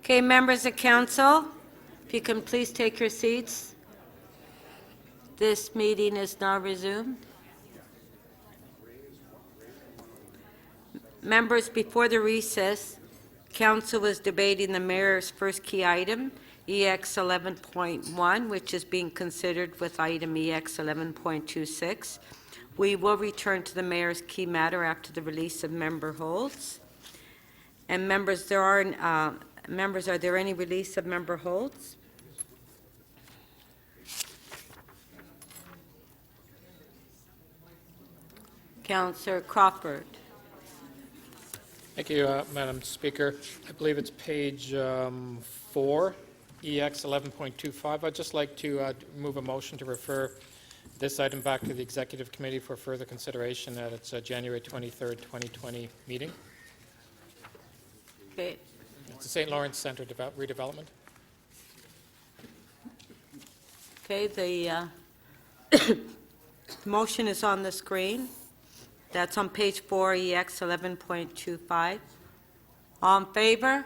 Okay, members of council, if you can please take your seats. This meeting is now resumed. Members, before the recess, council was debating the mayor's first key item, EX 11.1, which is being considered with item EX 11.26. We will return to the mayor's key matter after the release of member holds. And members, are there any release of member holds? Councillor Crawford. Thank you, Madam Speaker. I believe it's page 4, EX 11.25. I'd just like to move a motion to refer this item back to the Executive Committee for further consideration at its January 23rd, 2020 meeting. Okay. It's the St. Lawrence Centre redevelopment. Okay, the motion is on the screen. That's on page 4, EX 11.25. All in favor?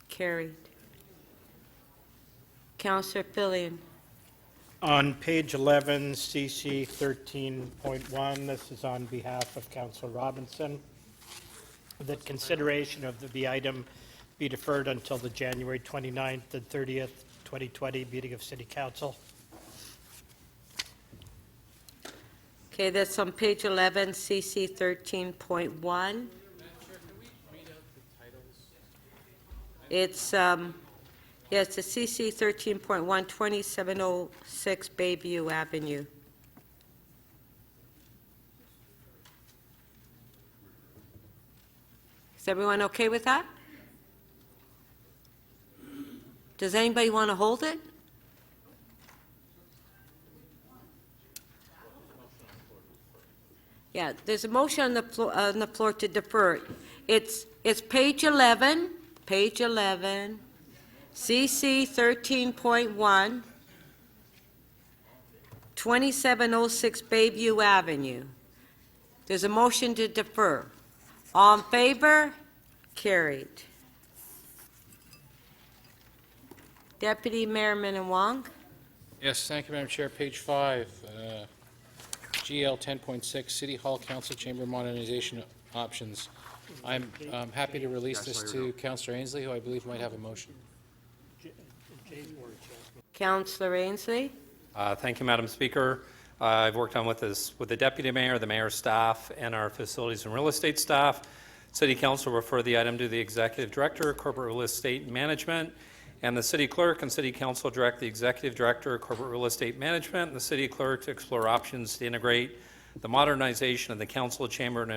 Carried. Councillor Fillion. On page 11, CC 13.1, this is on behalf of Councillor Robinson, that consideration of the item be deferred until the January 29th and 30th, 2020 meeting of City Council. Okay, that's on page 11, CC 13.1. It's, yes, the CC 13.1, 2706 Bayview Avenue. Is everyone okay with that? Does anybody want to hold it? Yeah, there's a motion on the floor to defer. It's page 11, CC 13.1, 2706 Bayview Avenue. There's a motion to defer. All in favor? Carried. Deputy Mayor Minnan-Wong. Yes, thank you, Madam Chair. Page 5, GL 10.6, City Hall Council Chamber Modernization Options. I'm happy to release this to Councillor Ainsley, who I believe might have a motion. Councillor Ainsley. Thank you, Madam Speaker. I've worked on with the Deputy Mayor, the Mayor's staff, and our facilities and real estate staff. City Council will refer the item to the Executive Director, Corporate Real Estate Management, and the City Clerk, and City Council direct the Executive Director, Corporate Real Estate Management, and the City Clerk to explore options to integrate the modernization of the Council Chamber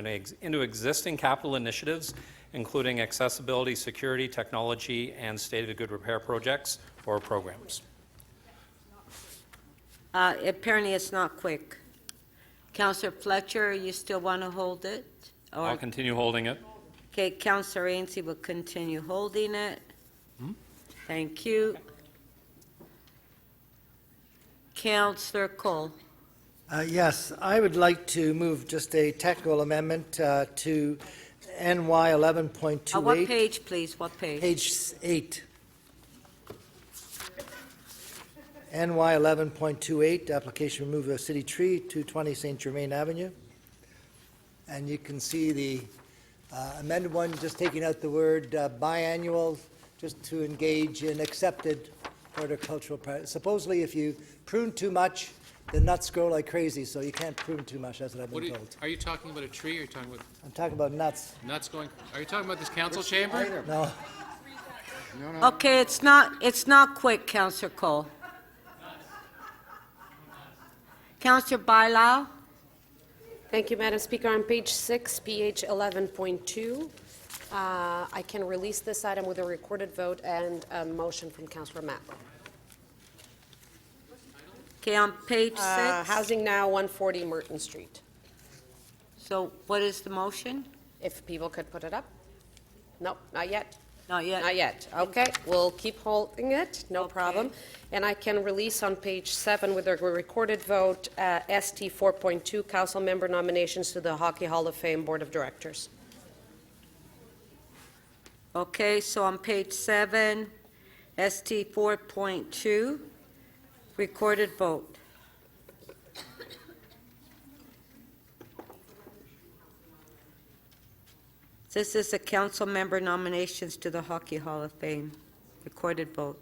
into existing capital initiatives, including accessibility, security, technology, and state of good repair projects or programs. Apparently it's not quick. Councillor Fletcher, you still want to hold it? Or, I'll continue holding it. okay, Councillor Ainsley will continue holding it. Thank you. Councillor Cole. Yes, I would like to move just a technical amendment to NY 11.28. What page, please? What page? Page 8. NY 11.28, application remove a city tree, 220 St. Germain Avenue. And you can see the amended one, just taking out the word biannual, just to engage in accepted horticultural practice. Supposedly, if you prune too much, the nuts grow like crazy, so you can't prune too much. That's what I've been told. Are you talking about a tree, or are you talking about I'm talking about nuts. nuts going? Are you talking about this council chamber? No. Okay, it's not quick, Councillor Cole. Councillor Bailao. Thank you, Madam Speaker. On page 6, PH 11.2, I can release this item with a recorded vote and a motion from Councillor Matt. Okay, on page 6. Housing Now, 140 Merton Street. So what is the motion? If people could put it up? Nope, not yet. Not yet. Not yet. Okay, we'll keep holding it, no Okay. problem. And I can release on page 7 with a recorded vote, ST 4.2, council member nominations to the Hockey Hall of Fame Board of Directors. Okay, so on page 7, ST 4.2, recorded vote. This is the council member nominations to the Hockey Hall of Fame. Recorded vote.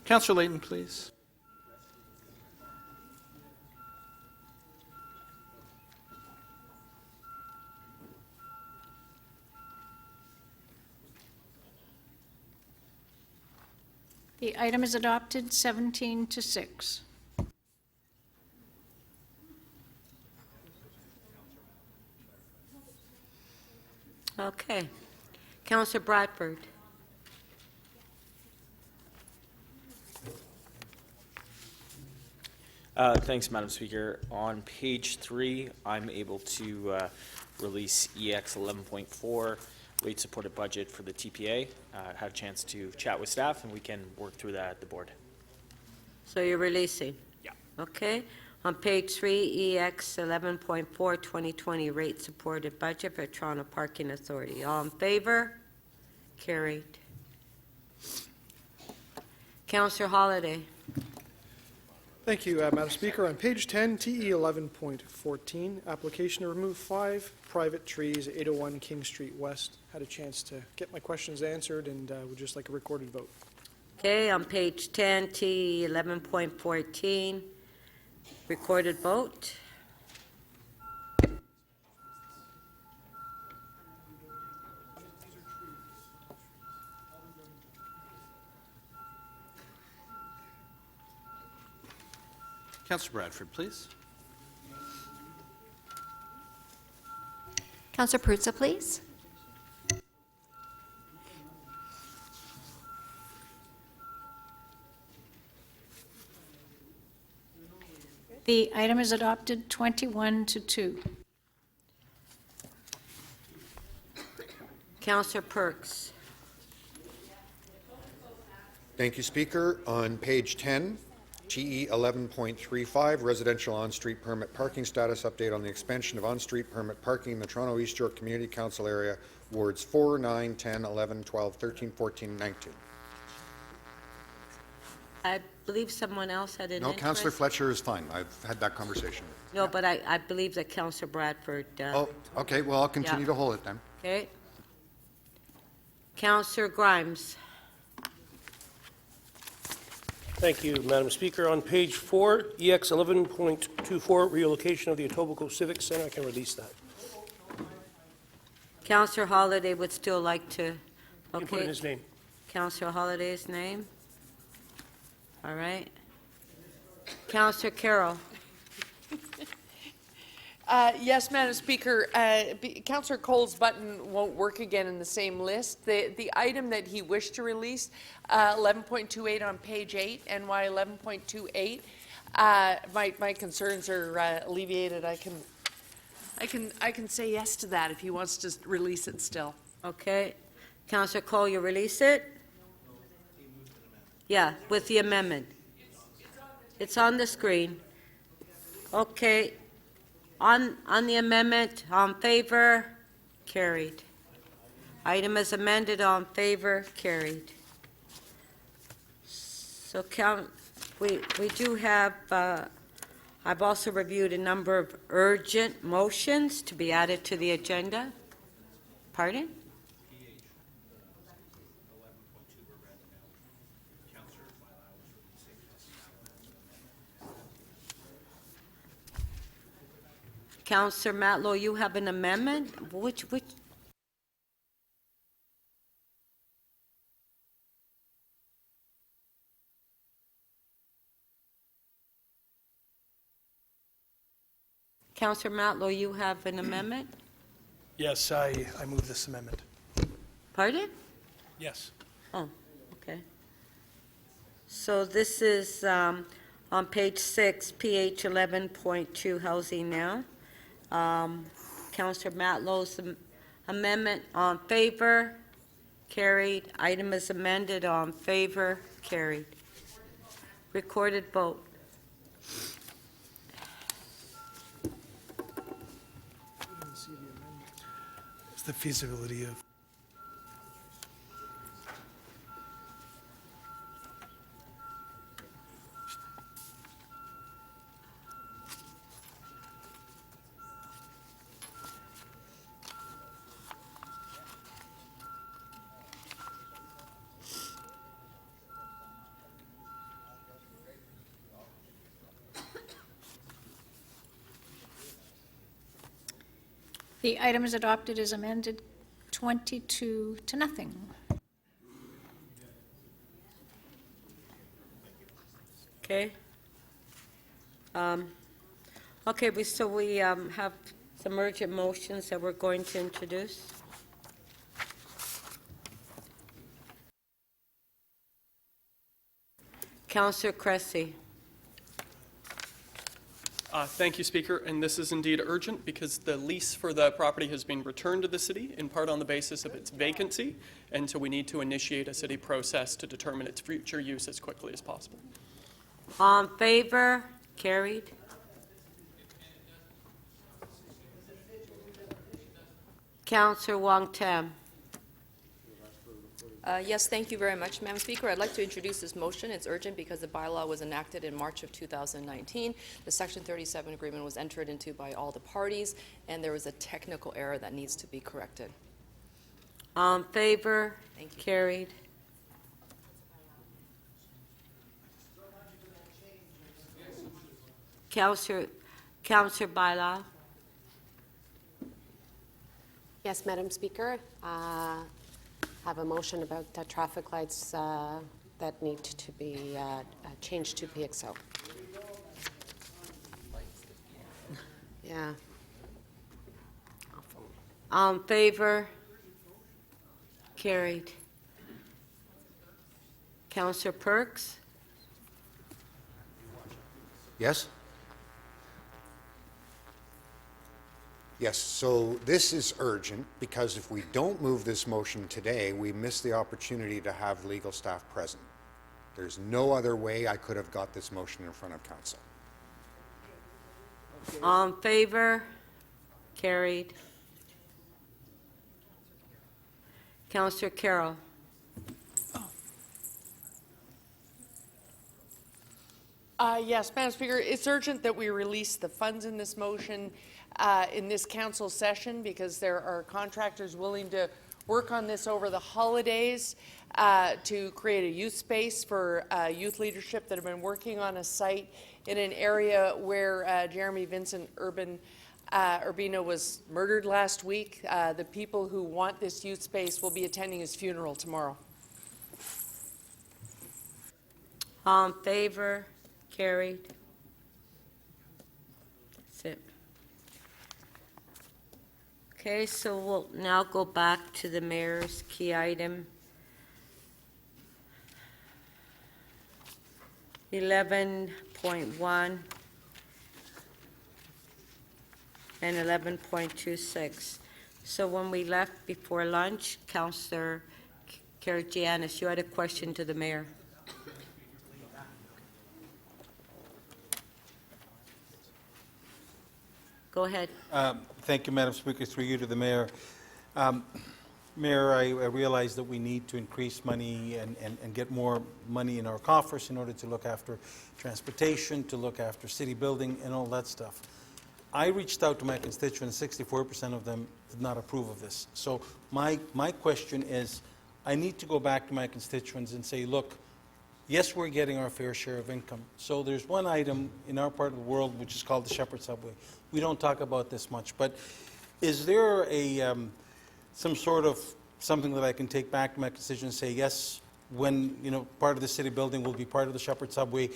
Councillor Layton, please. The item is adopted, 17 to 6. Okay. Councillor Bradford. Thanks, Madam Speaker. On page 3, I'm able to release EX 11.4, rate-supported budget for the TPA. Had a chance to chat with staff, and we can work through that at the board. So you're releasing? Yeah. Okay. On page 3, EX 11.4, 2020 rate supported budget for Toronto Parking Authority. All in favor? Carried. Councillor Holliday. Thank you, Madam Speaker. On page 10, TE 11.14, application to remove 5 private trees, 801 King Street West. Had a chance to get my questions answered and would just like a recorded vote. Okay, on page 10, TE 11.14, recorded vote. Councillor Bradford, please. Councillor Perruzza, please. The item is adopted, 21 to 2. Councillor Perks. Thank you, Speaker. On page 10, TE 11.35, residential on-street permit parking status update on the expansion of on-street permit parking in the Toronto East York Community Council area, wards 4, 9, 10, 11, 12, 13, 14, 19. I believe someone else had an No, interest. Councillor Fletcher is fine. I've had that conversation. No, but I believe that Councillor Bradford. Oh, okay. Well, I'll continue Yeah. to hold it then. Okay. Councillor Grimes. Thank you, Madam Speaker. On page 4, EX 11.24, relocation of the Etobicoke Civic Center. I can release that. Councillor Holliday would still like to. You can put in Okay. his name. Councillor Holliday's name. All right. Councillor Carroll. Yes, Madam Speaker. Councillor Cole's button won't work again in the same list. The item that he wished to release, 11.28 on page 8, NY 11.28, my concerns are alleviated. I can say yes to that if he wants to release it still. Okay. Councillor Cole, you release it? Yeah, with the amendment. It's on the screen. Okay. On the amendment, on favor, carried. Item is amended, on favor, carried. So we do have, I've also reviewed a number of urgent motions to be added to the agenda. Pardon? Councillor Matlow, you have an amendment? Which, Councillor Matlow, you have an amendment? Yes, I move this amendment. Pardon? Yes. Oh, okay. So this is on page 6, PH 11.2, Housing Now. Councillor Matlow's amendment on favor, carried. Item is amended on favor, carried. Recorded vote. It's the feasibility of. The item is adopted as amended, 22 to nothing. Okay. Okay, we have some urgent motions that we're going to introduce. Councillor Cressy. Thank you, Speaker. And this is indeed urgent because the lease for the property has been returned to the city, in part on the basis of its vacancy, and so we need to initiate a city process to determine its future use as quickly as possible. On favor, carried. Councillor Wong Tam. Yes, thank you very much, Madam Speaker. I'd like to introduce this motion. It's urgent because the bylaw was enacted in March of 2019. The Section 37 agreement was entered into by all the parties, and there was a technical error that needs to be corrected. On favor, Thank you. carried. Councillor Bailao. Yes, Madam Speaker. Have a motion about the traffic lights that need to be changed to PXO. Yeah. On favor, carried. Councillor Perks. Yes? Yes, so this is urgent because if we don't move this motion today, we miss the opportunity to have legal staff present. There's no other way I could have got this motion in front of council. On favor, carried. Councillor Carroll. Yes, Madam Speaker, it's urgent that we release the funds in this motion in this council session because there are contractors willing to work on this over the holidays to create a youth space for youth leadership that have been working on a site in an area where Jeremy Vincent Urbino was murdered last week. The people who want this youth space will be attending his funeral tomorrow. On favor, carried. That's it. Okay, so we'll now go back to the mayor's key item. 11.1 and 11.26. So when we left before lunch, Councillor Karygiannis, you had a question to the mayor. Go ahead. Thank you, Madam Speaker. Through you to the mayor. Mayor, I realize that we need to increase money and get more money in our coffers in order to look after transportation, to look after city building and all that stuff. I reached out to my constituents, 64% of them did not approve of this. So my question is, I need to go back to my constituents and say, look, yes, we're getting our fair share of income. So there's one item in our part of the world which is called the Shepherd Subway. We don't talk about this much, but is there a some sort of something that I can take back to my constituents and say, yes, when part of the city building will be part of the Shepherd Subway,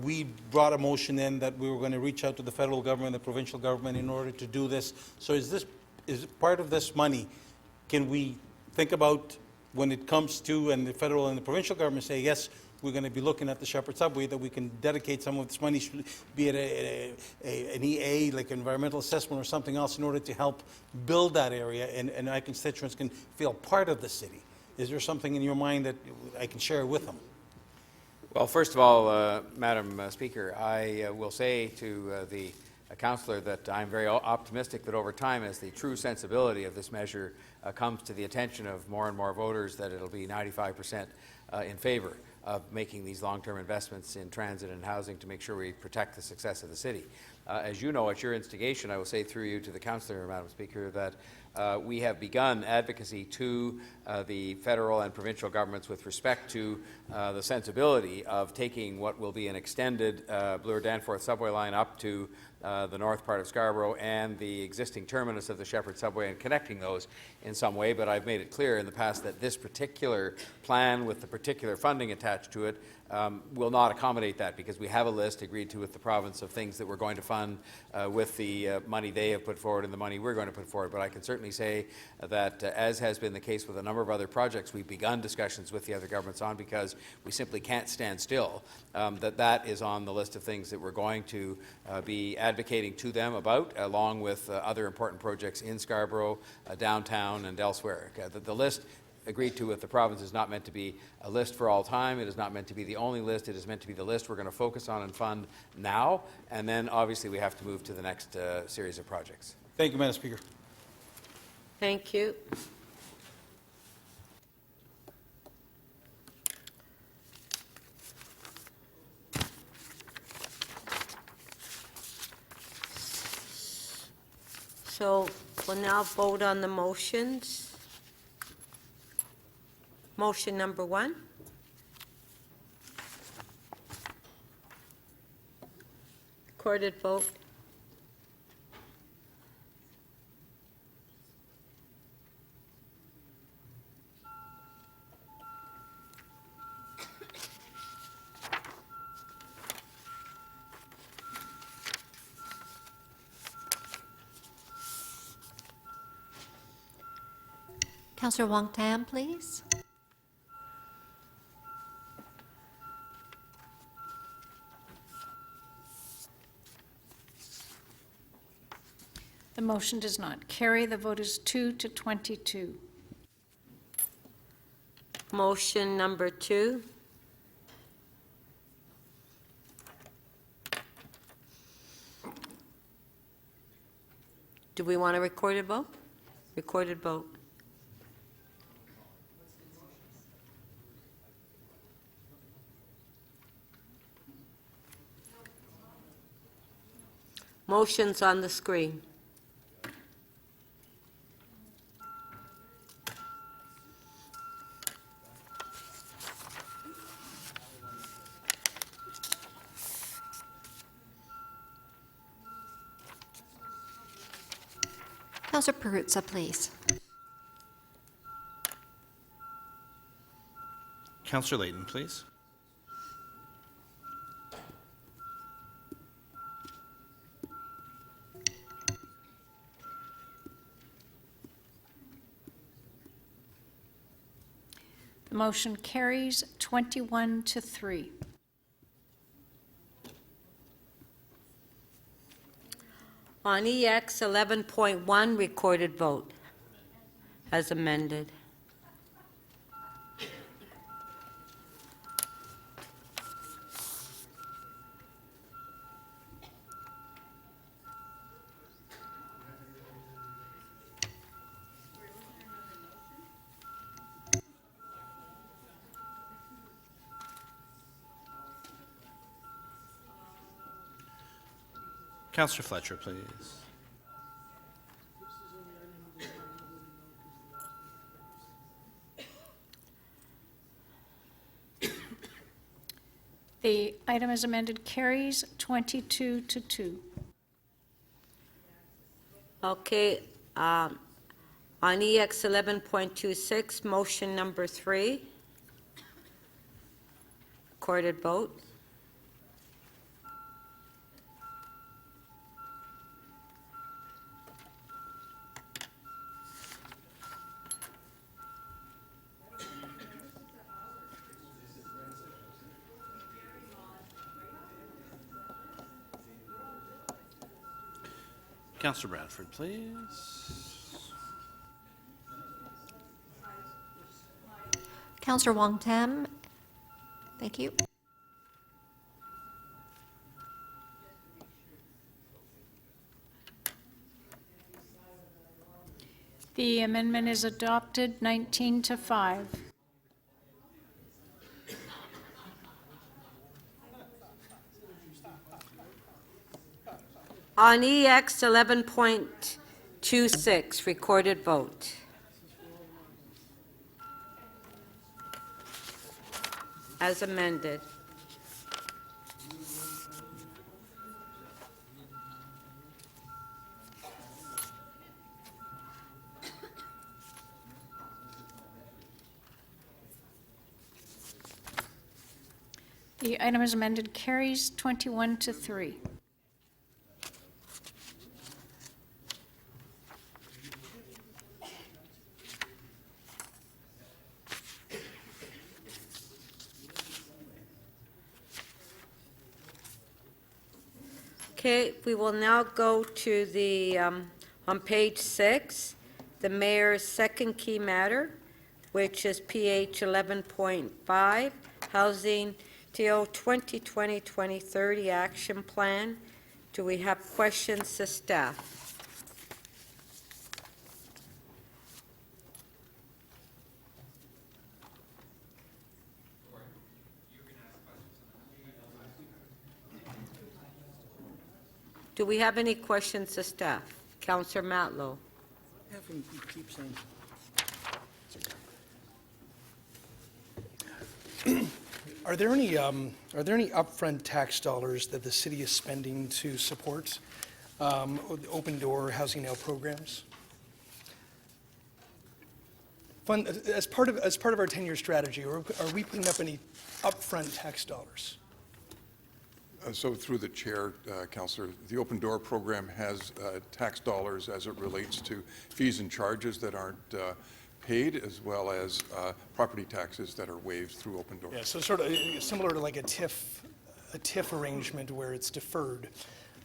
We brought a motion in that we were going to reach out to the federal government, the provincial government in order to do this. So is part of this money, can we think about when it comes to, and the federal and the provincial government say, yes, we're going to be looking at the Shepherd Subway, that we can dedicate some of this money, be it an EA, like environmental assessment or something else, in order to help build that area, and our constituents can feel part of the city. Is there something in your mind that I can share with them? Well, first of all, Madam Speaker, I will say to the councillor that I'm very optimistic that over time, as the true sensibility of this measure comes to the attention of more and more voters, that it'll be 95% in favour of making these long-term investments in transit and housing to make sure we protect the success of the city. As you know, at your instigation, I will say through you to the councillor, Madam Speaker, that we have begun advocacy to the federal and provincial governments with respect to the sensibility of taking what will be an extended Bloor-Danforth subway line up to the north part of Scarborough and the existing terminus of the Shepherd Subway and connecting those in some way. But I've made it clear in the past that this particular plan with the particular funding attached to it will not accommodate that, because we have a list agreed to with the province of things that we're going to fund with the money they have put forward and the money we're going to put forward. But I can certainly say that, as has been the case with a number of other projects we've begun discussions with the other governments on, because we simply can't stand still, that is on the list of things that we're going to be advocating to them about, along with other important projects in Scarborough, downtown and elsewhere. The list agreed to with the province is not meant to be a list for all time. It is not meant to be the only list. It is meant to be the list we're going to focus on and fund now, and then obviously we have to move to the next series of projects. Thank you, Madam Speaker. Thank you. So we'll now vote on the motions. Motion number 1. Recorded vote. Councillor Wong Tam, please. The motion does not carry. The vote is 2 to 22. Motion number 2. Do we want a recorded vote? Recorded vote. Motion's on the screen. Councillor Perruzza, please. Councillor Layton, please. The motion carries 21 to 3. On EX 11.1, recorded vote as amended. Councillor Fletcher, please. The item as amended carries 22 to 2. Okay, on EX 11.26, motion number 3. Recorded vote. Councillor Bradford, please. Councillor Wong Tam, thank you. The amendment is adopted, 19 to 5. On EX 11.26, recorded vote. As amended. The item is amended, carries 21 to 3. Okay, we will now go to the, on page 6, the mayor's second key matter, which is PH 11.5, Housing TO 2020-2030 Action Plan. Do we have questions to staff? Do we have any questions to staff? Councillor Matlow. Keep saying. Are there any upfront tax dollars that the city is spending to support open door housing now programs? As part of our 10-year strategy, are we putting up any upfront tax dollars? So through the chair, Councillor, the Open Door program has tax dollars as it relates to fees and charges that aren't paid, as well as property taxes that are waived through Open Door. Yeah, so sort of similar to like a TIF arrangement where it's deferred.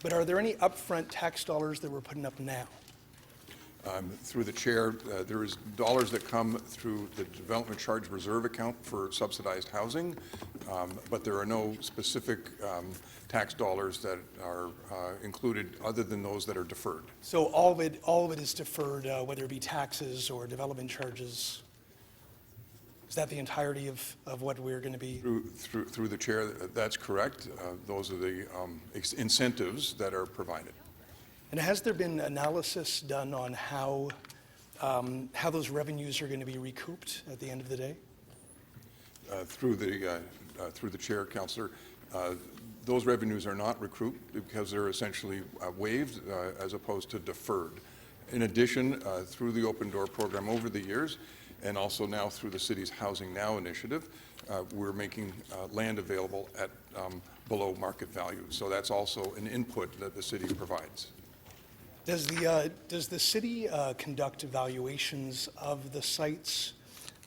But are there any upfront tax dollars that we're putting up now? Through the chair, there is dollars that come through the Development Charge Reserve account for subsidized housing, but there are no specific tax dollars that are included other than those that are deferred. So all of it is deferred, whether it be taxes or development charges. Is that the entirety of what we're going to be? Through the chair, that's correct. Those are the incentives that are provided. And has there been analysis done on how those revenues are going to be recouped at the end of the day? Through the chair, Councillor, those revenues are not recouped because they're essentially waived as opposed to deferred. In addition, through the Open Door program over the years, and also now through the city's Housing Now initiative, we're making land available at below market value. So that's also an input that the city provides. Does the city conduct evaluations of the sites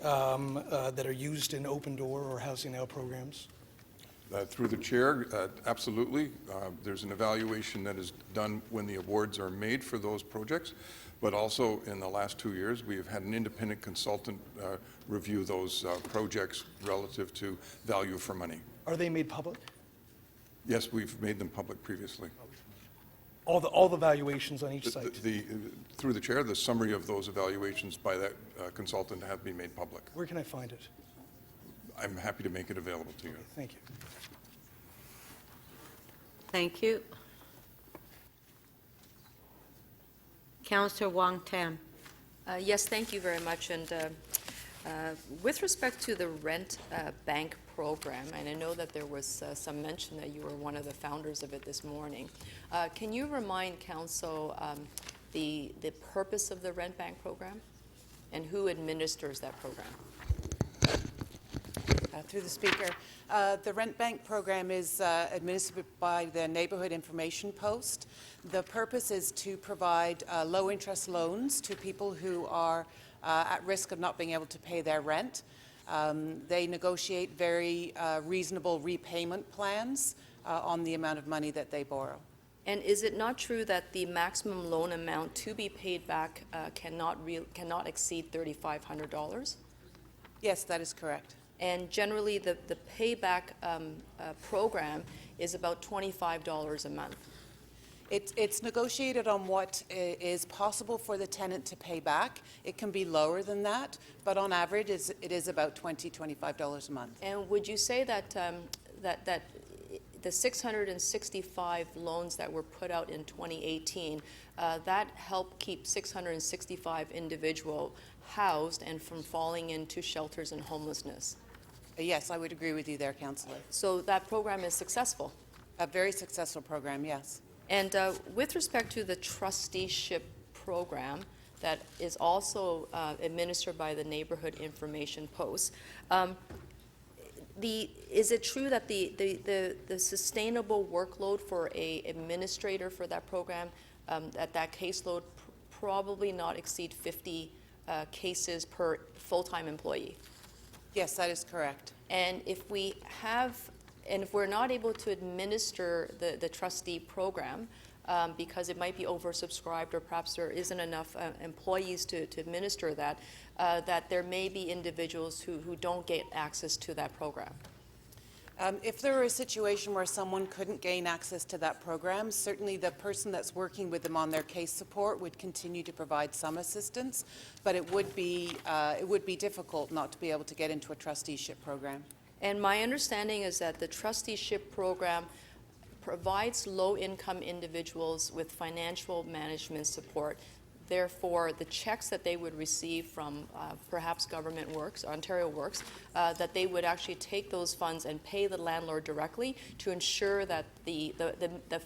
that are used in Open Door or Housing Now programs? Through the chair, absolutely. There's an evaluation that is done when the awards are made for those projects, but also in the last 2 years, we have had an independent consultant review those projects relative to value for money. Are they made public? Yes, we've made them public previously. All the valuations on each site? Through the chair, the summary of those evaluations by that consultant have been made public. Where can I find it? I'm happy to make it available to you. Thank you. Thank you. Councillor Wong Tam. Yes, thank you very much. And with respect to the rent bank program, and I know that there was some mention that you were one of the founders of it this morning. Can you remind Council the purpose of the rent bank program and who administers that program? Through the Speaker, the Rent Bank program is administered by the Neighbourhood Information Post. The purpose is to provide low-interest loans to people who are at risk of not being able to pay their rent. They negotiate very reasonable repayment plans on the amount of money that they borrow. And is it not true that the maximum loan amount to be paid back cannot exceed $3,500? Yes, that is correct. And generally, the payback program is about $25 a month. It's negotiated on what is possible for the tenant to pay back. It can be lower than that, but on average, it is about $20, $25 a month. And would you say that that the 665 loans that were put out in 2018, that helped keep 665 individuals housed and from falling into shelters and homelessness? Yes, I would agree with you there, Councillor. So that program is successful? A very successful program, yes. And with respect to the trusteeship program that is also administered by the Neighborhood Information Post, is it true that the sustainable workload for a administrator for that program, that caseload probably not exceed 50 cases per full-time employee? Yes, that is correct. And if we're not able to administer the trustee program because it might be oversubscribed or perhaps there isn't enough employees to administer that, that there may be individuals who don't get access to that program. If there were a situation where someone couldn't gain access to that program, certainly the person that's working with them on their case support would continue to provide some assistance, but it would be difficult not to be able to get into a trusteeship program. And my understanding is that the trusteeship program provides low-income individuals with financial management support. Therefore, the checks that they would receive from perhaps Government Works, Ontario Works, that they would actually take those funds and pay the landlord directly to ensure that the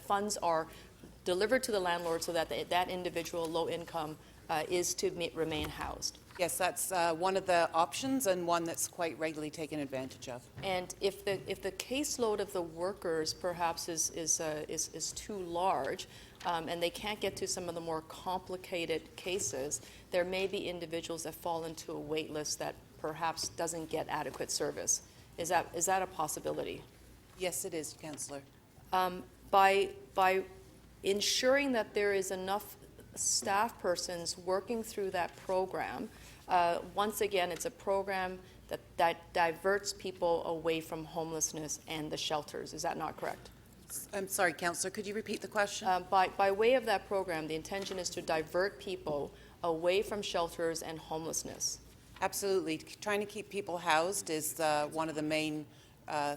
funds are delivered to the landlord so that that individual low income is to remain housed. Yes, that's one of the options and one that's quite regularly taken advantage of. And if the caseload of the workers perhaps is too large, and they can't get to some of the more complicated cases, there may be individuals that fall into a wait list that perhaps doesn't get adequate service. Is that a possibility? Yes, it is, Councillor. By ensuring that there is enough staff persons working through that program, once again, it's a program that diverts people away from homelessness and the shelters. Is that not correct? I'm sorry, Councillor, could you repeat the question? By way of that program, the intention is to divert people away from shelters and homelessness. Absolutely. Trying to keep people housed is one of the main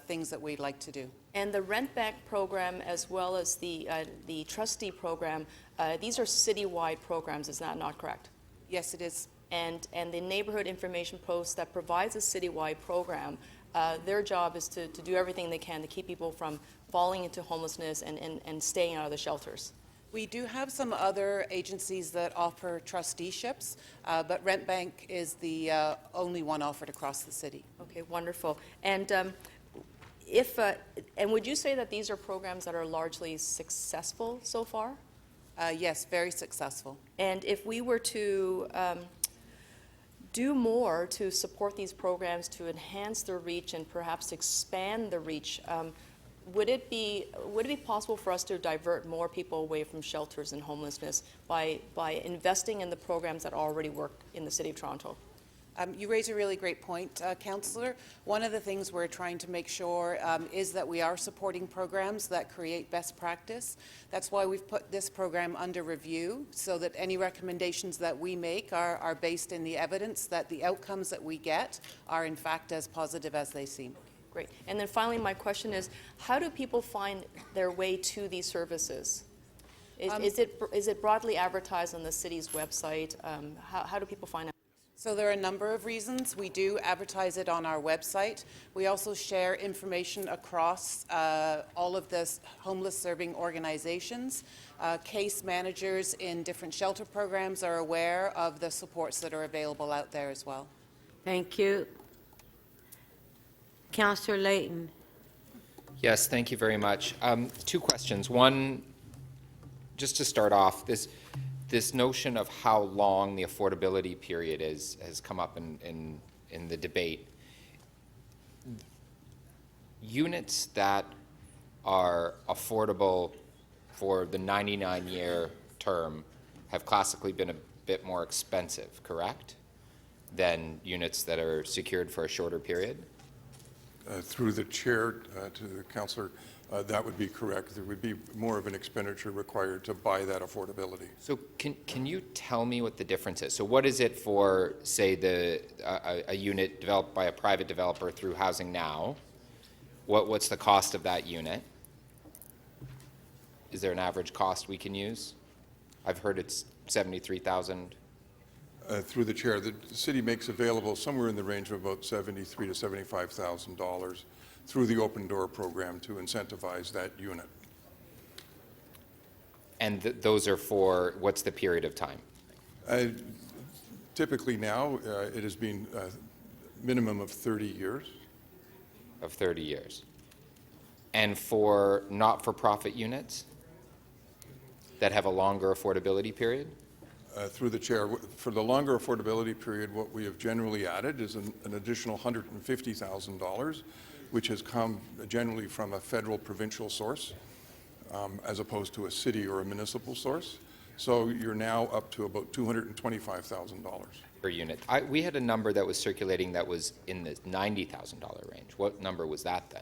things that we'd like to do. And the rent back program as well as the trustee program, these are citywide programs, is that not correct? Yes, it is. And the Neighborhood Information Post that provides a citywide program, their job is to do everything they can to keep people from falling into homelessness and staying out of the shelters. We do have some other agencies that offer trusteeships, but Rent Bank is the only one offered across the city. Okay, wonderful. And and would you say that these are programs that are largely successful so far? Yes, very successful. And if we were to do more to support these programs to enhance their reach and perhaps expand the reach, would it be possible for us to divert more people away from shelters and homelessness by investing in the programs that already work in the City of Toronto? You raise a really great point, Councillor. One of the things we're trying to make sure is that we are supporting programs that create best practice. That's why we've put this program under review, so that any recommendations that we make are based in the evidence that the outcomes that we get are in fact as positive as they seem. Great. And then finally, my question is, how do people find their way to these services? Is it broadly advertised on the city's website? How do people find out? So there are a number of reasons. We do advertise it on our website. We also share information across all of the homeless serving organizations. Case managers in different shelter programs are aware of the supports that are available out there as well. Thank you. Councillor Layton. Yes, thank you very much. Two questions. One, just to start off, this notion of how long the affordability period is has come up in the debate. Units that are affordable for the 99-year term have classically been a bit more expensive, correct, than units that are secured for a shorter period? Through the chair to the councillor, that would be correct. There would be more of an expenditure required to buy that affordability. So can you tell me what the difference is? So what is it for, say, a unit developed by a private developer through Housing Now? What's the cost of that unit? Is there an average cost we can use? I've heard it's $73,000. Through the chair, the city makes available somewhere in the range of about $73,000 to $75,000 through the open door program to incentivize that unit. And those are for, what's the period of time? Typically now, it has been a minimum of 30 years. Of 30 years. And for not-for-profit units that have a longer affordability period? Through the chair, for the longer affordability period, what we have generally added is an additional $150,000, which has come generally from a federal provincial source, as opposed to a city or a municipal source. So you're now up to about $225,000 per unit. We had a number that was circulating that was in the $90,000 range. What number was that then?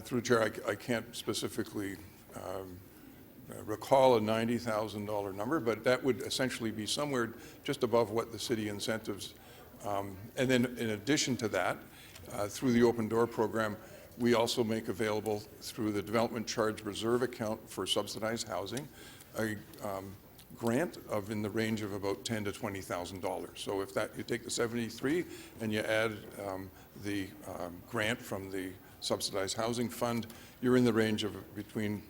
Through the chair, I can't specifically recall a $90,000 number, but that would essentially be somewhere just above what the city incentives. And then in addition to that, through the open door program, we also make available through the development charge reserve account for subsidized housing a grant of in the range of about $10,000 to $20,000. So if that you take the 73 and you add the grant from the subsidized housing fund, you're in the range of between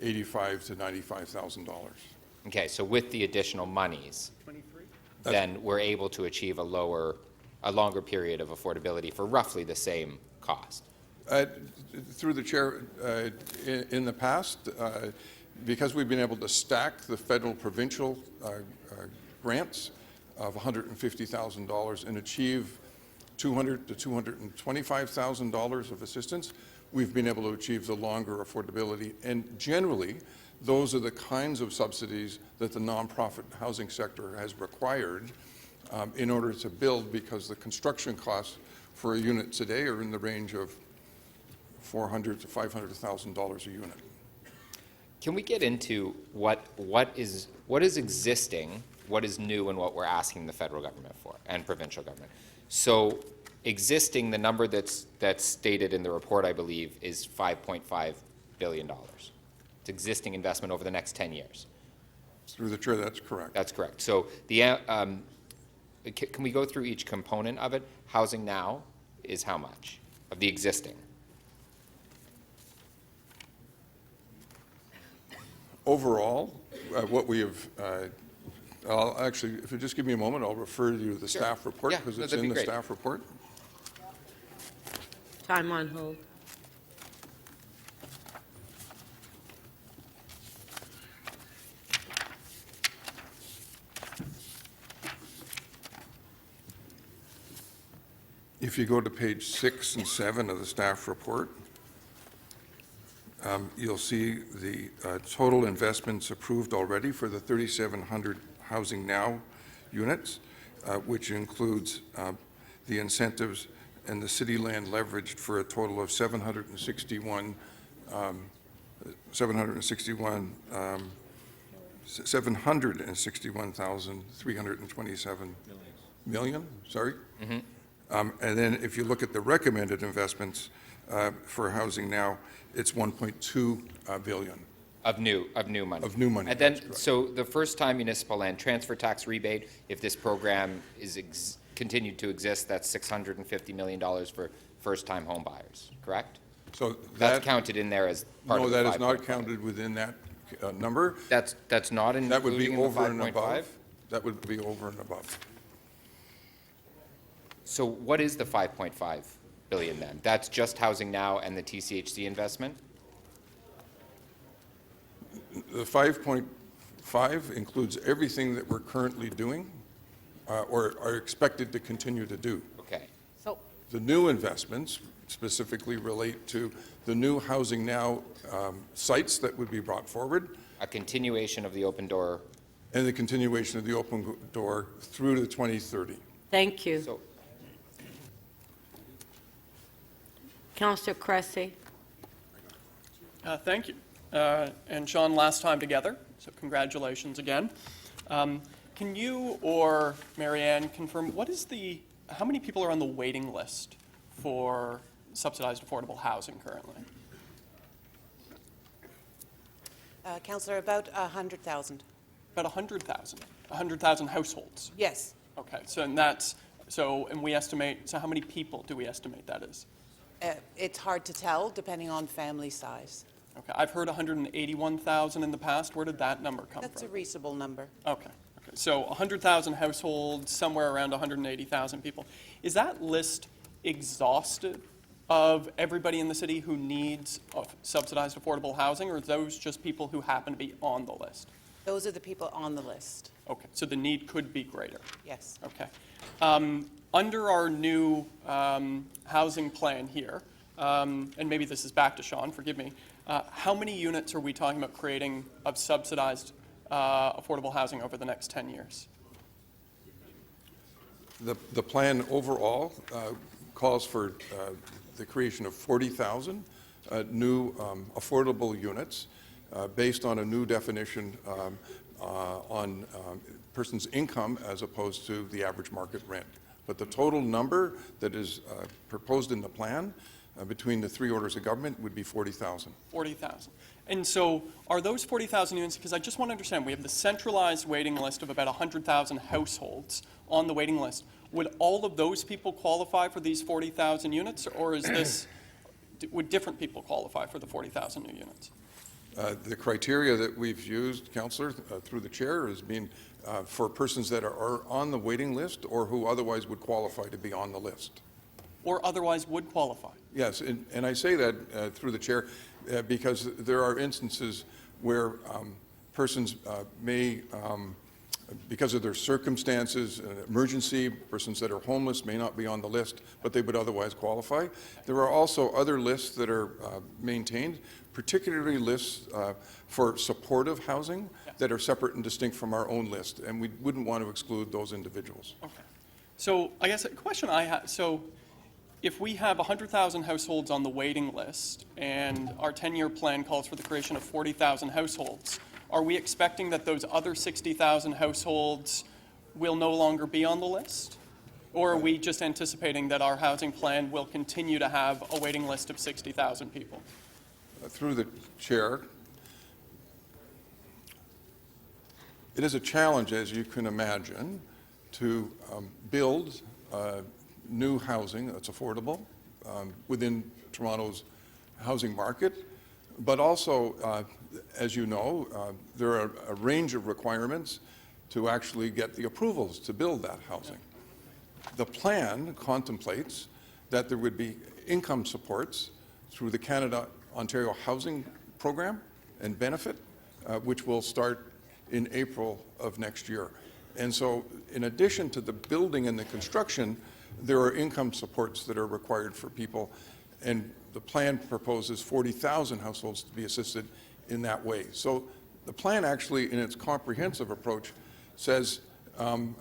$85,000 to $95,000. Okay, so with the additional monies, then we're able to achieve a longer period of affordability for roughly the same cost. Through the chair, in the past, because we've been able to stack the federal provincial grants of $150,000 and achieve $200,000 to $225,000 of assistance, we've been able to achieve the longer affordability. And generally, those are the kinds of subsidies that the nonprofit housing sector has required in order to build, because the construction costs for a unit today are in the range of $400,000 to $500,000 a unit. Can we get into what is existing, what is new, and what we're asking the federal government for and provincial government? So existing, the number that's stated in the report, I believe, is $5.5 billion. It's existing investment over the next 10 years. Through the chair, that's correct. That's correct. So the can we go through each component of it? Housing Now is how much of the existing? Overall, what we have, I'll actually, if you just give me a moment, I'll refer you to the staff report, because it's in the staff report. Time on hold. If you go to page 6 and 7 of the staff report, you'll see the total investments approved already for the 3,700 Housing Now units, which includes the incentives and the city land leveraged for a total of $761,327 million. Sorry. Mm-hmm. And then if you look at the recommended investments for Housing Now, it's $1.2 billion. Of new money. Of new money. And then, so the first time municipal land transfer tax rebate, if this program is continued to exist, that's $650 million for first-time home buyers, correct? So that's counted in there as part of the 5.5. No, that is not counted within that number. That's not including that would be in the over and 5.5? above. That would be over and above. So what is the 5.5 billion then? That's just Housing Now and the TCHC investment? The 5.5 includes everything that we're currently doing or are expected to continue to do. Okay. The new investments specifically relate to the new Housing Now sites that would be brought forward. A continuation of the open door. And the continuation of the open door through to 2030. Thank you. So, Councillor Cressy. Thank you. And Sean, last time together, so congratulations again. Can you or Marianne confirm how many people are on the waiting list for subsidized affordable housing currently? Councillor, about 100,000. About 100,000. 100,000 households. Yes. Okay. And we estimate. So how many people do we estimate that is? It's hard to tell, depending on family size. Okay. I've heard 181,000 in the past. Where did that number come That's from? a reasonable number. Okay. So 100,000 households, somewhere around 180,000 people. Is that list exhaustive of everybody in the city who needs subsidized affordable housing, or are those just people who happen to be on the list? Those are the people on the list. Okay, so the need could be greater. Yes. Okay. Under our new housing plan here, and maybe this is back to Sean, forgive me, how many units are we talking about creating of subsidized affordable housing over the next 10 years? The plan overall calls for the creation of 40,000 new affordable units based on a new definition on person's income as opposed to the average market rent. But the total number that is proposed in the plan between the three orders of government would be 40,000. 40,000. And so are those 40,000 units, because I just want to understand, we have the centralized waiting list of about 100,000 households on the waiting list. Would all of those people qualify for these 40,000 units, or is this, would different people qualify for the 40,000 new units? The criteria that we've used, Councillor, through the chair, has been for persons that are on the waiting list or who otherwise would qualify to be on the list. Or otherwise would qualify? Yes, and I say that through the chair because there are instances where persons may, because of their circumstances, emergency, persons that are homeless may not be on the list, but they would otherwise qualify. There are also other lists that are maintained, particularly lists for supportive housing that are separate and distinct from our own list, and we wouldn't want to exclude those individuals. Okay. So I guess a question I have, so if we have 100,000 households on the waiting list and our 10-year plan calls for the creation of 40,000 households, are we expecting that those other 60,000 households will no longer be on the list? Or are we just anticipating that our housing plan will continue to have a waiting list of 60,000 people? Through the chair, it is a challenge, as you can imagine, to build new housing that's affordable within Toronto's housing market, but also, as you know, there are a range of requirements to actually get the approvals to build that housing. The plan contemplates that there would be income supports through the Canada-Ontario Housing Program and Benefit, which will start in April of next year. And so, in addition to the building and the construction, there are income supports that are required for people, and the plan proposes 40,000 households to be assisted in that way. So the plan actually, in its comprehensive approach, says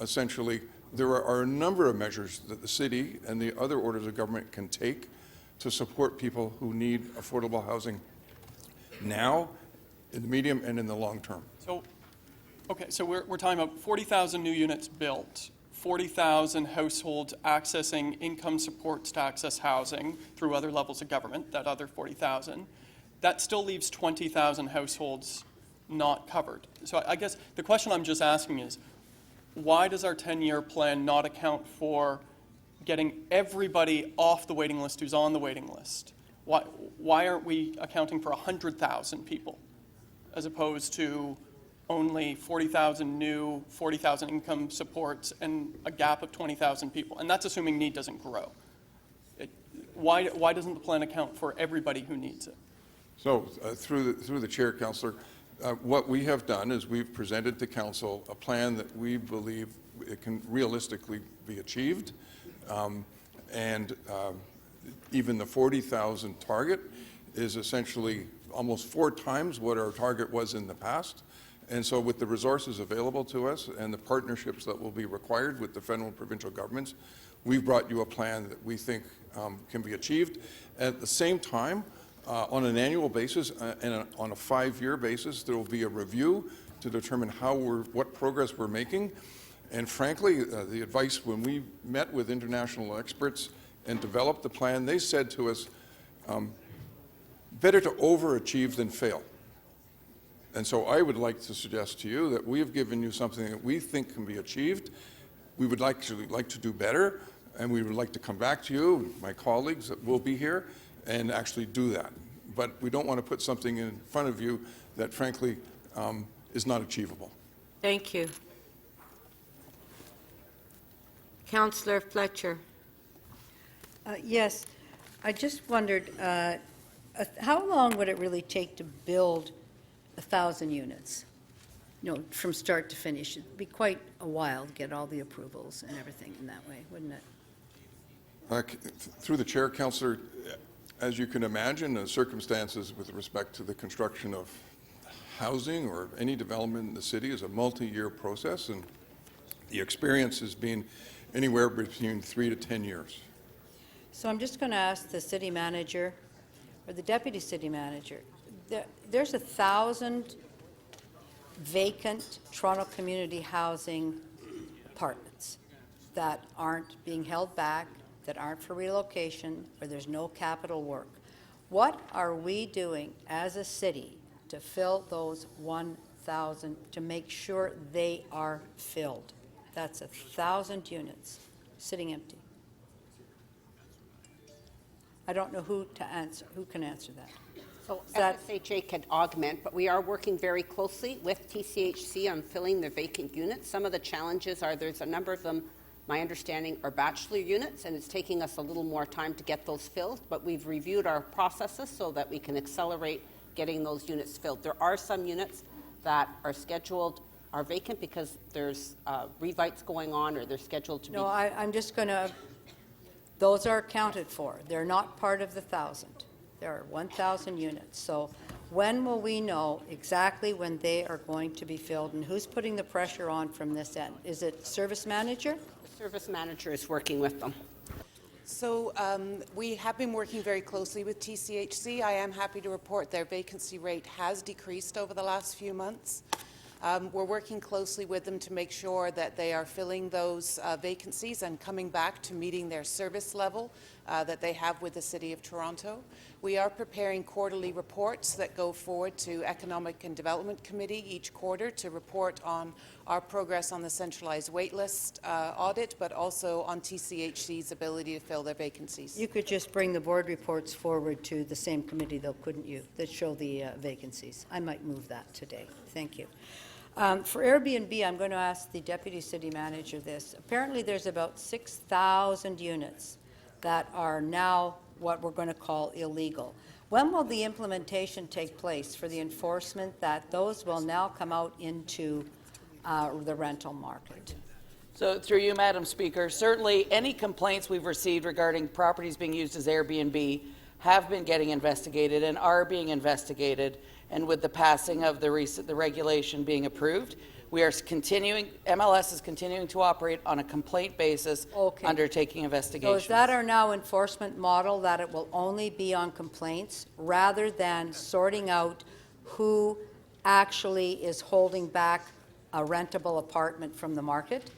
essentially there are a number of measures that the city and the other orders of government can take to support people who need affordable housing now, in the medium, and in the long term. So, okay, so we're talking about 40,000 new units built, 40,000 households accessing income supports to access housing through other levels of government, that other 40,000. That still leaves 20,000 households not covered. So I guess the question I'm just asking is, why does our 10-year plan not account for getting everybody off the waiting list who's on the waiting list? Why aren't we accounting for 100,000 people as opposed to only 40,000 new, 40,000 income supports, and a gap of 20,000 people? And that's assuming need doesn't grow. Why doesn't the plan account for everybody who needs it? So through the chair, Councillor, what we have done is we've presented to Council a plan that we believe it can realistically be achieved, and even the 40,000 target is essentially almost 4 times what our target was in the past. And so with the resources available to us and the partnerships that will be required with the federal and provincial governments, we've brought you a plan that we think can be achieved. At the same time, on an annual basis and on a 5-year basis, there will be a review to determine what progress we're making. And frankly, the advice when we met with international experts and developed the plan, they said to us, better to overachieve than fail. And so I would like to suggest to you that we have given you something that we think can be achieved. We would like to do better, and we would like to come back to you, my colleagues that will be here, and actually do that. But we don't want to put something in front of you that frankly is not achievable. Thank you. Councillor Fletcher. Yes, I just wondered, how long would it really take to build 1,000 units? You know, from start to finish. It'd be quite a while to get all the approvals and everything in that way, wouldn't it? Through the chair, Councillor, as you can imagine, the circumstances with respect to the construction of housing or any development in the city is a multi-year process, and the experience has been anywhere between 3 to 10 years. So I'm just going to ask the city manager or the deputy city manager. There's 1,000 vacant Toronto community housing apartments that aren't being held back, that aren't for relocation, or there's no capital work. What are we doing as a city to fill those 1,000, to make sure they are filled? That's 1,000 units sitting empty. I don't know who can answer that. So FSHA can augment, but we are working very closely with TCHC on filling the vacant units. Some of the challenges are there's a number of them, my understanding, are bachelor units, and it's taking us a little more time to get those filled, but we've reviewed our processes so that we can accelerate getting those units filled. There are some units that are scheduled, are vacant because there's revites going on or they're scheduled to be. No, I'm just going to, those are accounted for. They're not part of the 1,000. There are 1,000 units. So when will we know exactly when they are going to be filled, and who's putting the pressure on from this end? Is it service manager? The service manager is working with them. So we have been working very closely with TCHC. I am happy to report their vacancy rate has decreased over the last few months. We're working closely with them to make sure that they are filling those vacancies and coming back to meeting their service level that they have with the City of Toronto. We are preparing quarterly reports that go forward to Economic and Development Committee each quarter to report on our progress on the centralized waitlist audit, but also on TCHC's ability to fill their vacancies. You could just bring the board reports forward to the same committee, though, couldn't you, that show the vacancies? I might move that today. Thank you. For Airbnb, I'm going to ask the Deputy City Manager this. Apparently, there's about 6,000 units that are now what we're going to call illegal. When will the implementation take place for the enforcement that those will now come out into the rental market? So through you, Madam Speaker, certainly any complaints we've received regarding properties being used as Airbnb have been getting investigated and are being investigated. And with the passing of the regulation being approved, we are continuing, MLS is continuing to operate on a complaint basis, undertaking investigations. So is that our now enforcement model, that it will only be on complaints rather than sorting out who actually is holding back a rentable apartment from the market?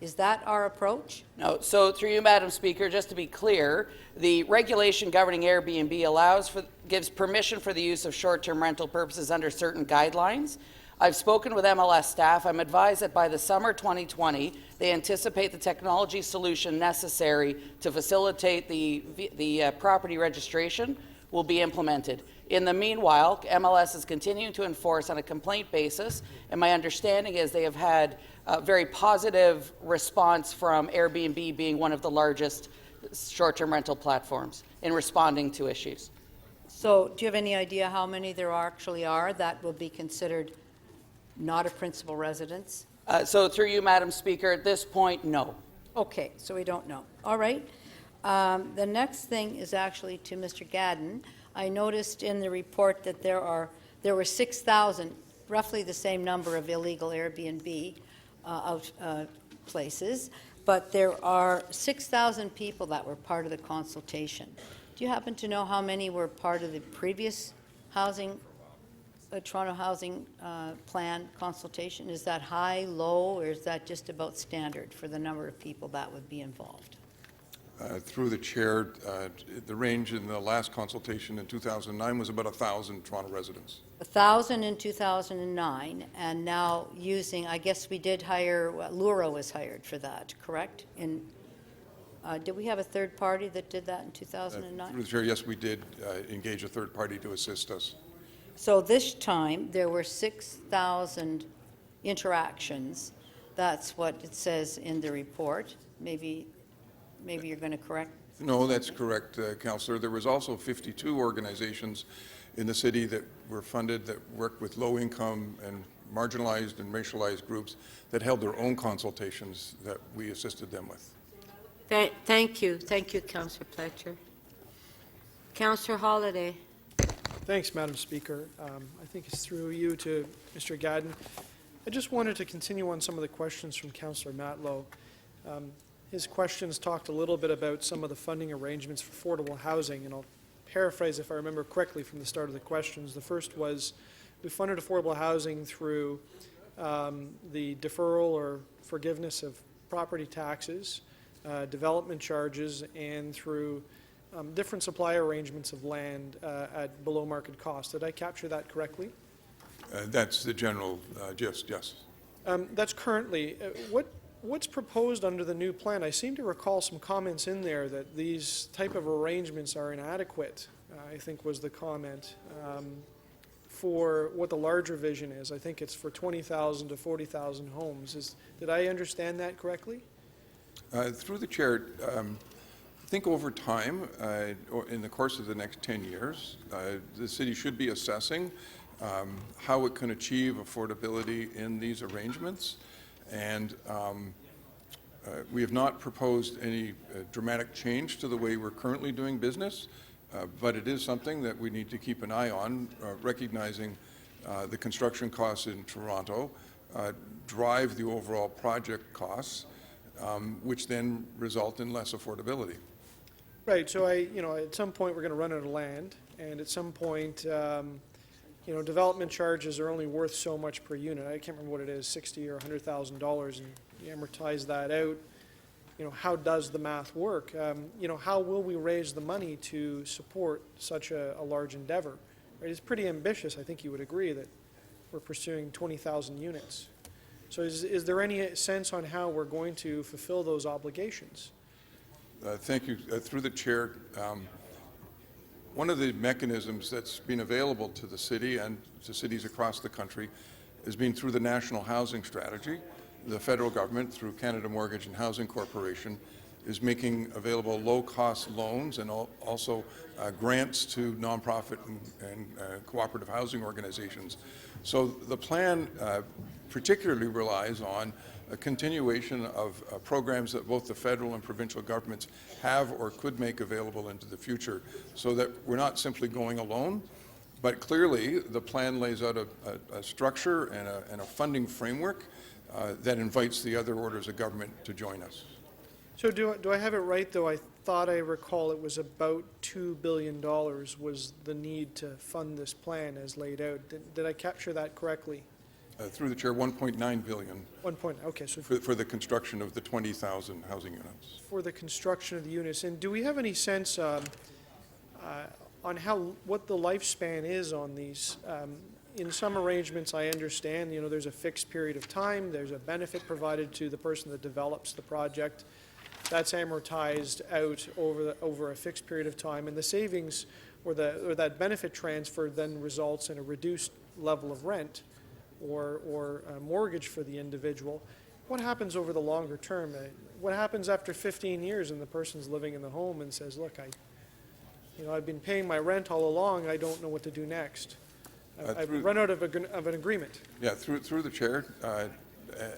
Is that our approach? No. So through you, Madam Speaker, just to be clear, the regulation governing Airbnb gives permission for the use of short-term rental purposes under certain guidelines. I've spoken with MLS staff. I'm advised that by the summer 2020, they anticipate the technology solution necessary to facilitate the property registration will be implemented. In the meanwhile, MLS is continuing to enforce on a complaint basis, and my understanding is they have had a very positive response from Airbnb being one of the largest short-term rental platforms in responding to issues. So do you have any idea how many there actually are that will be considered not a principal residence? So through you, Madam Speaker, at this point, no. Okay, so we don't know. All right. The next thing is actually to Mr. Gadden. I noticed in the report that there were 6,000, roughly the same number of illegal Airbnb places, but there are 6,000 people that were part of the consultation. Do you happen to know how many were part of the previous housing, Toronto Housing Plan consultation? Is that high, low, or is that just about standard for the number of people that would be involved? Through the chair, the range in the last consultation in 2009 was about 1,000 Toronto residents. 1,000 in 2009, and now using, I guess we did hire, Lura was hired for that, correct? Did we have a third party that did that in 2009? Through the chair, yes, we did engage a third party to assist us. So this time, there were 6,000 interactions. That's what it says in the report. Maybe you're going to correct? No, that's correct, Councillor. There was also 52 organizations in the city that were funded that worked with low-income and marginalized and racialized groups that held their own consultations that we assisted them with. Thank you. Thank you, Councillor Pletcher. Councillor Holyday. Thanks, Madam Speaker. I think it's through you to Mr. Gadden. I just wanted to continue on some of the questions from Councillor Matlow. His questions talked a little bit about some of the funding arrangements for affordable housing, and I'll paraphrase if I remember correctly from the start of the questions. The first was we funded affordable housing through the deferral or forgiveness of property taxes, development charges, and through different supply arrangements of land at below market cost. Did I capture that correctly? That's the general gist, yes. That's currently. What's proposed under the new plan? I seem to recall some comments in there that these type of arrangements are inadequate, I think was the comment, for what the larger vision is. I think it's for 20,000 to 40,000 homes. Did I understand that correctly? Through the chair, I think over time, or in the course of the next 10 years, the city should be assessing how it can achieve affordability in these arrangements. And we have not proposed any dramatic change to the way we're currently doing business, but it is something that we need to keep an eye on, recognizing the construction costs in Toronto drive the overall project costs, which then result in less affordability. Right. So at some point we're going to run out of land, and at some point, development charges are only worth so much per unit. I can't remember what it is, $60,000 or $100,000, and you amortize that out. How does the math work? How will we raise the money to support such a large endeavor? Right? It's pretty ambitious. I think you would agree that we're pursuing 20,000 units. So is there any sense on how we're going to fulfill those obligations? Thank you. Through the chair, one of the mechanisms that's been available to the city and to cities across the country has been through the National Housing Strategy. The federal government, through Canada Mortgage and Housing Corporation, is making available low-cost loans and also grants to nonprofit and cooperative housing organizations. So the plan particularly relies on a continuation of programs that both the federal and provincial governments have or could make available into the future, so that we're not simply going alone, but clearly the plan lays out a structure and a funding framework that invites the other orders of government to join us. So do I have it right, though? I thought I recall it was about $2 billion was the need to fund this plan as laid out. Did I capture that correctly? Through the chair, $1.9 billion. Okay. So for the construction of the 20,000 housing units. For the construction of the units. And do we have any sense on what the lifespan is on these? In some arrangements, I understand, there's a fixed period of time. There's a benefit provided to the person that develops the project. That's amortized out over a fixed period of time, and the savings or that benefit transfer then results in a reduced level of rent or a mortgage for the individual. What happens over the longer term? What happens after 15 years and the person's living in the home and says, look, I've been paying my rent all along, I don't know what to do next. I've run out of an agreement. Yeah, through the chair,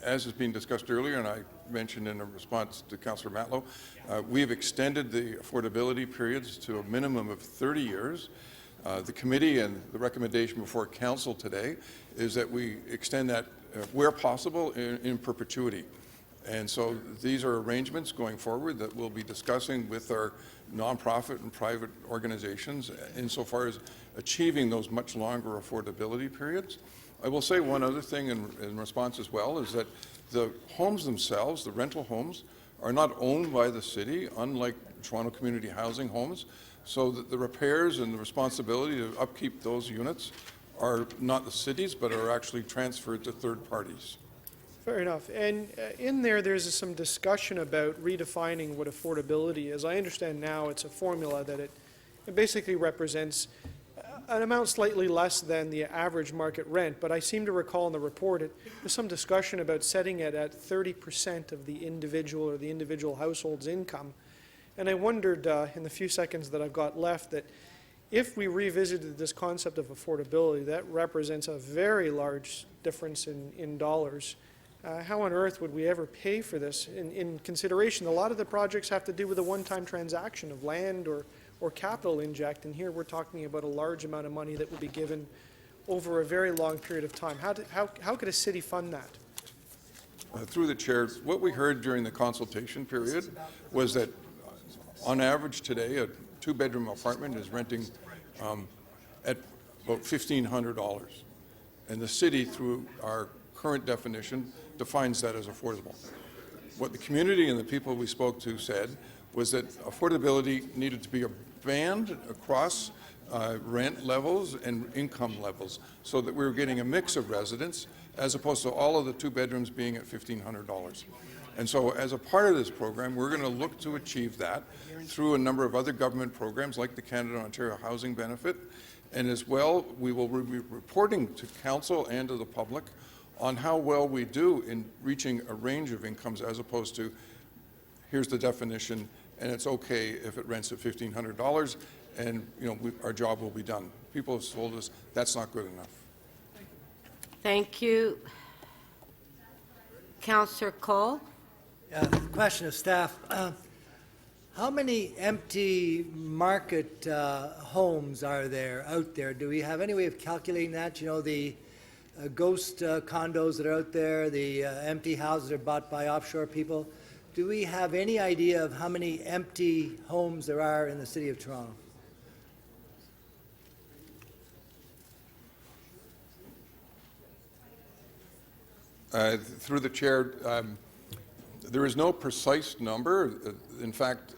as has been discussed earlier, and I mentioned in a response to Councillor Matlow, we have extended the affordability periods to a minimum of 30 years. The committee and the recommendation before council today is that we extend that where possible in perpetuity. And so these are arrangements going forward that we'll be discussing with our nonprofit and private organizations insofar as achieving those much longer affordability periods. I will say one other thing in response as well, is that the homes themselves, the rental homes, are not owned by the city, unlike Toronto Community Housing homes, so that the repairs and the responsibility to upkeep those units are not the city's, but are actually transferred to third parties. Fair enough. And in there's some discussion about redefining what affordability is. I understand now it's a formula that it basically represents an amount slightly less than the average market rent, but I seem to recall in the report there's some discussion about setting it at 30% of the individual or the individual household's income. And I wondered in the few seconds that I've got left that if we revisited this concept of affordability, that represents a very large difference in dollars. How on earth would we ever pay for this in consideration? A lot of the projects have to do with a one-time transaction of land or capital inject, and here we're talking about a large amount of money that will be given over a very long period of time. How could a city fund that? Through the chair, what we heard during the consultation period was that on average today, a two-bedroom apartment is renting at about $1,500. And the city, through our current definition, defines that as affordable. What the community and the people we spoke to said was that affordability needed to be a band across rent levels and income levels, so that we were getting a mix of residents as opposed to all of the two bedrooms being at $1,500. And so as a part of this program, we're going to look to achieve that through a number of other government programs like the Canada-Ontario Housing Benefit. And as well, we will be reporting to council and to the public on how well we do in reaching a range of incomes, as opposed to here's the definition and it's okay if it rents at $1,500 and our job will be done. People have told us that's not good enough. Thank you. Councillor Cole? Question of staff. How many empty market homes are there out there? Do we have any way of calculating that? You know, the ghost condos that are out there, the empty houses are bought by offshore people. Do we have any idea of how many empty homes there are in the City of Toronto? Through the chair, there is no precise number. In fact,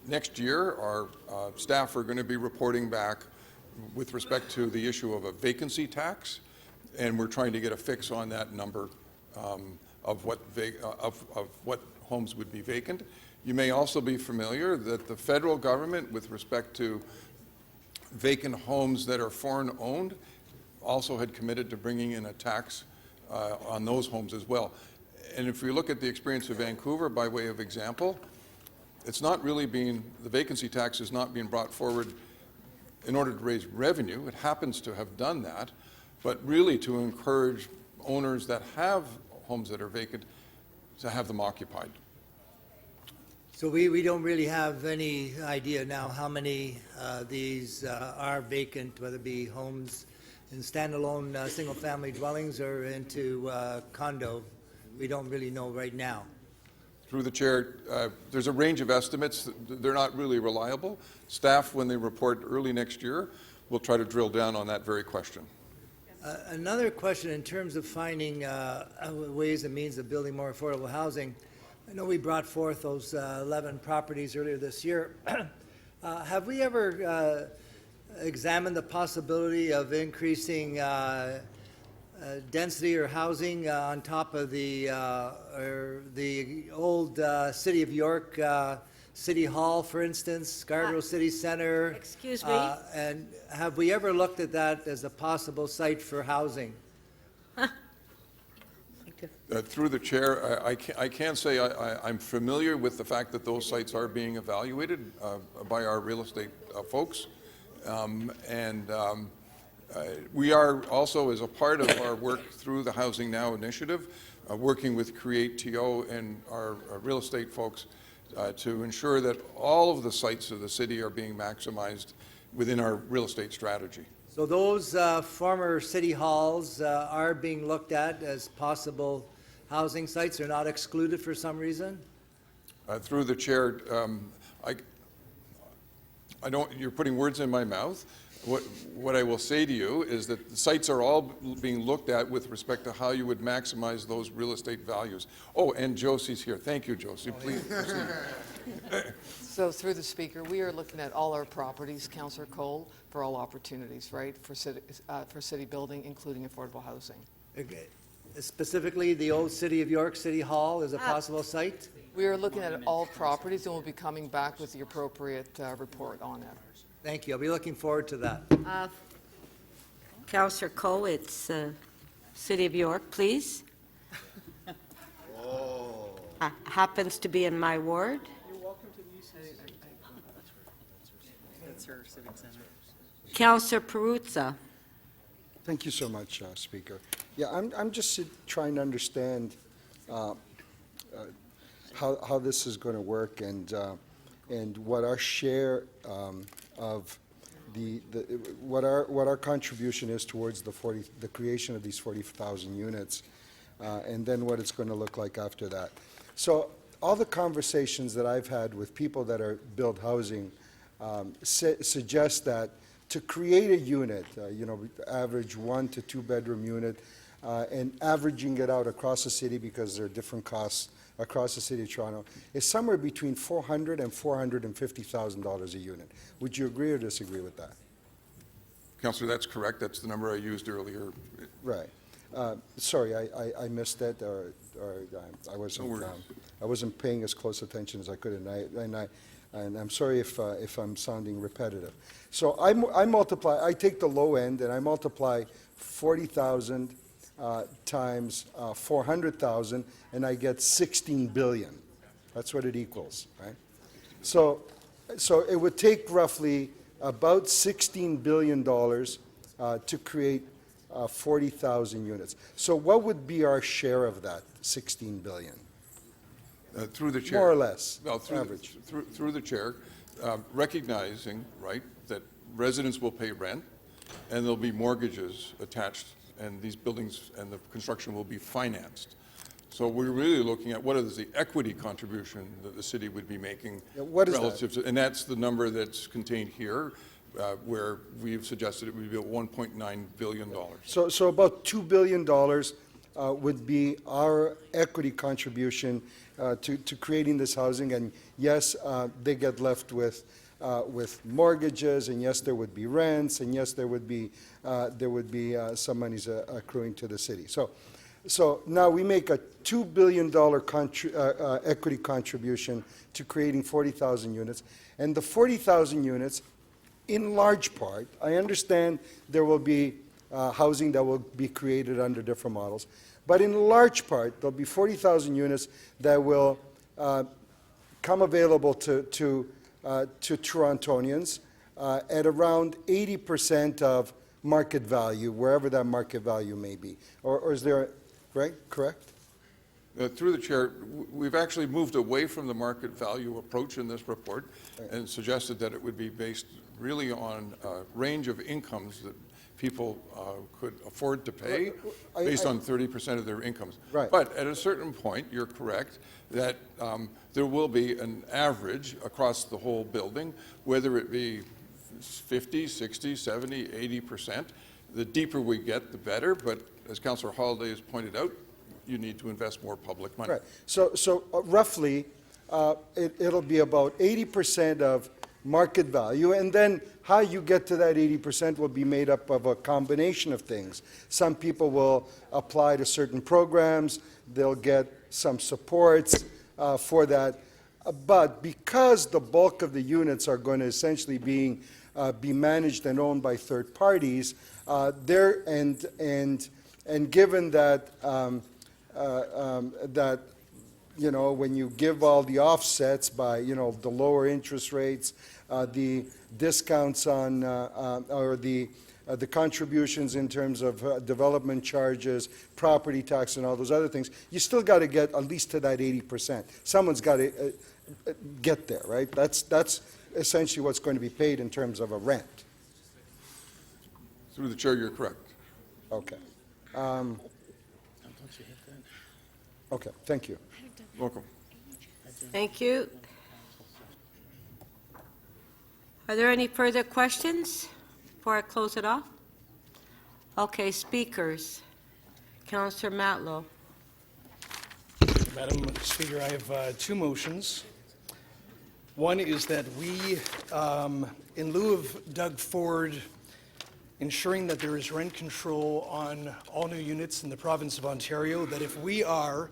next year our staff are going to be reporting back with respect to the issue of a vacancy tax, and we're trying to get a fix on that number of what homes would be vacant. You may also be familiar that the federal government, with respect to vacant homes that are foreign owned, also had committed to bringing in a tax on those homes as well. And if we look at the experience of Vancouver by way of example, it's not really the vacancy tax is not being brought forward in order to raise revenue. It happens to have done that, but really to encourage owners that have homes that are vacant to have them occupied. So we don't really have any idea now how many these are vacant, whether it be homes in standalone single-family dwellings or into condo. We don't really know right now. Through the chair, there's a range of estimates. They're not really reliable. Staff, when they report early next year, will try to drill down on that very question. Another question in terms of finding ways and means of building more affordable housing. I know we brought forth those 11 properties earlier this year. Have we ever examined the possibility of increasing density or housing on top of the old City of York City Hall, for instance, Scarborough City Centre? Excuse me? And have we ever looked at that as a possible site for housing? Through the chair, I can say I'm familiar with the fact that those sites are being evaluated by our real estate folks. We are also, as a part of our work through the Housing Now initiative, working with Create TO and our real estate folks to ensure that all of the sites of the city are being maximized within our real estate strategy. So those former city halls are being looked at as possible housing sites? They're not excluded for some reason? Through the chair, I don't, you're putting words in my mouth. What I will say to you is that the sites are all being looked at with respect to how you would maximize those real estate values. Oh, and Josie's here. Thank you, Josie. Please proceed. So through the speaker, we are looking at all our properties, Councillor Cole, for all opportunities, right, for city building, including affordable housing. Okay. Specifically, the old City of York City Hall is a possible site? We are looking at all properties, and we'll be coming back with the appropriate report on it. Thank you. I'll be looking forward to that. Councillor Coe, it's City of York, please. Happens to be in my ward. That's our civic center. Councillor Perruzza. Thank you so much, Speaker. Yeah, I'm just trying to understand how this is going to work and what our share of what our contribution is towards the creation of these 40,000 units, and then what it's going to look like after that. So all the conversations that I've had with people that are build housing suggest that to create a unit, average 1 to 2 bedroom unit, and averaging it out across the city because there are different costs across the city of Toronto, is somewhere between $400,000 and $450,000 a unit. Would you agree or disagree with that? Councillor, that's correct. That's the number I used earlier. Right. Sorry, I missed that, or I wasn't paying as close attention as I could, and I'm sorry if I'm sounding repetitive. So I take the low end and I multiply 40,000 times 400,000, and I get 16 billion. That's what it equals, right? So it would take roughly about $16 billion to create 40,000 units. So what would be our share of that 16 billion? Through the chair. More or less, well, average. Through the chair, recognizing, right, that residents will pay rent and there'll be mortgages attached, and these buildings and the construction will be financed. So we're really looking at what is the equity contribution that the city would be making relative to, and that's the number that's contained here, where we've suggested it would be at $1.9 billion. So about $2 billion would be our equity contribution to creating this housing, and yes, they get left with mortgages, and yes, there would be rents, and yes, there would be some monies accruing to the city. So now we make a $2 billion equity contribution to creating 40,000 units, and the 40,000 units, in large part, I understand there will be housing that will be created under different models, but in large part, there'll be 40,000 units that will come available to Torontonians at around 80% of market value, wherever that market value may be. Or is there, right, correct? Through the chair, we've actually moved away from the market value approach in this report and suggested that it would be based really on a range of incomes that people could afford to pay based on 30% of their incomes. Right. But at a certain point, you're correct that there will be an average across the whole building, whether it be 50, 60, 70, 80%. The deeper we get, the better. But as Councillor Holiday has pointed out, you need to invest more public money. Right. So roughly, it'll be about 80% of market value, and then how you get to that 80% will be made up of a combination of things. Some people will apply to certain programs, they'll get some supports for that, but because the bulk of the units are going to essentially be managed and owned by third parties, and given that when you give all the offsets by, the lower interest rates, the discounts on, or the the contributions in terms of development charges, property tax, and all those other things, you still got to get at least to that 80%. Someone's got to get there, right? That's essentially what's going to be paid in terms of a rent. Through the chair, you're correct. Okay. Okay, thank you. Welcome. Thank you. Are there any further questions before I close it off? Okay, speakers. Councillor Matlow. Madam Speaker, I have two motions. One is that we, in lieu of Doug Ford ensuring that there is rent control on all new units in the province of Ontario, that if we are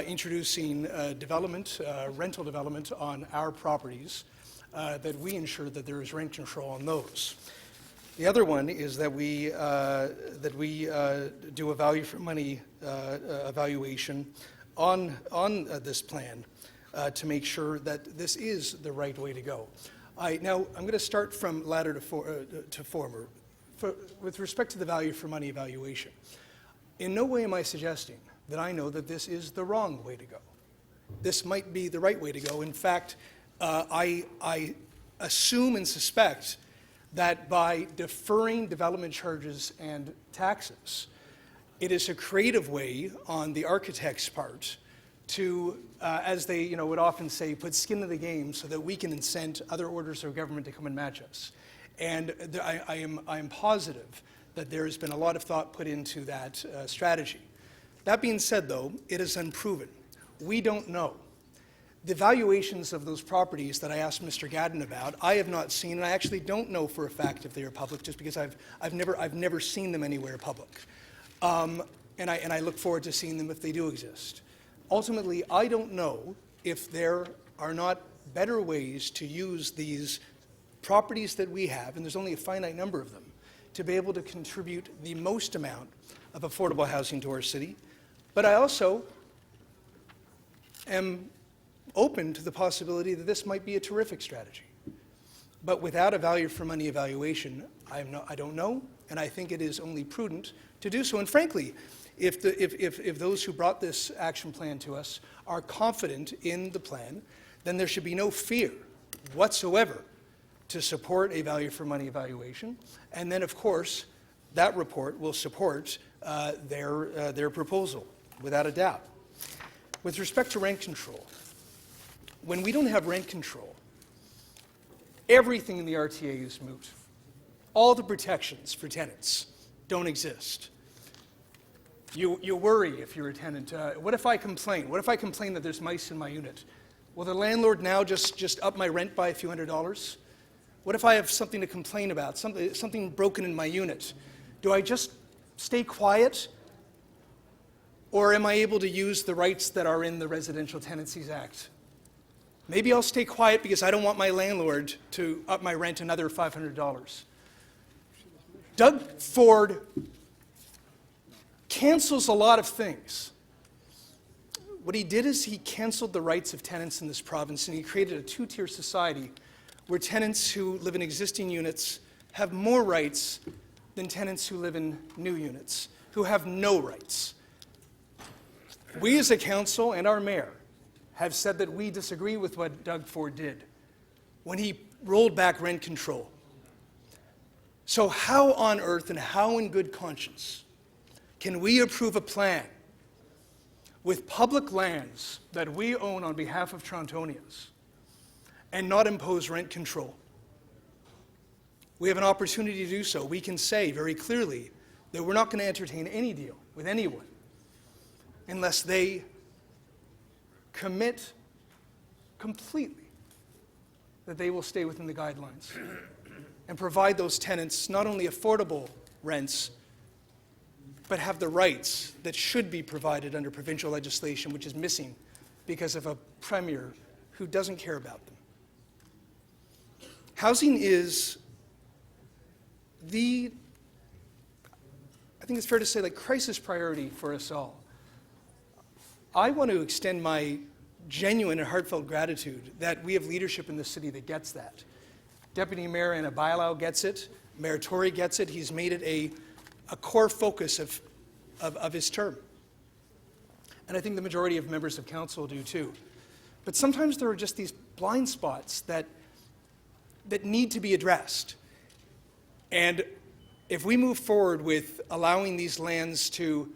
introducing development, rental development on our properties, that we ensure that there is rent control on those. The other one is that we do a value for money evaluation on this plan to make sure that this is the right way to go. Now, I'm going to start from latter to former. With respect to the value for money evaluation, in no way am I suggesting that I know that this is the wrong way to go. This might be the right way to go. In fact, I assume and suspect that by deferring development charges and taxes, it is a creative way on the architect's part to, as they would often say, put skin in the game so that we can incent other orders of government to come and match us. And I am positive that there has been a lot of thought put into that strategy. That being said, though, it is unproven. We don't know. The valuations of those properties that I asked Mr. Gadden about, I have not seen, and I actually don't know for a fact if they are public, just because I've never seen them anywhere public. And I look forward to seeing them if they do exist. Ultimately, I don't know if there are not better ways to use these properties that we have, and there's only a finite number of them, to be able to contribute the most amount of affordable housing to our city. But I also am open to the possibility that this might be a terrific strategy. But without a value for money evaluation, I don't know, and I think it is only prudent to do so. And frankly, if those who brought this action plan to us are confident in the plan, then there should be no fear whatsoever to support a value for money evaluation. And then, of course, that report will support their proposal, without a doubt. With respect to rent control, when we don't have rent control, everything in the RTA is moot. All the protections for tenants don't exist. You worry if you're a tenant. What if I complain? What if I complain that there's mice in my unit? Will the landlord now just up my rent by a few $100s? What if I have something to complain about, something broken in my unit? Do I just stay quiet? Or am I able to use the rights that are in the Residential Tenancies Act? Maybe I'll stay quiet because I don't want my landlord to up my rent another $500. Doug Ford cancels a lot of things. What he did is he canceled the rights of tenants in this province, and he created a two-tier society where tenants who live in existing units have more rights than tenants who live in new units, who have no rights. We as a council and our mayor have said that we disagree with what Doug Ford did when he rolled back rent control. So how on earth and how in good conscience can we approve a plan with public lands that we own on behalf of Torontonians and not impose rent control? We have an opportunity to do so. We can say very clearly that we're not going to entertain any deal with anyone unless they commit completely that they will stay within the guidelines and provide those tenants not only affordable rents, but have the rights that should be provided under provincial legislation, which is missing because of a premier who doesn't care about them. Housing is I think it's fair to say, like, crisis priority for us all. I want to extend my genuine and heartfelt gratitude that we have leadership in the city that gets that. Deputy Mayor Anna Bailau gets it. Mayor Tory gets it. He's made it a core focus of his term. And I think the majority of members of council do too. But sometimes there are just these blind spots that need to be addressed. And if we move forward with allowing these lands to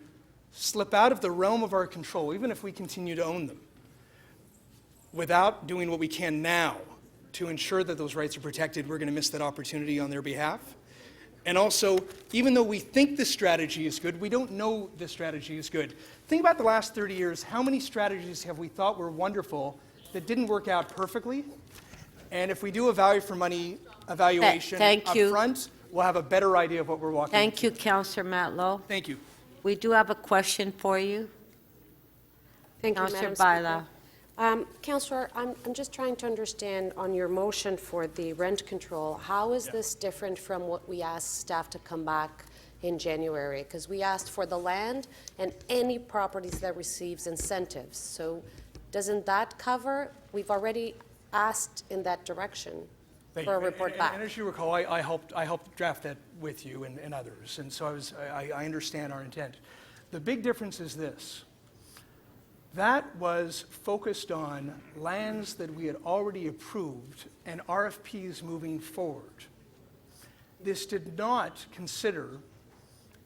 slip out of the realm of our control, even if we continue to own them, without doing what we can now to ensure that those rights are protected, we're going to miss that opportunity on their behalf. And also, even though we think this strategy is good, we don't know this strategy is good. Think about the last 30 years. How many strategies have we thought were wonderful that didn't work out perfectly? And if we do a value for money evaluation up front, we'll have a better idea of what we're walking into. Thank you, Councillor Matlow. Thank you. We do have a question for you. Thank you, Councillor Madam Baila. Speaker. Councillor, I'm just trying to understand on your motion for the rent control, how is this different from what we asked staff to come back in January? Because we asked for the land and any properties that receives incentives. So doesn't that cover? We've already asked in that direction for a report back. And as you recall, I helped draft that with you and others, and so I understand our intent. The big difference is this. That was focused on lands that we had already approved and RFPs moving forward. This did not consider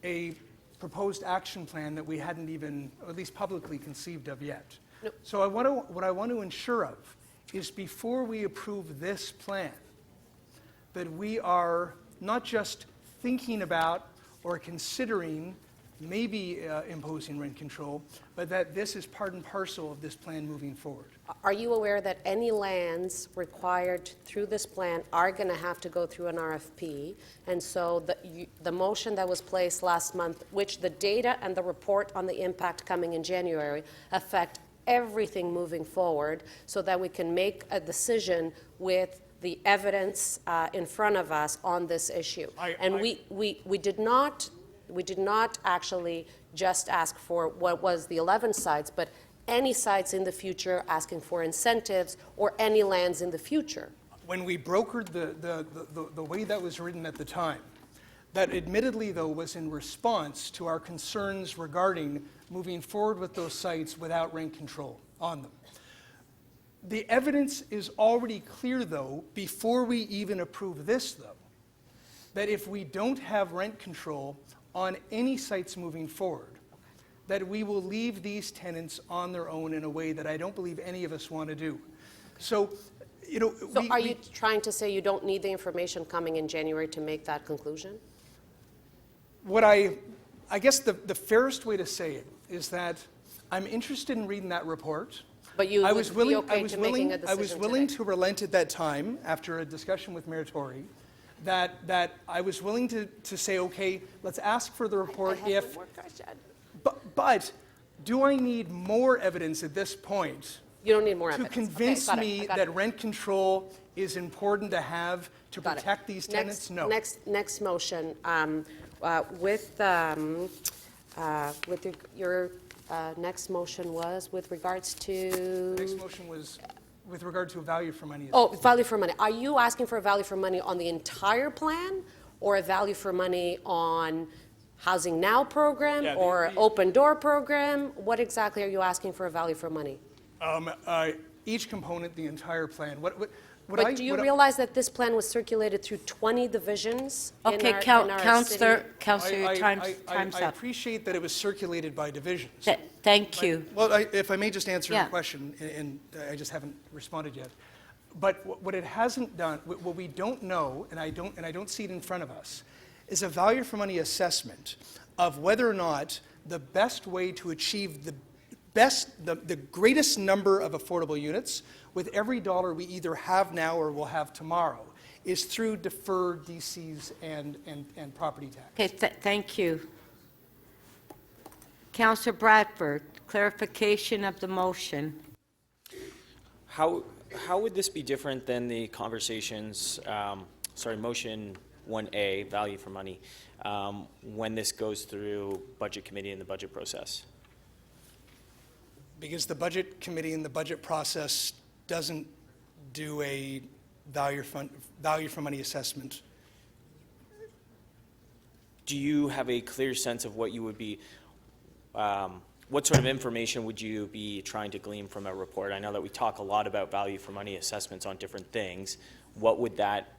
a proposed action plan that we hadn't even, or at least publicly conceived of yet. No. So what I want to ensure of is before we approve this plan, that we are not just thinking about or considering maybe imposing rent control, but that this is part and parcel of this plan moving forward. Are you aware that any lands required through this plan are going to have to go through an RFP? And so the motion that was placed last month, which the data and the report on the impact coming in January affect everything moving forward so that we can make a decision with the evidence in front of us on this issue. We did not actually just ask for what was the 11 sites, but any sites in the future asking for incentives or any lands in the future. When we brokered the way that was written at the time, that admittedly, though, was in response to our concerns regarding moving forward with those sites without rent control on them. The evidence is already clear, though, before we even approve this, though, that if we don't have rent control on any sites moving forward, that we will leave these tenants on their own in a way that I don't believe any of us want to do. So, you know, So are you trying to say you don't need the information coming in January to make that conclusion? What I guess the fairest way to say it is that I'm interested in reading that report. But you I would was be willing, okay to making a decision I was willing today? to relent at that time after a discussion with Mayor Tory, that I was willing to say, okay, let's ask for the report if. But do I need more evidence at this point? You don't need more to evidence. convince Okay, got it, me I got that it. rent control is important to have to Got it. protect these tenants? No. Next motion, your next motion was with regards to? The next motion was with regard to a value for money. Oh, value for money. Are you asking for a value for money on the entire plan or a value for money on Housing Now program or Open Door program? What exactly are you asking for a value for money? Each component, the entire plan. But do you realize that this plan was circulated through 20 divisions Okay, in our Councillor, city? your time's I up. appreciate that it was circulated by divisions. Thank you. Well, if I may just answer Yeah. your question, and I just haven't responded yet. But what it hasn't done, what we don't know, and I don't see it in front of us, is a value for money assessment of whether or not the best way to achieve the greatest number of affordable units with every dollar we either have now or will have tomorrow is through deferred DCs and property tax. Okay, thank you. Councillor Bradford, clarification of the motion. How would this be different than the conversations, motion 1A, value for money, when this goes through Budget Committee and the budget process? Because the Budget Committee and the budget process doesn't do a value for money assessment do you have a clear sense of what you would be, what sort of information would you be trying to glean from a report? I know that we talk a lot about value for money assessments on different things. What would that,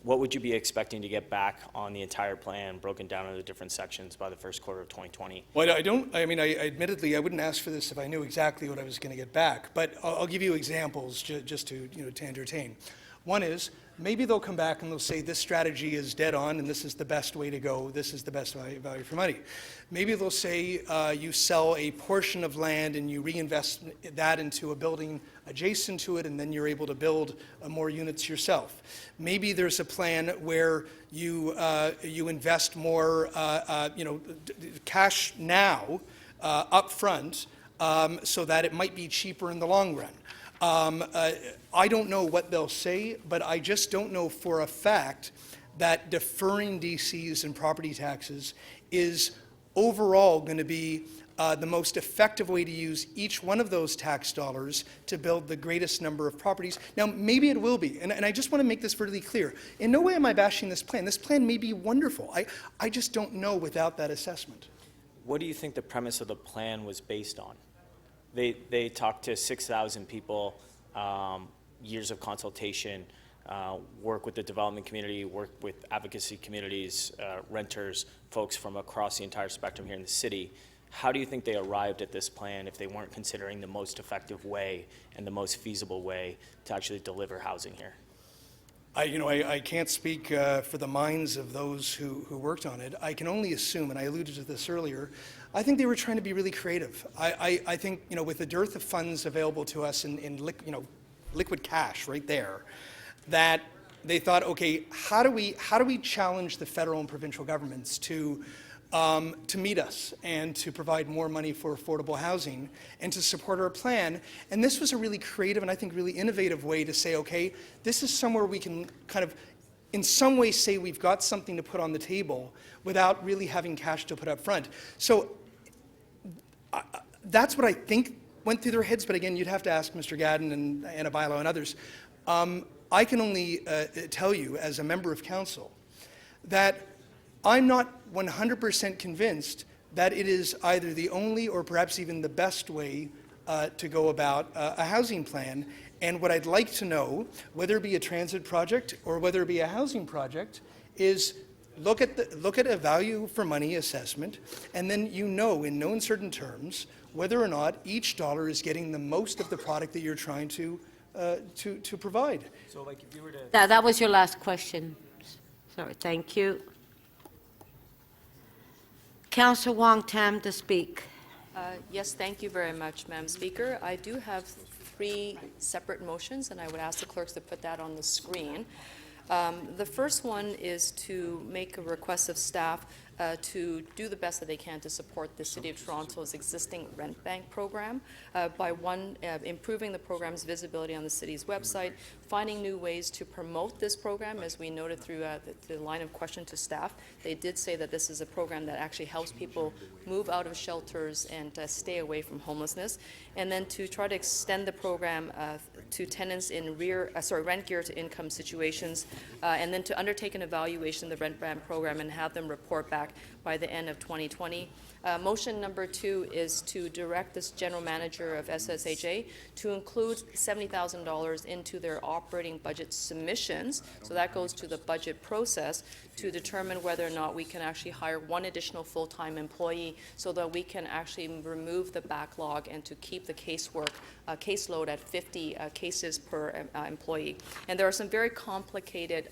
what would you be expecting to get back on the entire plan, broken down into different sections by the first quarter of 2020? Well, admittedly, I wouldn't ask for this if I knew exactly what I was going to get back, but I'll give you examples just to, to entertain. One is, maybe they'll come back and they'll say this strategy is dead on and this is the best way to go, this is the best value for money. Maybe they'll say you sell a portion of land and you reinvest that into a building adjacent to it, and then you're able to build more units yourself. Maybe there's a plan where you invest more cash now up front so that it might be cheaper in the long run. I don't know what they'll say, but I just don't know for a fact that deferring DCs and property taxes is overall going to be the most effective way to use each one of those tax dollars to build the greatest number of properties. Now, maybe it will be, and I just want to make this really clear. In no way am I bashing this plan. This plan may be wonderful. I just don't know without that assessment. What do you think the premise of the plan was based on? They talked to 6,000 people, years of consultation, work with the development community, work with advocacy communities, renters, folks from across the entire spectrum here in the city. How do you think they arrived at this plan if they weren't considering the most effective way and the most feasible way to actually deliver housing here? I can't speak for the minds of those who worked on it. I can only assume, and I alluded to this earlier, I think they were trying to be really creative. I think, with the dearth of funds available to us in liquid cash right there, that they thought, okay, how do we challenge the federal and provincial governments to meet us and to provide more money for affordable housing and to support our plan? And this was a really creative and I think really innovative way to say, okay, this is somewhere we can kind of in some way say we've got something to put on the table without really having cash to put up front. So that's what I think went through their heads, but again, you'd have to ask Mr. Gadden and Anna Bailo and others. I can only tell you as a member of council that I'm not 100% convinced that it is either the only or perhaps even the best way to go about a housing plan. And what I'd like to know, whether it be a transit project or whether it be a housing project, is look at a value for money assessment, and then in no uncertain terms whether or not each dollar is getting the most of the product that you're trying to provide. So, like, if you were to That was your last question. Sorry, thank you. Councillor Wong Tam to speak. Yes, thank you very much, Madam Speaker. I do have 3 separate motions, and I would ask the clerks to put that on the screen. The first one is to make a request of staff to do the best that they can to support the City of Toronto's existing rent bank program by improving the program's visibility on the city's website, finding new ways to promote this program. As we noted through the line of question to staff, they did say that this is a program that actually helps people move out of shelters and stay away from homelessness, and then to try to extend the program to tenants in rent gear to income situations, and then to undertake an evaluation of the rent bank program and have them report back by the end of 2020. Motion number 2 is to direct this general manager of SSHA to include $70,000 into their operating budget submissions. So that goes to the budget process to determine whether or not we can actually hire 1 additional full-time employee so that we can actually remove the backlog and to keep the caseload at 50 cases per employee. And there are some very complicated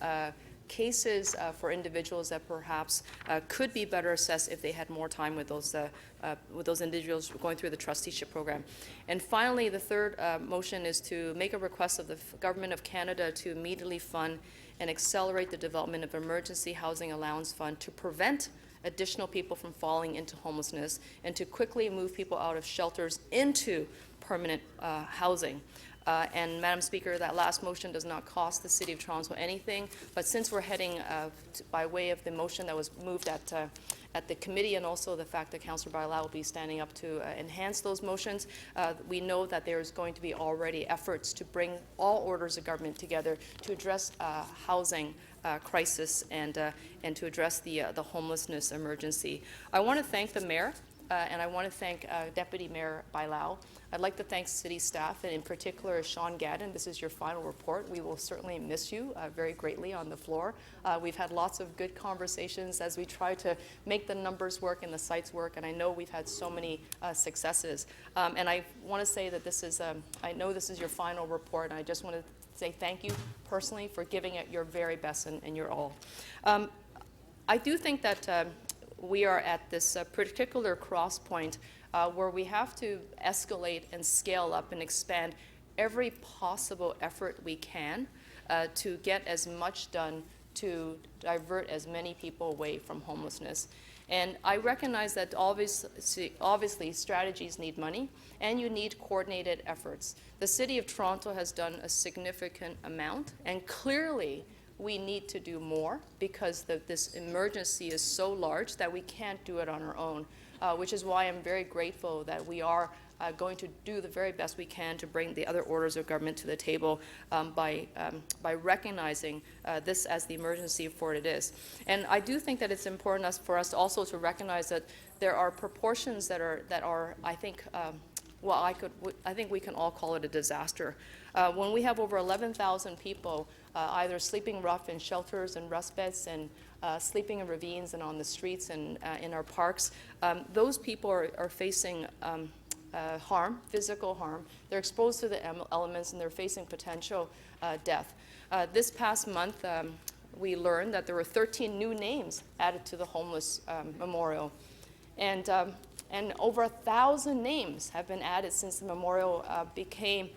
cases for individuals that perhaps could be better assessed if they had more time with those individuals going through the trusteeship program. And finally, the third motion is to make a request of the Government of Canada to immediately fund and accelerate the development of emergency housing allowance fund to prevent additional people from falling into homelessness and to quickly move people out of shelters into permanent housing. And Madam Speaker, that last motion does not cost the City of Toronto anything, but since we're heading by way of the motion that was moved at the committee, and also the fact that Councillor Bailao will be standing up to enhance those motions, we know that there is going to be already efforts to bring all orders of government together to address housing crisis and to address the homelessness emergency. I want to thank the mayor, and I want to thank Deputy Mayor Bailao. I'd like to thank city staff, and in particular Sean Gadden. This is your final report. We will certainly miss you very greatly on the floor. We've had lots of good conversations as we try to make the numbers work and the sites work, and I know we've had so many successes. And I want to say that this is, I know this is your final report, and I just want to say thank you personally for giving it your very best and your all. I do think that we are at this particular cross point where we have to escalate and scale up and expand every possible effort we can to get as much done to divert as many people away from homelessness. And I recognize that obviously strategies need money and you need coordinated efforts. The City of Toronto has done a significant amount, and clearly we need to do more because this emergency is so large that we can't do it on our own, which is why I'm very grateful that we are going to do the very best we can to bring the other orders of government to the table by recognizing this as the emergency for it is. And I do think that it's important for us also to recognize that there are proportions that are I think, well, I think we can all call it a disaster. When we have over 11,000 people either sleeping rough in shelters and rest beds and sleeping in ravines and on the streets and in our parks, those people are facing harm, physical harm. They're exposed to the elements and they're facing potential death. This past month, we learned that there were 13 new names added to the homeless memorial. And over 1,000 names have been added since the memorial became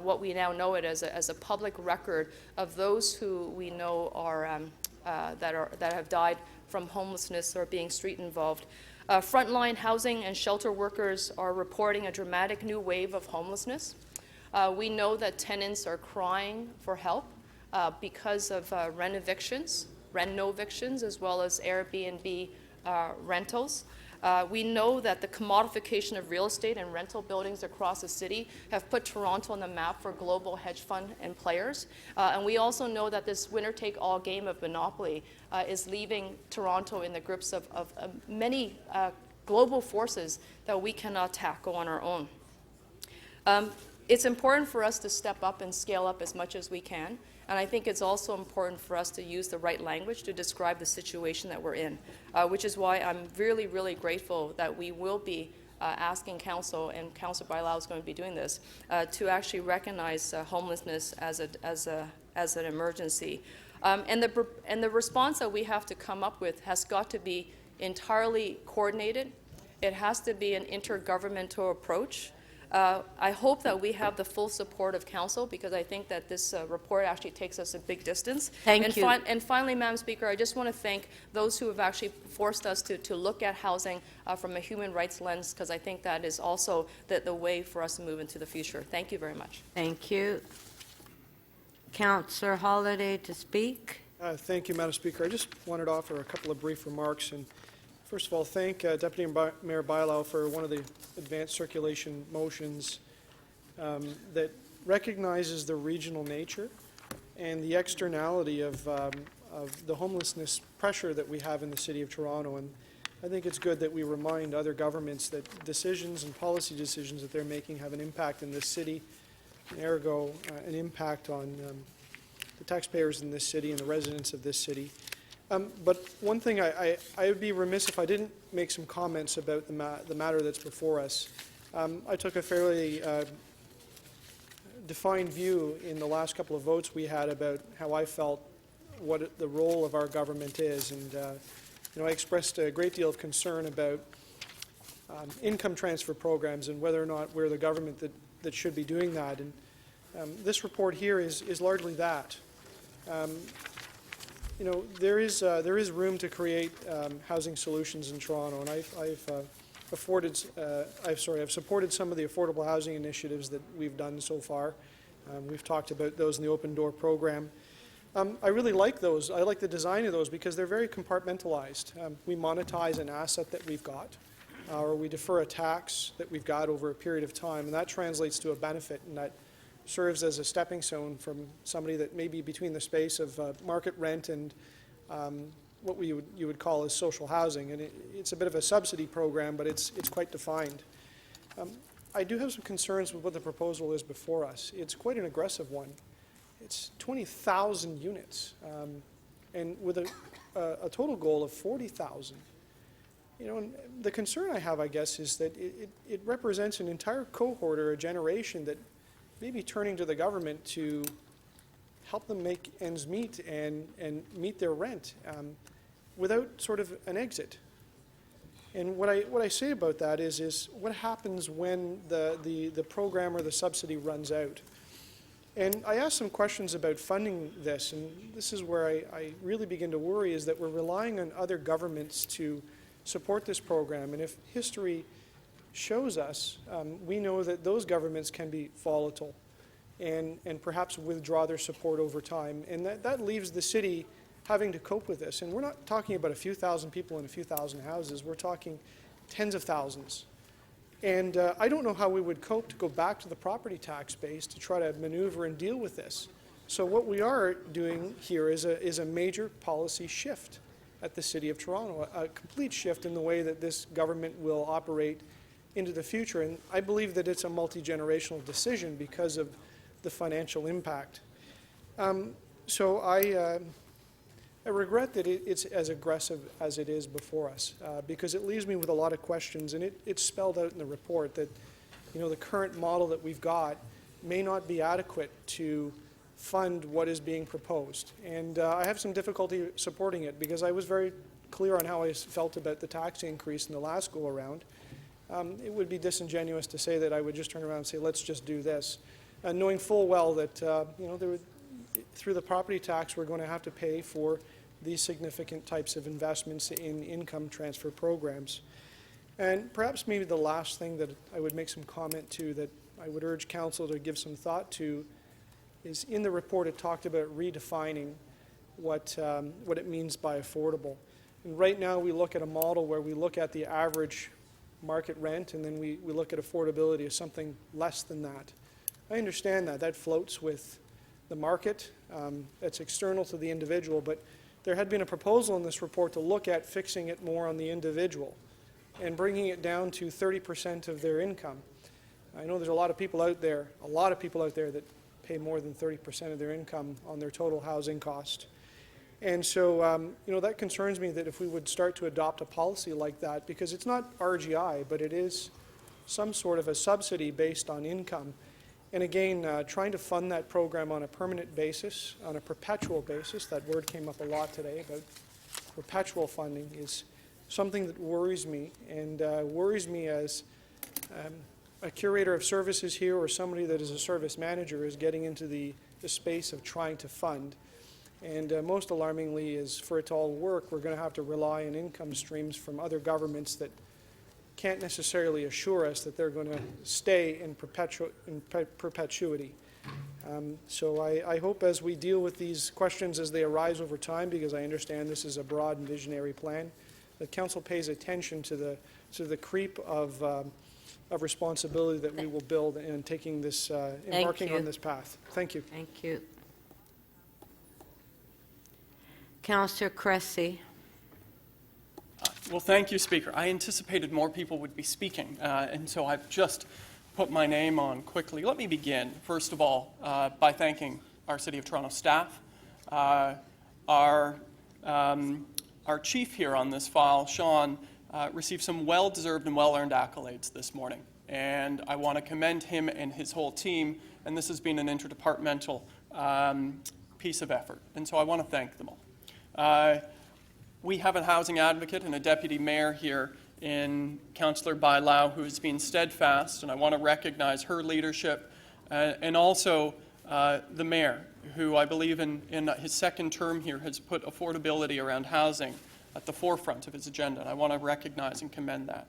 what we now know it as a public record of those who we know are that have died from homelessness or being street involved. Frontline housing and shelter workers are reporting a dramatic new wave of homelessness. We know that tenants are crying for help because of reno-evictions, as well as Airbnb rentals. We know that the commodification of real estate and rental buildings across the city have put Toronto on the map for global hedge fund and players. And we also know that this winner-take-all game of monopoly is leaving Toronto in the grips of many global forces that we cannot tackle on our own. It's important for us to step up and scale up as much as we can. And I think it's also important for us to use the right language to describe the situation that we're in, which is why I'm really, really grateful that we will be asking Council, and Councillor Bailao is going to be doing this, to actually recognize homelessness as an emergency. And the response that we have to come up with has got to be entirely coordinated. It has to be an intergovernmental approach. I hope that we have the full support of Council, because I think that this report actually takes us a big distance. Thank you. And finally, Madam Speaker, I just want to thank those who have actually forced us to look at housing from a human rights lens, because I think that is also the way for us to move into the future. Thank you very much. Thank you. Councillor Holliday to speak. Thank you, Madam Speaker. I just wanted to offer a couple of brief remarks. And first of all, thank Deputy Mayor Bailao for one of the advanced circulation motions that recognizes the regional nature and the externality of the homelessness pressure that we have in the City of Toronto. And I think it's good that we remind other governments that decisions and policy decisions that they're making have an impact in this city, and ergo an impact on the taxpayers in this city and the residents of this city. But one thing, I would be remiss if I didn't make some comments about the matter that's before us. I took a fairly defined view in the last couple of votes we had about how I felt what the role of our government is, and I expressed a great deal of concern about income transfer programs and whether or not we're the government that should be doing that. And this report here is largely that. There is room to create housing solutions in Toronto, and I've supported some of the affordable housing initiatives that we've done so far. We've talked about those in the Open Door program. I really like those. I like the design of those because they're very compartmentalized. We monetize an asset that we've got, or we defer a tax that we've got over a period of time, and that translates to a benefit, and that serves as a stepping stone from somebody that may be between the space of market rent and what you would call as social housing. And it's a bit of a subsidy program, but it's quite defined. I do have some concerns with what the proposal is before us. It's quite an aggressive one. It's 20,000 units, and with a total goal of 40,000. You know, and the concern I have, I guess, is that it represents an entire cohort or a generation that may be turning to the government to help them make ends meet and meet their rent without sort of an exit. And what I say about that is what happens when the program or the subsidy runs out. And I asked some questions about funding this, and this is where I really begin to worry, is that we're relying on other governments to support this program. And if history shows us, we know that those governments can be volatile and perhaps withdraw their support over time. And that leaves the city having to cope with this. And we're not talking about a few thousand people and a few thousand houses. We're talking tens of thousands. And I don't know how we would cope to go back to the property tax base to try to maneuver and deal with this. So what we are doing here is a major policy shift at the City of Toronto, a complete shift in the way that this government will operate into the future. And I believe that it's a multi-generational decision because of the financial impact. So I regret that it's as aggressive as it is before us, because it leaves me with a lot of questions, and it's spelled out in the report that, you know, the current model that we've got may not be adequate to fund what is being proposed. And I have some difficulty supporting it because I was very clear on how I felt about the tax increase in the last go-around. It would be disingenuous to say that I would just turn around and say, let's just do this, knowing full well that, you know, through the property tax, we're going to have to pay for these significant types of investments in income transfer programs. And perhaps maybe the last thing that I would make some comment to that I would urge council to give some thought to is in the report it talked about redefining what it means by affordable. And right now we look at a model where we look at the average market rent and then we look at affordability as something less than that. I understand that. That floats with the market. That's external to the individual, but there had been a proposal in this report to look at fixing it more on the individual and bringing it down to 30% of their income. I know there's a lot of people out there that pay more than 30% of their income on their total housing cost. And so, you know, that concerns me that if we would start to adopt a policy like that, because it's not RGI, but it is some sort of a subsidy based on income. And again, trying to fund that program on a permanent basis, on a perpetual basis, that word came up a lot today about perpetual funding, is something that worries me, and worries me as a curator of services here or somebody that is a service manager is getting into the space of trying to fund. And most alarmingly is for it to all work, we're going to have to rely on income streams from other governments that can't necessarily assure us that they're going to stay in perpetuity. So I hope as we deal with these questions as they arise over time, because I understand this is a broad and visionary plan, that council pays attention to the creep of responsibility that we will build in taking this, embarking on this path. Thank you. Thank you. Councillor Cressy. Well, thank you, Speaker. I anticipated more people would be speaking, and so I've just put my name on quickly. Let me begin, first of all, by thanking our City of Toronto staff. Our chief here on this file, Sean, received some well-deserved and well-earned accolades this morning, and I want to commend him and his whole team, and this has been an interdepartmental piece of effort, and so I want to thank them all. We have a housing advocate and a deputy mayor here in Councillor Bailau who has been steadfast, and I want to recognize her leadership, and also the mayor, who I believe in his second term here has put affordability around housing at the forefront of his agenda, and I want to recognize and commend that.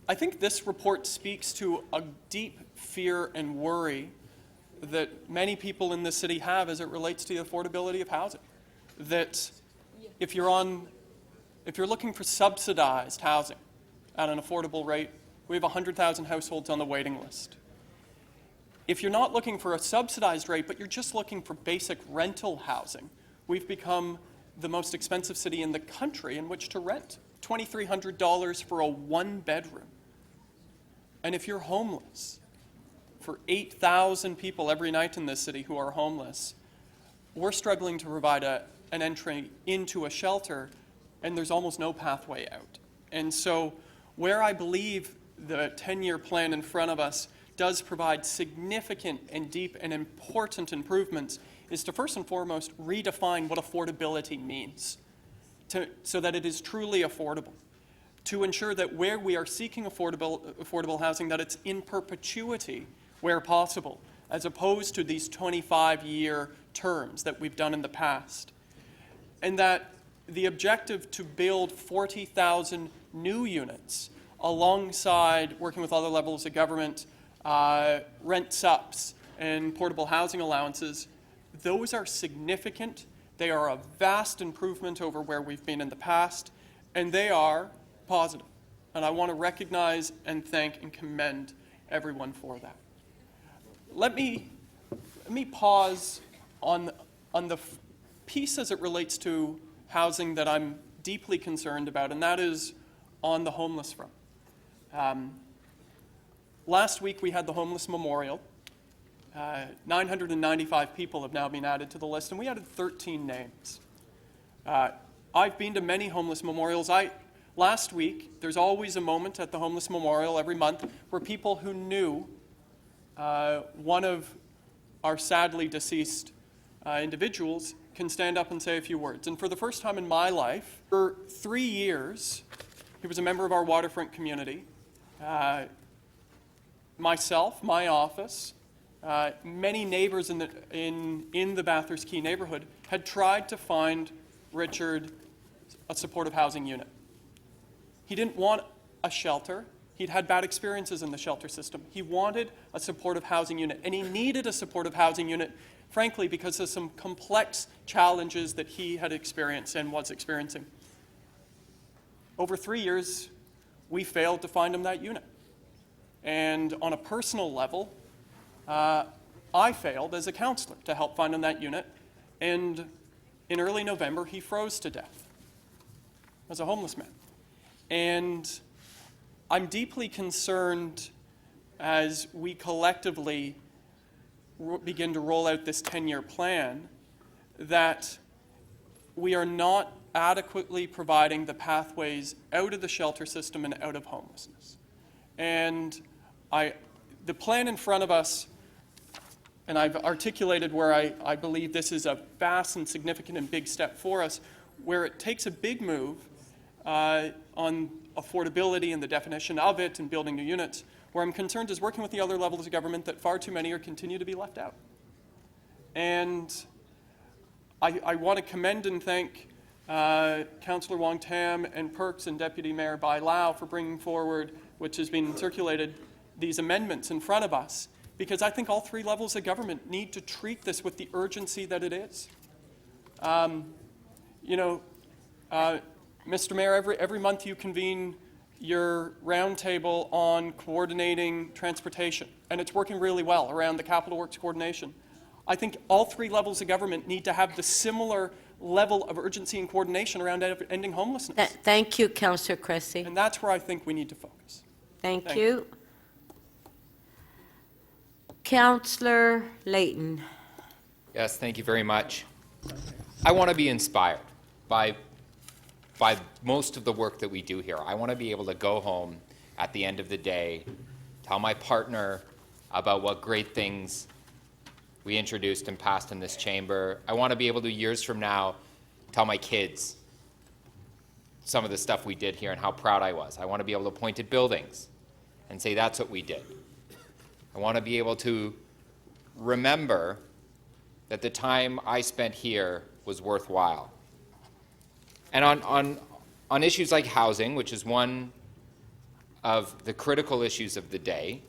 I think this report speaks to a deep fear and worry that many people in this city have as it relates to the affordability of housing. That if you're looking for subsidized housing at an affordable rate, we have 100,000 households on the waiting list. if you're not looking for a subsidized rate, but you're just looking for basic rental housing, we've become the most expensive city in the country in which to rent. $2,300 for a one-bedroom. And if you're homeless, for 8,000 people every night in this city who are homeless, we're struggling to provide an entry into a shelter, and there's almost no pathway out. And so where I believe the 10-year plan in front of us does provide significant and deep and important improvements is to first and foremost redefine what affordability means so that it is truly affordable, to ensure that where we are seeking affordable housing, that it's in perpetuity where possible, as opposed to these 25-year terms that we've done in the past. And that the objective to build 40,000 new units alongside working with other levels of government, rent subs and portable housing allowances, those are significant. They are a vast improvement over where we've been in the past, and they are positive. And I want to recognize and thank and commend everyone for that. Let me pause on the piece as it relates to housing that I'm deeply concerned about, and that is on the homeless front. Last week we had the Homeless Memorial. 995 people have now been added to the list, and we added 13 names. I've been to many homeless memorials. Last week, there's always a moment at the Homeless Memorial every month where people who knew one of our sadly deceased individuals can stand up and say a few words. And for the first time in my life, for 3 years, he was a member of our waterfront community. Myself, my office, many neighbors in the Bathurst Quay neighborhood had tried to find Richard a supportive housing unit. He didn't want a shelter. He'd had bad experiences in the shelter system. He wanted a supportive housing unit, and he needed a supportive housing unit, frankly, because of some complex challenges that he had experienced and was experiencing. Over 3 years, we failed to find him that unit. And on a personal level, I failed as a counselor to help find him that unit, and in early November, he froze to death as a homeless man. And I'm deeply concerned as we collectively begin to roll out this 10-year plan that we are not adequately providing the pathways out of the shelter system and out of homelessness. And the plan in front of us, and I've articulated where I believe this is a vast and significant and big step for us, where it takes a big move on affordability and the definition of it and building new units. Where I'm concerned is working with the other levels of government that far too many continue to be left out. And I want to commend and thank Councillor Wong Tam and Perks and Deputy Mayor Bai Lau for bringing forward, which has been circulated, these amendments in front of us, because I think all three levels of government need to treat this with the urgency that it is. Mr. Mayor, every month you convene your roundtable on coordinating transportation, and it's working really well around the Capital Works coordination. I think all three levels of government need to have the similar level of urgency and coordination around ending homelessness. Thank you, Councillor Cressy. And that's where I think we need to focus. Thank you. Councillor Layton. Yes, thank you very much. I want to be inspired by most of the work that we do here. I want to be able to go home at the end of the day, tell my partner about what great things we introduced and passed in this chamber. I want to be able to, years from now, tell my kids some of the stuff we did here and how proud I was. I want to be able to point at buildings and say that's what we did. I want to be able to remember that the time I spent here was worthwhile. And on issues like housing, which is one of the critical issues of the day,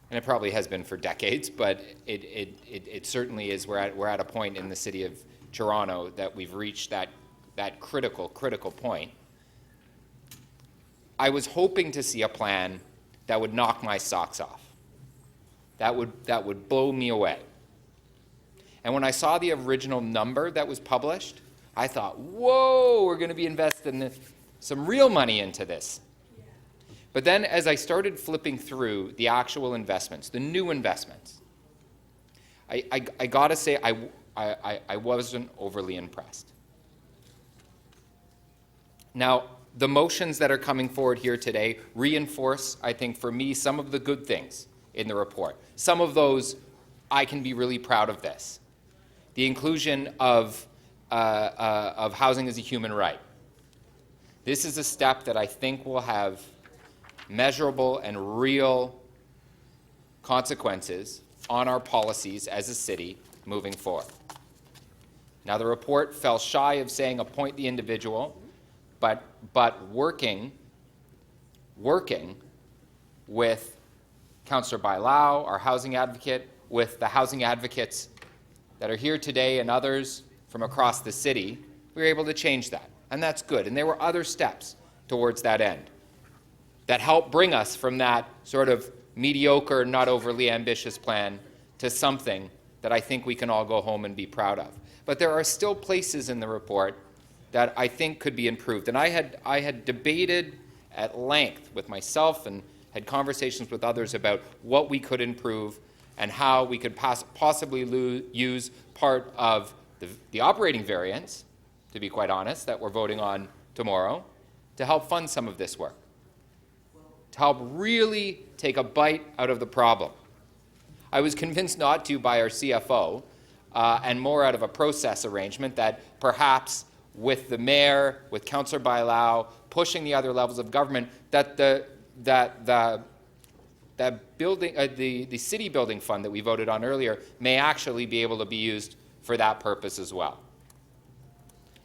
and it probably has been for decades, but it certainly is. We're at a point in the city of Toronto that we've reached that critical point. I was hoping to see a plan that would knock my socks off. that would blow me away. And when I saw the original number that was published, I thought, whoa, we're going to be investing some real money into this. But then as I started flipping through the actual investments, the new investments, I got to say I wasn't overly impressed. Now, the motions that are coming forward here today reinforce, I think, for me, some of the good things in the report. Some of those, I can be really proud of this. The inclusion of housing as a human right. This is a step that I think will have measurable and real consequences on our policies as a city moving forward. Now, the report fell shy of saying appoint the individual, but working with Councillor Bailao, our housing advocate, with the housing advocates that are here today and others from across the city, we were able to change that. And that's good. And there were other steps towards that end that helped bring us from that sort of mediocre, not overly ambitious plan to something that I think we can all go home and be proud of. But there are still places in the report that I think could be improved. And I had debated at length with myself and had conversations with others about what we could improve and how we could possibly use part of the operating variance, to be quite honest, that we're voting on tomorrow, to help fund some of this work, to help really take a bite out of the problem. I was convinced not to by our CFO, and more out of a process arrangement that perhaps with the mayor, with Councillor Bailao, pushing the other levels of government, that the city building fund that we voted on earlier may actually be able to be used for that purpose as well.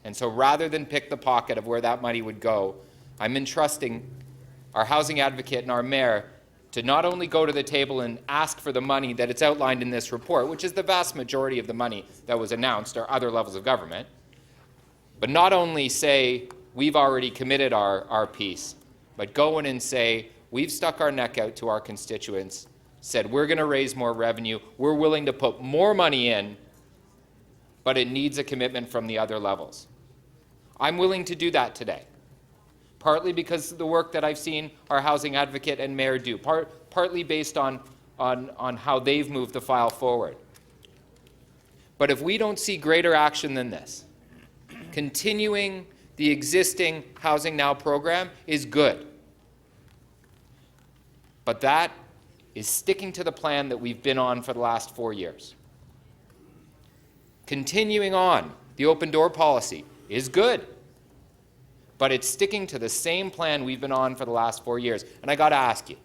And so rather than pick the pocket of where that money would go, I'm entrusting our housing advocate and our mayor to not only go to the table and ask for the money that it's outlined in this report, which is the vast majority of the money that was announced, or other levels of government, but not only say we've already committed our piece, but go in and say we've stuck our neck out to our constituents, said we're going to raise more revenue, we're willing to put more money in, but it needs a commitment from the other levels. I'm willing to do that today, partly because of the work that I've seen our housing advocate and mayor do, partly based on how they've moved the file forward. But if we don't see greater action than this, continuing the existing Housing Now program is good. But that is sticking to the plan that we've been on for the last 4 years. Continuing on the open door policy is good, but it's sticking to the same plan we've been on for the last 4 years. And I got to ask you,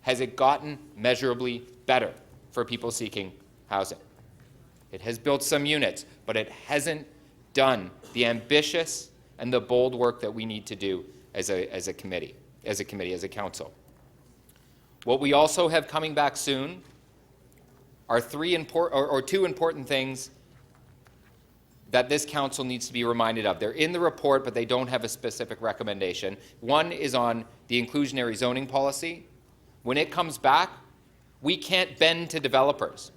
has it gotten measurably better for people seeking housing? It has built some units, but it hasn't done the ambitious and the bold work that we need to do as a committee, as a council. What we also have coming back soon are two important things that this council needs to be reminded of. They're in the report, but they don't have a specific recommendation. One is on the inclusionary zoning policy. When it comes back, we can't bend to developers.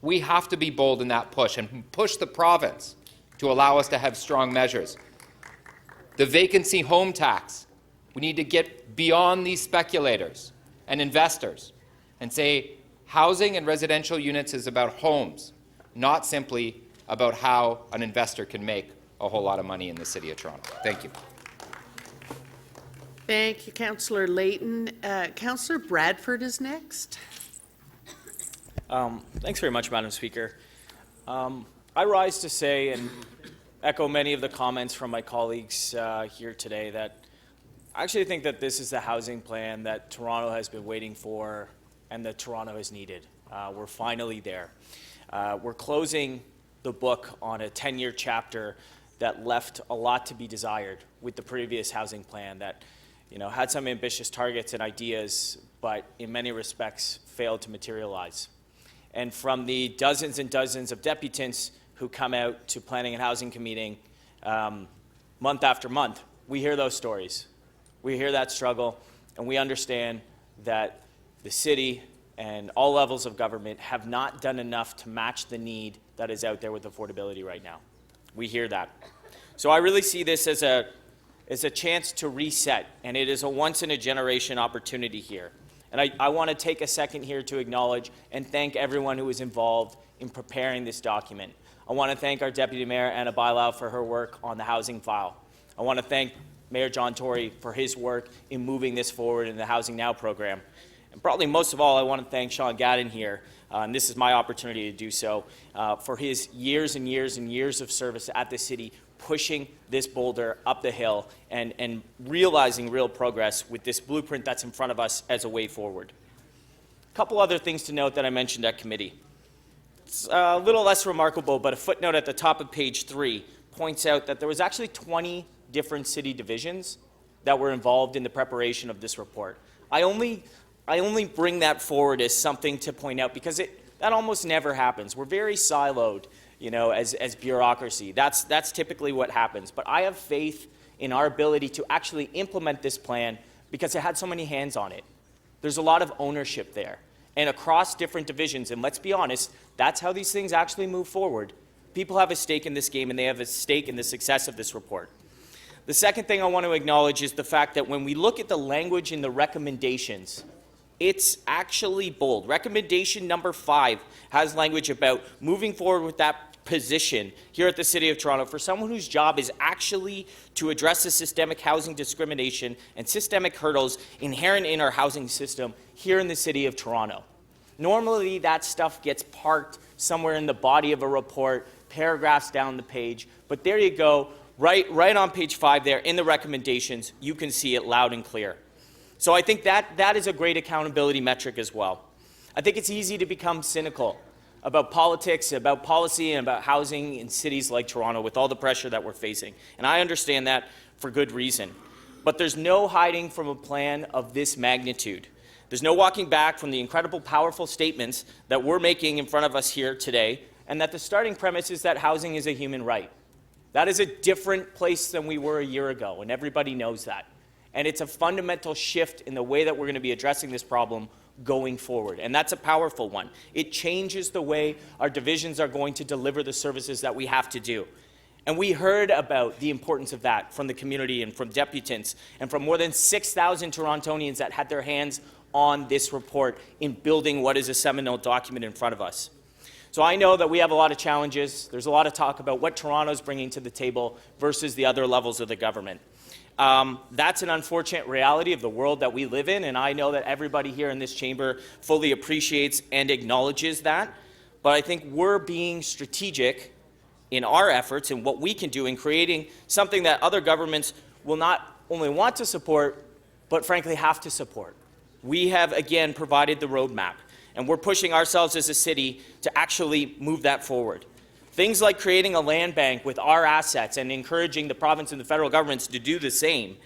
We have to be bold in that push and push the province to allow us to have strong measures. The vacancy home tax, we need to get beyond these speculators and investors and say housing and residential units is about homes, not simply about how an investor can make a whole lot of money in the City of Toronto. Thank you. Thank you, Councillor Layton. Councillor Bradford is next. Thanks very much, Madam Speaker. I rise to say and echo many of the comments from my colleagues here today that I actually think that this is the housing plan that Toronto has been waiting for and that Toronto has needed. We're finally there. We're closing the book on a 10-year chapter that left a lot to be desired with the previous housing plan that had some ambitious targets and ideas, but in many respects failed to materialize. And from the dozens and dozens of deputants who come out to Planning and Housing Committee month after month, we hear those stories. We hear that struggle, and we understand that the city and all levels of government have not done enough to match the need that is out there with affordability right now. We hear that. So I really see this as a chance to reset, and it is a once-in-a-generation opportunity here. And I want to take a second here to acknowledge and thank everyone who was involved in preparing this document. I want to thank our Deputy Mayor, Anna Bailau, for her work on the housing file. I want to thank Mayor John Tory for his work in moving this forward in the Housing Now program. And probably most of all, I want to thank Sean Gadden here, and this is my opportunity to do so, for his years and years and years of service at the city, pushing this boulder up the hill and realizing real progress with this blueprint that's in front of us as a way forward. A couple other things to note that I mentioned at committee. It's a little less remarkable, but a footnote at the top of page 3 points out that there was actually 20 different city divisions that were involved in the preparation of this report. I only bring that forward as something to point out because that almost never happens. We're very siloed, you know, as bureaucracy. That's typically what happens. But I have faith in our ability to actually implement this plan because it had so many hands on it. There's a lot of ownership there. And across different divisions, and let's be honest, that's how these things actually move forward. People have a stake in this game, and they have a stake in the success of this report. The second thing I want to acknowledge is the fact that when we look at the language in the recommendations, it's actually bold. Recommendation number 5 has language about moving forward with that position here at the City of Toronto for someone whose job is actually to address the systemic housing discrimination and systemic hurdles inherent in our housing system here in the City of Toronto. Normally, that stuff gets parked somewhere in the body of a report, paragraphs down the page, but there you go, right on page 5 there in the recommendations, you can see it loud and clear. So I think that is a great accountability metric as well. I think it's easy to become cynical about politics, about policy, and about housing in cities like Toronto with all the pressure that we're facing. And I understand that for good reason. But there's no hiding from a plan of this magnitude. There's no walking back from the incredible, powerful statements that we're making in front of us here today, and that the starting premise is that housing is a human right. That is a different place than we were a year ago, and everybody knows that. And it's a fundamental shift in the way that we're going to be addressing this problem going forward, and that's a powerful one. It changes the way our divisions are going to deliver the services that we have to do. And we heard about the importance of that from the community and from deputants and from more than 6,000 Torontonians that had their hands on this report in building what is a seminal document in front of us. So I know that we have a lot of challenges. There's a lot of talk about what Toronto's bringing to the table versus the other levels of the government. That's an unfortunate reality of the world that we live in, and I know that everybody here in this chamber fully appreciates and acknowledges that. But I think we're being strategic in our efforts and what we can do in creating something that other governments will not only want to support, but frankly have to support. We have, again, provided the roadmap, and we're pushing ourselves as a city to actually move that forward. Things like creating a land bank with our assets and encouraging the province and the federal governments to do the same,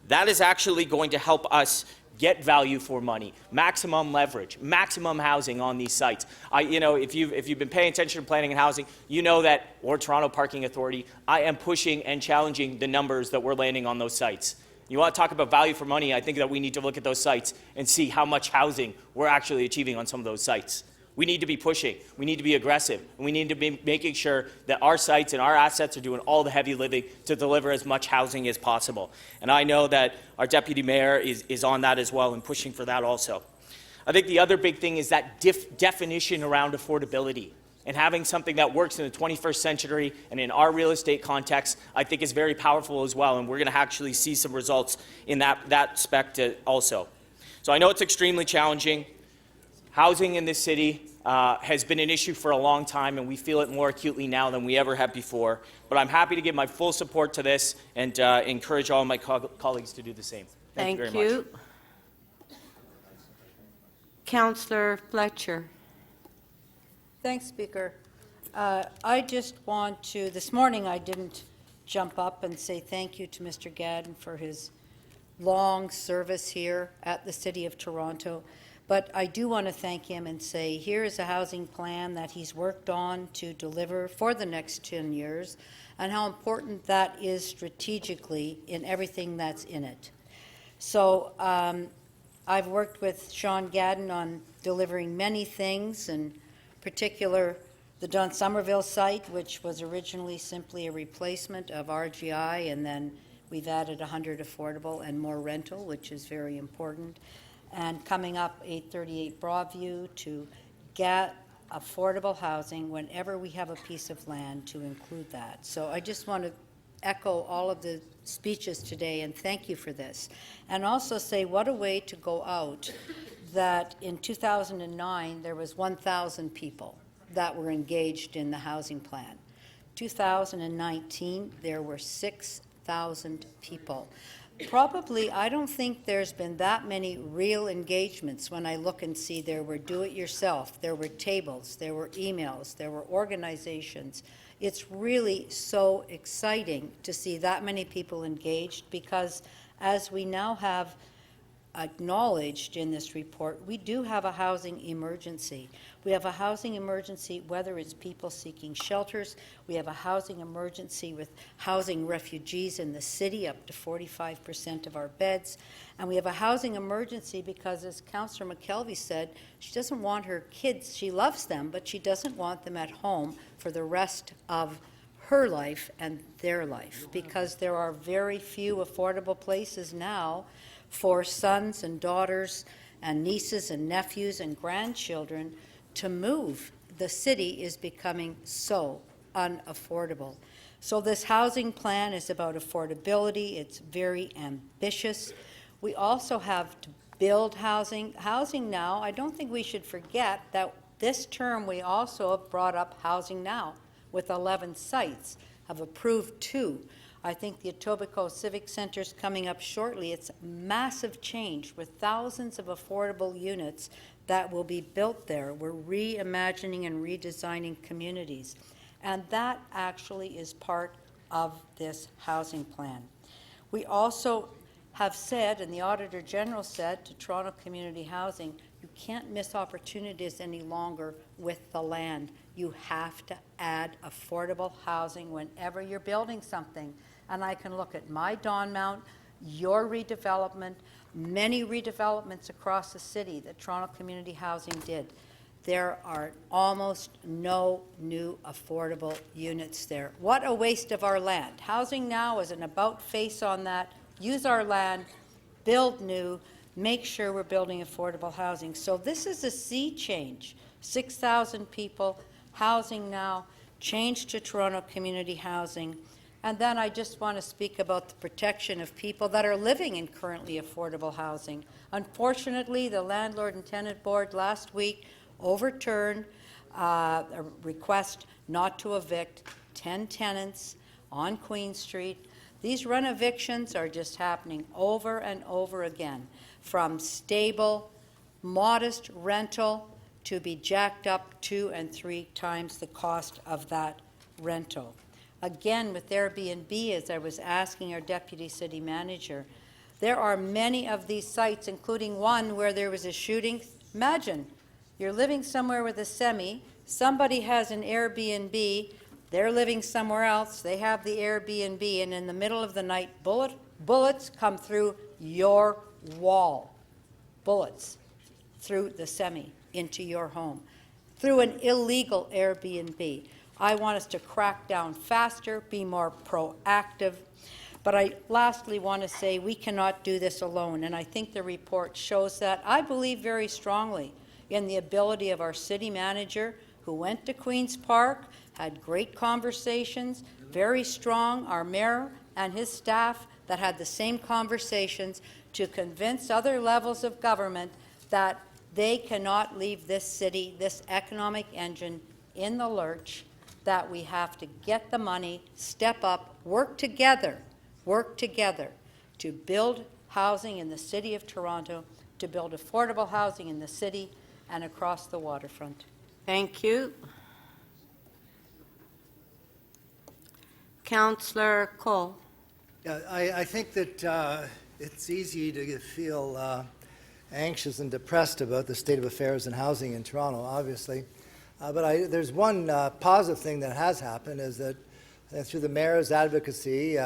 that is actually going to help us get value for money, maximum leverage, maximum housing on these sites. If you've been paying attention to planning and housing, you know that, or Toronto Parking Authority, I am pushing and challenging the numbers that we're landing on those sites. You want to talk about value for money, I think that we need to look at those sites and see how much housing we're actually achieving on some of those sites. We need to be pushing, we need to be aggressive, and we need to be making sure that our sites and our assets are doing all the heavy lifting to deliver as much housing as possible. And I know that our Deputy Mayor is on that as well and pushing for that also. I think the other big thing is that definition around affordability. And having something that works in the 21st century and in our real estate context, I think is very powerful as well, and we're going to actually see some results in that aspect also. So I know it's extremely challenging. Housing in this city has been an issue for a long time, and we feel it more acutely now than we ever have before. But I'm happy to give my full support to this and encourage all of my colleagues to do the same. Thank you very much. Councillor Fletcher. Thanks, Speaker. I just want to, this morning I didn't jump up and say thank you to Mr. Gadden for his long service here at the City of Toronto. But I do want to thank him and say here is a housing plan that he's worked on to deliver for the next 10 years and how important that is strategically in everything that's in it. So I've worked with Sean Gadden on delivering many things, in particular the Don Somerville site, which was originally simply a replacement of RGI, and then we've added 100 affordable and more rental, which is very important. And coming up 838 Broadview to get affordable housing whenever we have a piece of land to include that. So I just want to echo all of the speeches today and thank you for this. And also say what a way to go out that in 2009 there was 1,000 people that were engaged in the housing plan. 2019 there were 6,000 people. Probably, I don't think there's been that many real engagements when I look and see there were do-it-yourself, there were tables, there were emails, there were organizations. It's really so exciting to see that many people engaged because as we now have acknowledged in this report, we do have a housing emergency. We have a housing emergency whether it's people seeking shelters. We have a housing emergency with housing refugees in the city, up to 45% of our beds. And we have a housing emergency because, as Councillor McKelvey said, she doesn't want her kids, she loves them, but she doesn't want them at home for the rest of her life and their life, because there are very few affordable places now for sons and daughters and nieces and nephews and grandchildren to move. The city is becoming so unaffordable. So this housing plan is about affordability. It's very ambitious. We also have to build housing. Housing Now, I don't think we should forget that this term we also have brought up Housing Now with 11 sites, have approved 2. I think the Etobicoke Civic Center is coming up shortly. It's massive change with thousands of affordable units that will be built there. We're reimagining and redesigning communities. And that actually is part of this housing plan. We also have said, and the Auditor General said to Toronto Community Housing, you can't miss opportunities any longer with the land. You have to add affordable housing whenever you're building something. And I can look at my Don Mount, your redevelopment, many redevelopments across the city that Toronto Community Housing did. There are almost no new affordable units there. What a waste of our land. Housing Now is an about face on that. Use our land, build new, make sure we're building affordable housing. So this is a sea change. 6,000 people, Housing Now, change to Toronto Community Housing. And then I just want to speak about the protection of people that are living in currently affordable housing. Unfortunately, the Landlord and Tenant Board last week overturned a request not to evict 10 tenants on Queen Street. These run evictions are just happening over and over again, from stable, modest rental to be jacked up 2 and 3 times the cost of that rental. Again, with Airbnb, as I was asking our Deputy City Manager, there are many of these sites, including one where there was a shooting. Imagine, you're living somewhere with a semi, somebody has an Airbnb, they're living somewhere else, they have the Airbnb, and in the middle of the night, bullets come through your wall. Bullets through the semi into your home, through an illegal Airbnb. I want us to crack down faster, be more proactive. But I lastly want to say we cannot do this alone, and I think the report shows that. I believe very strongly in the ability of our city manager, who went to Queen's Park, had great conversations, very strong, our mayor and his staff that had the same conversations to convince other levels of government that they cannot leave this city, this economic engine, in the lurch, that we have to get the money, step up, work together to build housing in the City of Toronto, to build affordable housing in the city and across the waterfront. Thank you. Councillor Cole. Yeah, I think that it's easy to feel anxious and depressed about the state of affairs in housing in Toronto, obviously. But there's one positive thing that has happened is that through the mayor's advocacy,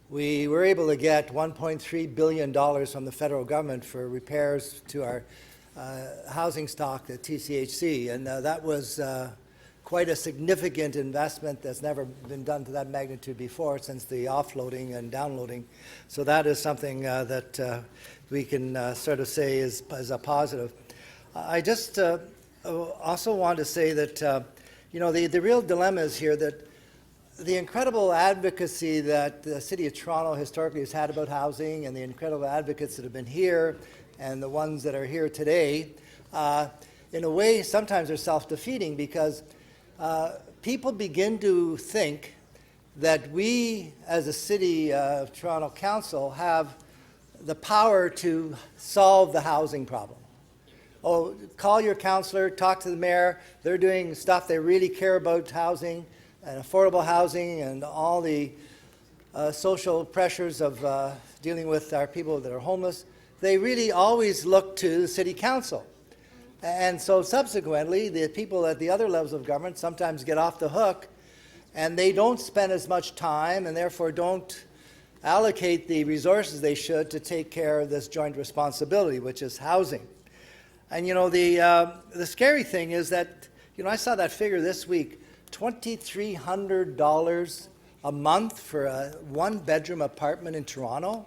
we were able to get $1.3 billion from the federal government for repairs to our housing stock at TCHC, and that was quite a significant investment that's never been done to that magnitude before since the offloading and downloading. So that is something that we can sort of say is a positive. I just also want to say that, you know, the real dilemma is here that the incredible advocacy that the City of Toronto historically has had about housing and the incredible advocates that have been here and the ones that are here today, in a way, sometimes are self-defeating because people begin to think that we, as a City of Toronto Council, have the power to solve the housing problem. Oh, call your councillor, talk to the mayor. They're doing stuff they really care about housing and affordable housing and all the social pressures of dealing with our people that are homeless. They really always look to the City Council. And so subsequently, the people at the other levels of government sometimes get off the hook and they don't spend as much time and therefore don't allocate the resources they should to take care of this joint responsibility, which is housing. And you know, the scary thing is that, you know, I saw that figure this week, $2,300 a month for a one-bedroom apartment in Toronto.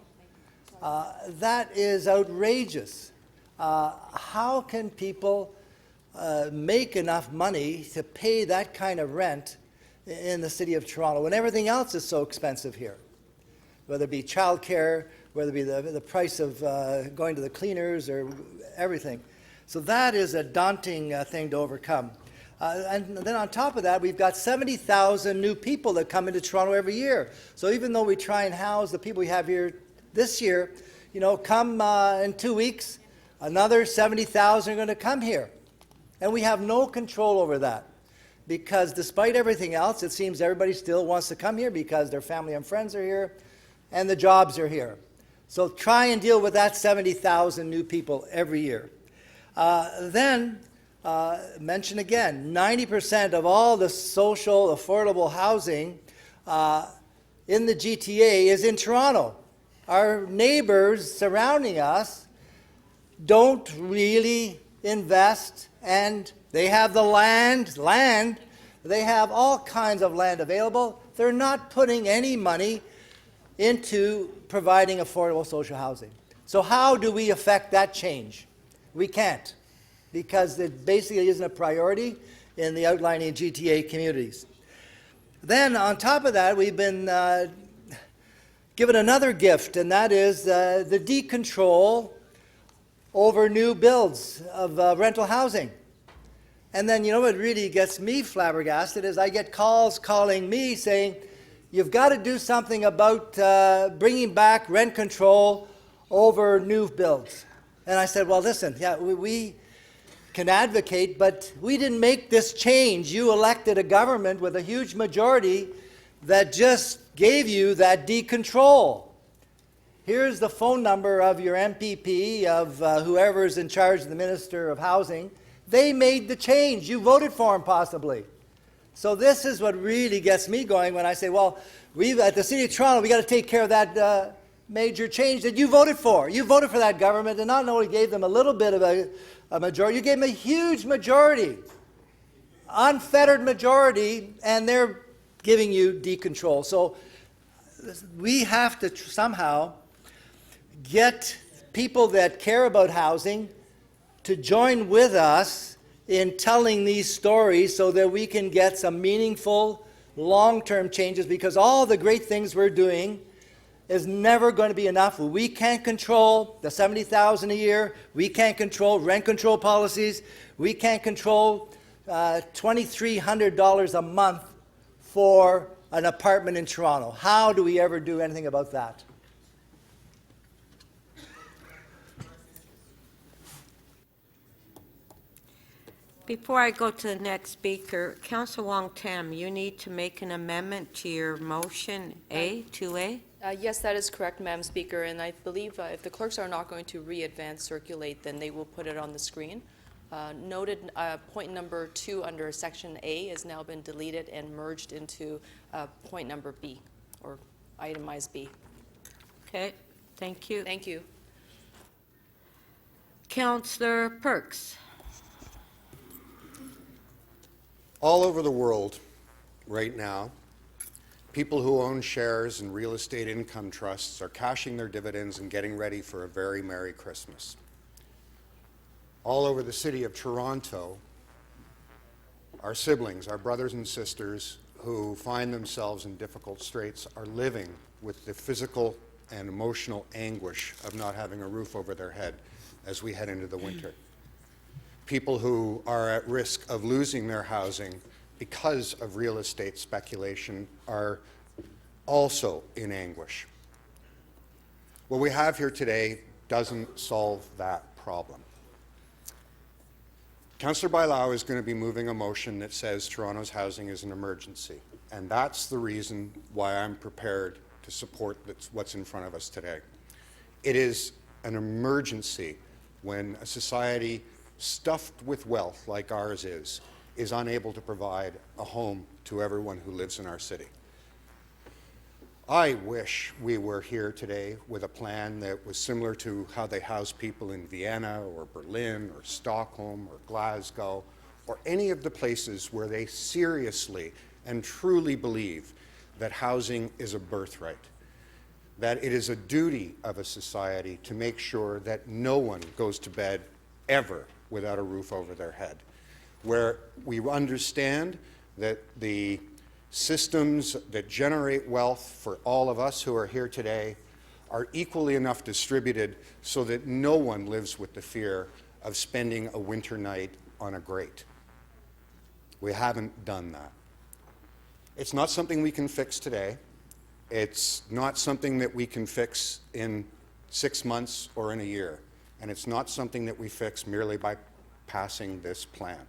That is outrageous. How can people make enough money to pay that kind of rent in the City of Toronto when everything else is so expensive here? Whether it be childcare, whether it be the price of going to the cleaners or everything. So that is a daunting thing to overcome. And then on top of that, we've got 70,000 new people that come into Toronto every year. So even though we try and house the people we have here this year, you know, come in 2 weeks, another 70,000 are going to come here. And we have no control over that. Because despite everything else, it seems everybody still wants to come here because their family and friends are here and the jobs are here. So try and deal with that 70,000 new people every year. Then, mention again, 90% of all the social affordable housing in the GTA is in Toronto. Our neighbors surrounding us don't really invest, and they have the land, they have all kinds of land available. They're not putting any money into providing affordable social housing. So how do we affect that change? We can't, because it basically isn't a priority in the outlying GTA communities. Then on top of that, we've been given another gift, and that is the decontrol over new builds of rental housing. And then, you know what really gets me flabbergasted is I get calls calling me saying, you've got to do something about bringing back rent control over new builds. And I said, well, listen, yeah, we can advocate, but we didn't make this change. You elected a government with a huge majority that just gave you that decontrol. Here's the phone number of your MPP, of whoever's in charge of the Minister of Housing. They made the change. You voted for them, possibly. So this is what really gets me going when I say, well, we at the City of Toronto, we got to take care of that major change that you voted for. You voted for that government and not only gave them a little bit of a majority, you gave them a huge majority, unfettered majority, and they're giving you decontrol. So we have to somehow get people that care about housing to join with us in telling these stories so that we can get some meaningful long-term changes, because all the great things we're doing is never going to be enough. We can't control the $70,000 a year. We can't control rent control policies. We can't control $2,300 a month for an apartment in Toronto. How do we ever do anything about that? Before I go to the next speaker, Councillor Wong Tam, you need to make an amendment to your motion A, 2A? Yes, that is correct, Madam Speaker, and I believe if the clerks are not going to re-advance circulate, then they will put it on the screen. Noted point number 2 under section A has now been deleted and merged into point number B, or itemized B. Okay, thank you. Thank you. Councillor Perks. All over the world right now, people who own shares in real estate income trusts are cashing their dividends and getting ready for a very Merry Christmas. All over the city of Toronto, our siblings, our brothers and sisters who find themselves in difficult straits are living with the physical and emotional anguish of not having a roof over their head as we head into the winter. People who are at risk of losing their housing because of real estate speculation are also in anguish. What we have here today doesn't solve that problem. Councillor Bailao is going to be moving a motion that says Toronto's housing is an emergency, and that's the reason why I'm prepared to support what's in front of us today. It is an emergency when a society stuffed with wealth like ours is unable to provide a home to everyone who lives in our city. I wish we were here today with a plan that was similar to how they house people in Vienna or Berlin or Stockholm or Glasgow or any of the places where they seriously and truly believe that housing is a birthright, that it is a duty of a society to make sure that no one goes to bed ever without a roof over their head, where we understand that the systems that generate wealth for all of us who are here today are equally enough distributed so that no one lives with the fear of spending a winter night on a grate. We haven't done that. It's not something we can fix today. It's not something that we can fix in 6 months or in a year. And it's not something that we fix merely by passing this plan.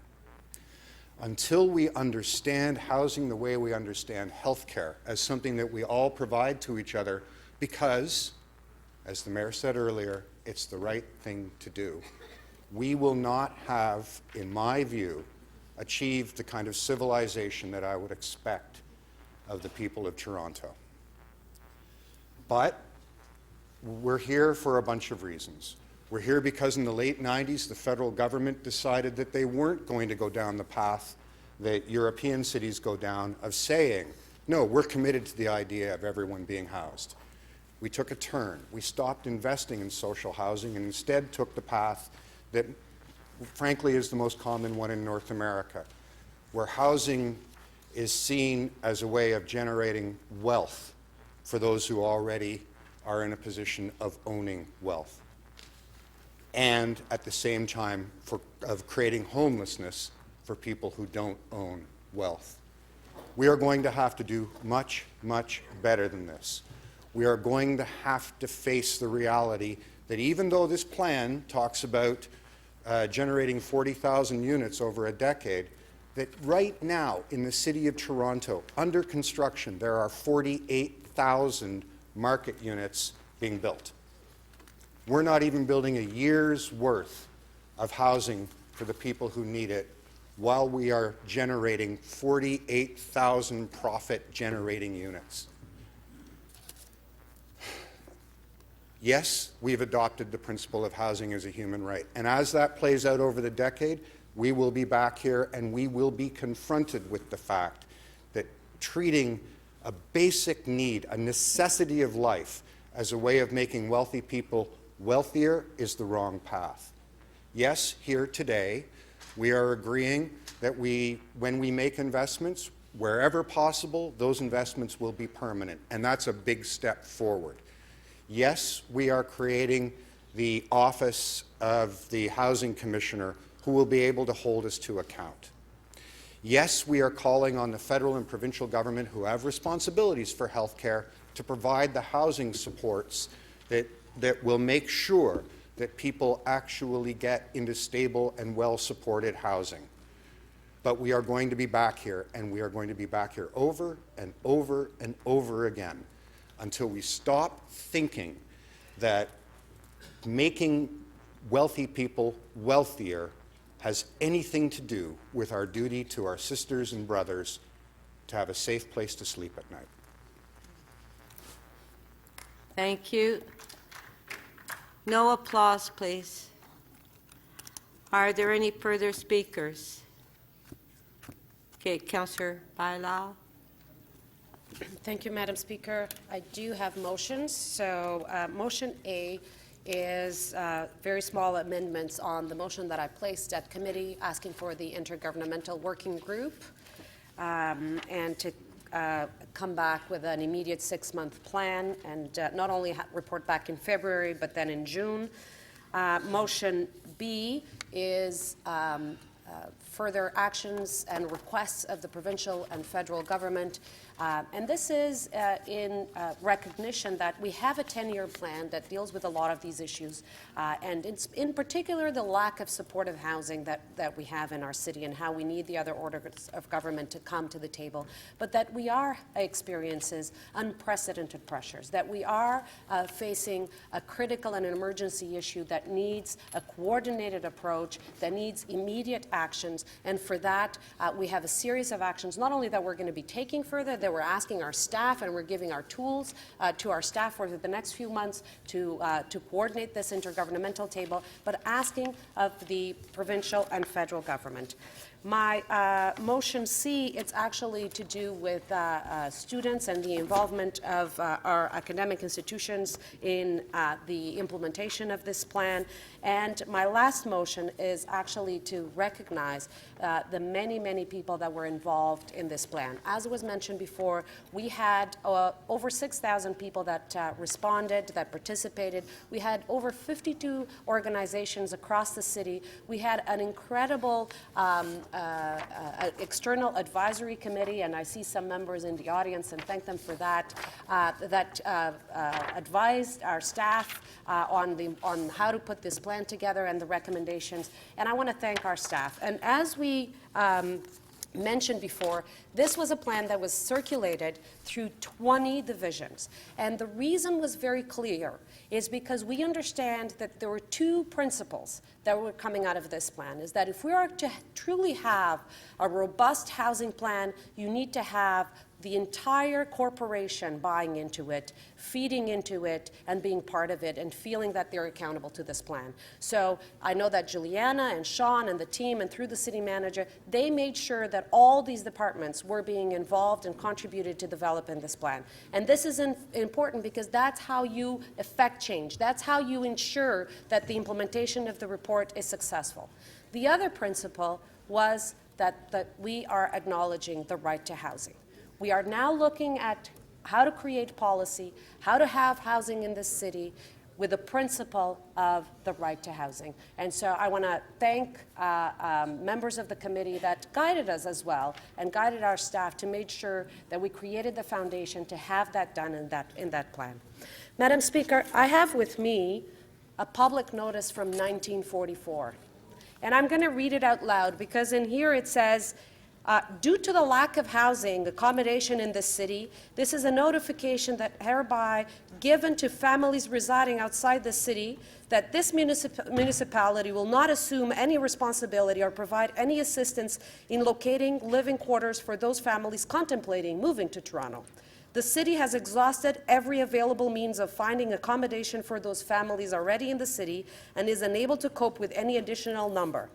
Until we understand housing the way we understand healthcare as something that we all provide to each other because, as the mayor said earlier, it's the right thing to do, we will not have, in my view, achieved the kind of civilization that I would expect of the people of Toronto. But we're here for a bunch of reasons. We're here because in the late 90s, the federal government decided that they weren't going to go down the path that European cities go down of saying, no, we're committed to the idea of everyone being housed. We took a turn. We stopped investing in social housing and instead took the path that, frankly, is the most common one in North America, where housing is seen as a way of generating wealth for those who already are in a position of owning wealth, and at the same time of creating homelessness for people who don't own wealth. We are going to have to do much, much better than this. We are going to have to face the reality that even though this plan talks about generating 40,000 units over a decade, that right now in the city of Toronto, under construction, there are 48,000 market units being built. We're not even building a year's worth of housing for the people who need it while we are generating 48,000 profit-generating units. Yes, we've adopted the principle of housing as a human right. And as that plays out over the decade, we will be back here and we will be confronted with the fact that treating a basic need, a necessity of life, as a way of making wealthy people wealthier is the wrong path. Yes, here today, we are agreeing that when we make investments, wherever possible, those investments will be permanent, and that's a big step forward. Yes, we are creating the Office of the Housing Commissioner who will be able to hold us to account. Yes, we are calling on the federal and provincial government who have responsibilities for health care to provide the housing supports that will make sure that people actually get into stable and well-supported housing. But we are going to be back here, and we are going to be back here over and over and over again until we stop thinking that making wealthy people wealthier has anything to do with our duty to our sisters and brothers to have a safe place to sleep at night. Thank you. No applause, please. Are there any further speakers? Okay, Councillor Bailao. Thank you, Madam Speaker. I do have motions. So motion A is very small amendments on the motion that I placed at committee asking for the intergovernmental working group and to come back with an immediate 6-month plan and not only report back in February but then in June. Motion B is further actions and requests of the provincial and federal government. And this is in recognition that we have a 10-year plan that deals with a lot of these issues, and in particular the lack of supportive housing that we have in our city and how we need the other orders of government to come to the table, but that we are experiencing unprecedented pressures, that we are facing a critical and an emergency issue that needs a coordinated approach, that needs immediate actions, and for that we have a series of actions, not only that we're going to be taking further, that we're asking our staff and we're giving our tools to our staff for the next few months to coordinate this intergovernmental table, but asking of the provincial and federal government. My motion C, it's actually to do with students and the involvement of our academic institutions in the implementation of this plan. And my last motion is actually to recognize the many, many people that were involved in this plan. As was mentioned before, we had over 6,000 people that responded, that participated. We had over 52 organizations across the city. We had an incredible external advisory committee, and I see some members in the audience and thank them for that, that advised our staff on how to put this plan together and the recommendations. And I want to thank our staff. And as we mentioned before, this was a plan that was circulated through 20 divisions. And the reason was very clear, is because we understand that there were two principles that were coming out of this plan, is that if we are to truly have a robust housing plan, you need to have the entire corporation buying into it, feeding into it, and being part of it, and feeling that they're accountable to this plan. So I know that Juliana and Sean and the team, and through the city manager, they made sure that all these departments were being involved and contributed to developing this plan. And this is important because that's how you effect change. That's how you ensure that the implementation of the report is successful. The other principle was that we are acknowledging the right to housing. We are now looking at how to create policy, how to have housing in this city with the principle of the right to housing. And so I want to thank members of the committee that guided us as well and guided our staff to make sure that we created the foundation to have that done in that plan. Madam Speaker, I have with me a public notice from 1944. And I'm going to read it out loud because in here it says, due to the lack of housing accommodation in this city, this is a notification that hereby given to families residing outside the city that this municipality will not assume any responsibility or provide any assistance in locating living quarters for those families contemplating moving to Toronto. The city has exhausted every available means of finding accommodation for those families already in the city and is unable to cope with any additional number.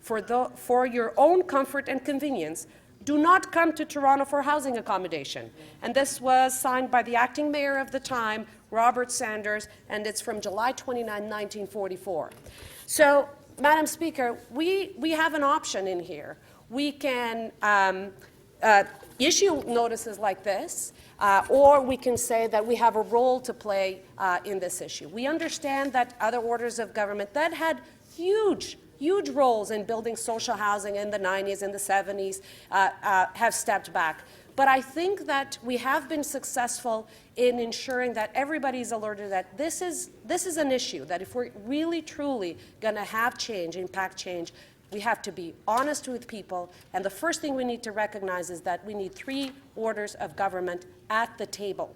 For your own comfort and convenience, do not come to Toronto for housing accommodation. And this was signed by the acting mayor of the time, Robert Sanders, and it's from July 29, 1944. So, Madam Speaker, we have an option in here. We can issue notices like this, or we can say that we have a role to play in this issue. We understand that other orders of government that had huge roles in building social housing in the 90s and the 70s have stepped back. But I think that we have been successful in ensuring that everybody's alerted that this is an issue, that if we're really, truly going to have change, impact change, we have to be honest with people. And the first thing we need to recognize is that we need 3 orders of government at the table.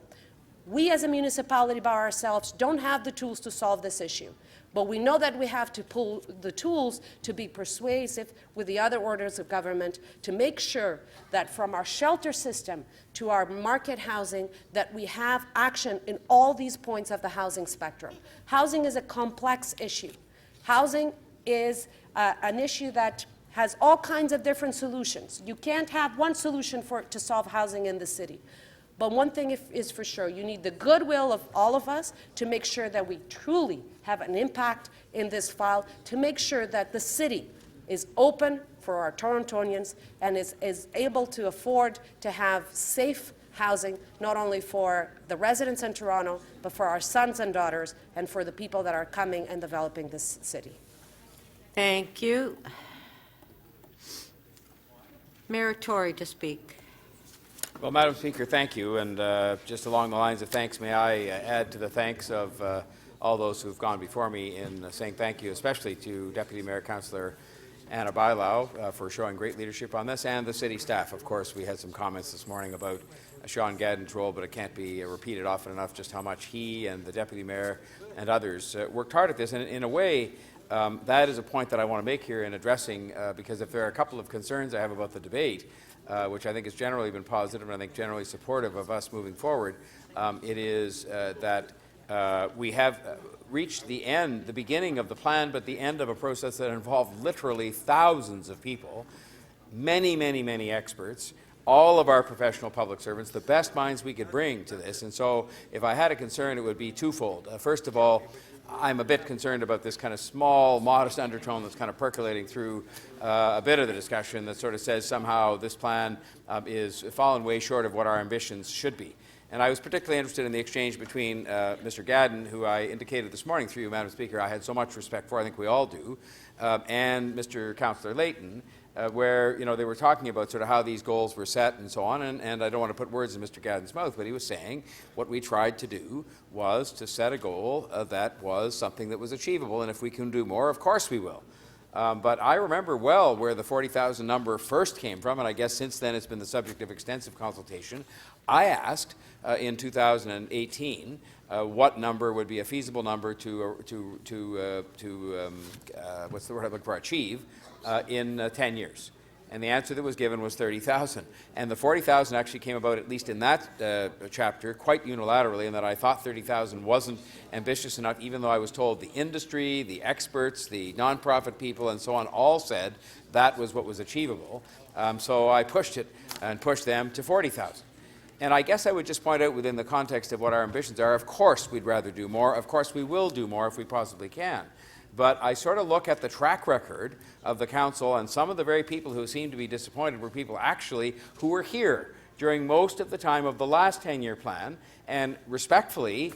We as a municipality by ourselves don't have the tools to solve this issue. But we know that we have to pull the tools to be persuasive with the other orders of government to make sure that from our shelter system to our market housing, that we have action in all these points of the housing spectrum. Housing is a complex issue. Housing is an issue that has all kinds of different solutions. You can't have one solution to solve housing in the city. But one thing is for sure, you need the goodwill of all of us to make sure that we truly have an impact in this file, to make sure that the city is open for our Torontonians and is able to afford to have safe housing, not only for the residents in Toronto, but for our sons and daughters and for the people that are coming and developing this city. Thank you. Mayor Tory to speak. Well, Madam Speaker, thank you. And just along the lines of thanks, may I add to the thanks of all those who have gone before me in saying thank you, especially to Deputy Mayor Councillor Anna Bailau for showing great leadership on this, and the city staff. Of course, we had some comments this morning about Sean Gadden's role, but it can't be repeated often enough just how much he and the Deputy Mayor and others worked hard at this. And in a way, that is a point that I want to make here in addressing, because if there are a couple of concerns I have about the debate, which I think has generally been positive and I think generally supportive of us moving forward, it is that we have reached the beginning of the plan, but the end of a process that involved literally thousands of people, many, many, many experts, all of our professional public servants, the best minds we could bring to this. And so if I had a concern, it would be twofold. First of all, I'm a bit concerned about this kind of small, modest undertone that's kind of percolating through a bit of the discussion that sort of says somehow this plan is fallen way short of what our ambitions should be. And I was particularly interested in the exchange between Mr. Gadden, who I indicated this morning through you, Madam Speaker, I had so much respect for, I think we all do, and Mr. Councillor Layton, where they were talking about sort of how these goals were set and so on, and I don't want to put words in Mr. Gadden's mouth, but he was saying what we tried to do was to set a goal that was something that was achievable, and if we can do more, of course we will. But I remember well where the 40,000 number first came from, and I guess since then it's been the subject of extensive consultation. I asked in 2018 what number would be a feasible number to what's the word I look for, achieve in 10 years. And the answer that was given was 30,000. And the 40,000 actually came about, at least in that chapter, quite unilaterally, in that I thought 30,000 wasn't ambitious enough, even though I was told the industry, the experts, the nonprofit people, and so on all said that was what was achievable. So I pushed it and pushed them to 40,000. And I guess I would just point out within the context of what our ambitions are, of course we'd rather do more. Of course we will do more if we possibly can. But I sort of look at the track record of the council, and some of the very people who seem to be disappointed were people actually who were here during most of the time of the last 10-year plan, and respectfully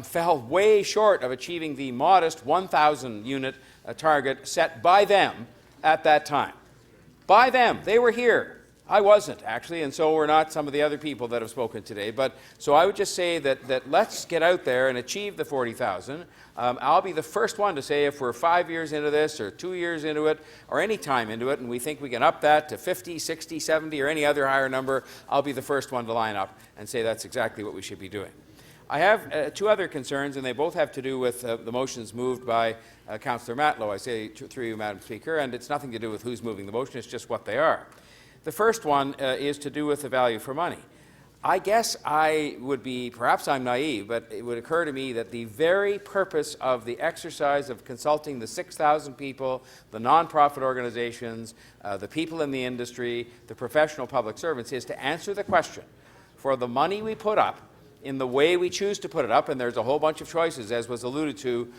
fell way short of achieving the modest 1,000 unit target set by them at that time. By them. They were here. I wasn't, actually, and so were not some of the other people that have spoken today. But so I would just say that let's get out there and achieve the 40,000. I'll be the first one to say if we're 5 years into this or 2 years into it or any time into it and we think we can up that to 50, 60, 70 or any other higher number, I'll be the first one to line up and say that's exactly what we should be doing. I have two other concerns, and they both have to do with the motions moved by Councillor Matlow. I say through you, Madam Speaker, and it's nothing to do with who's moving the motion, it's just what they are. The first one is to do with the value for money. I guess I would be, perhaps I'm naive, but it would occur to me that the very purpose of the exercise of consulting the 6,000 people, the nonprofit organizations, the people in the industry, the professional public servants, is to answer the question for the money we put up in the way we choose to put it up, and there's a whole bunch of choices, as was alluded to,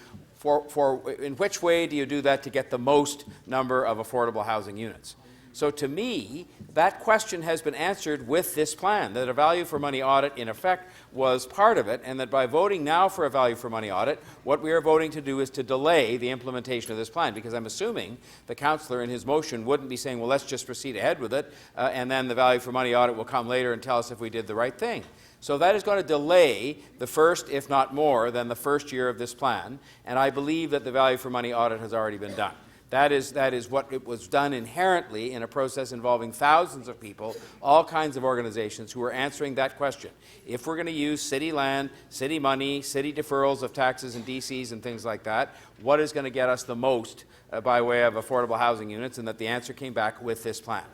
in which way do you do that to get the most number of affordable housing units. So to me, that question has been answered with this plan, that a value for money audit in effect was part of it, and that by voting now for a value for money audit, what we are voting to do is to delay the implementation of this plan, because I'm assuming the councillor in his motion wouldn't be saying, well, let's just proceed ahead with it, and then the value for money audit will come later and tell us if we did the right thing. So that is going to delay the first, if not more, than the first year of this plan, and I believe that the value for money audit has already been done. That is what it was done inherently in a process involving thousands of people, all kinds of organizations who were answering that question. If we're going to use city land, city money, city deferrals of taxes and DCs and things like that, what is going to get us the most by way of affordable housing units? And that the answer came back with this plan.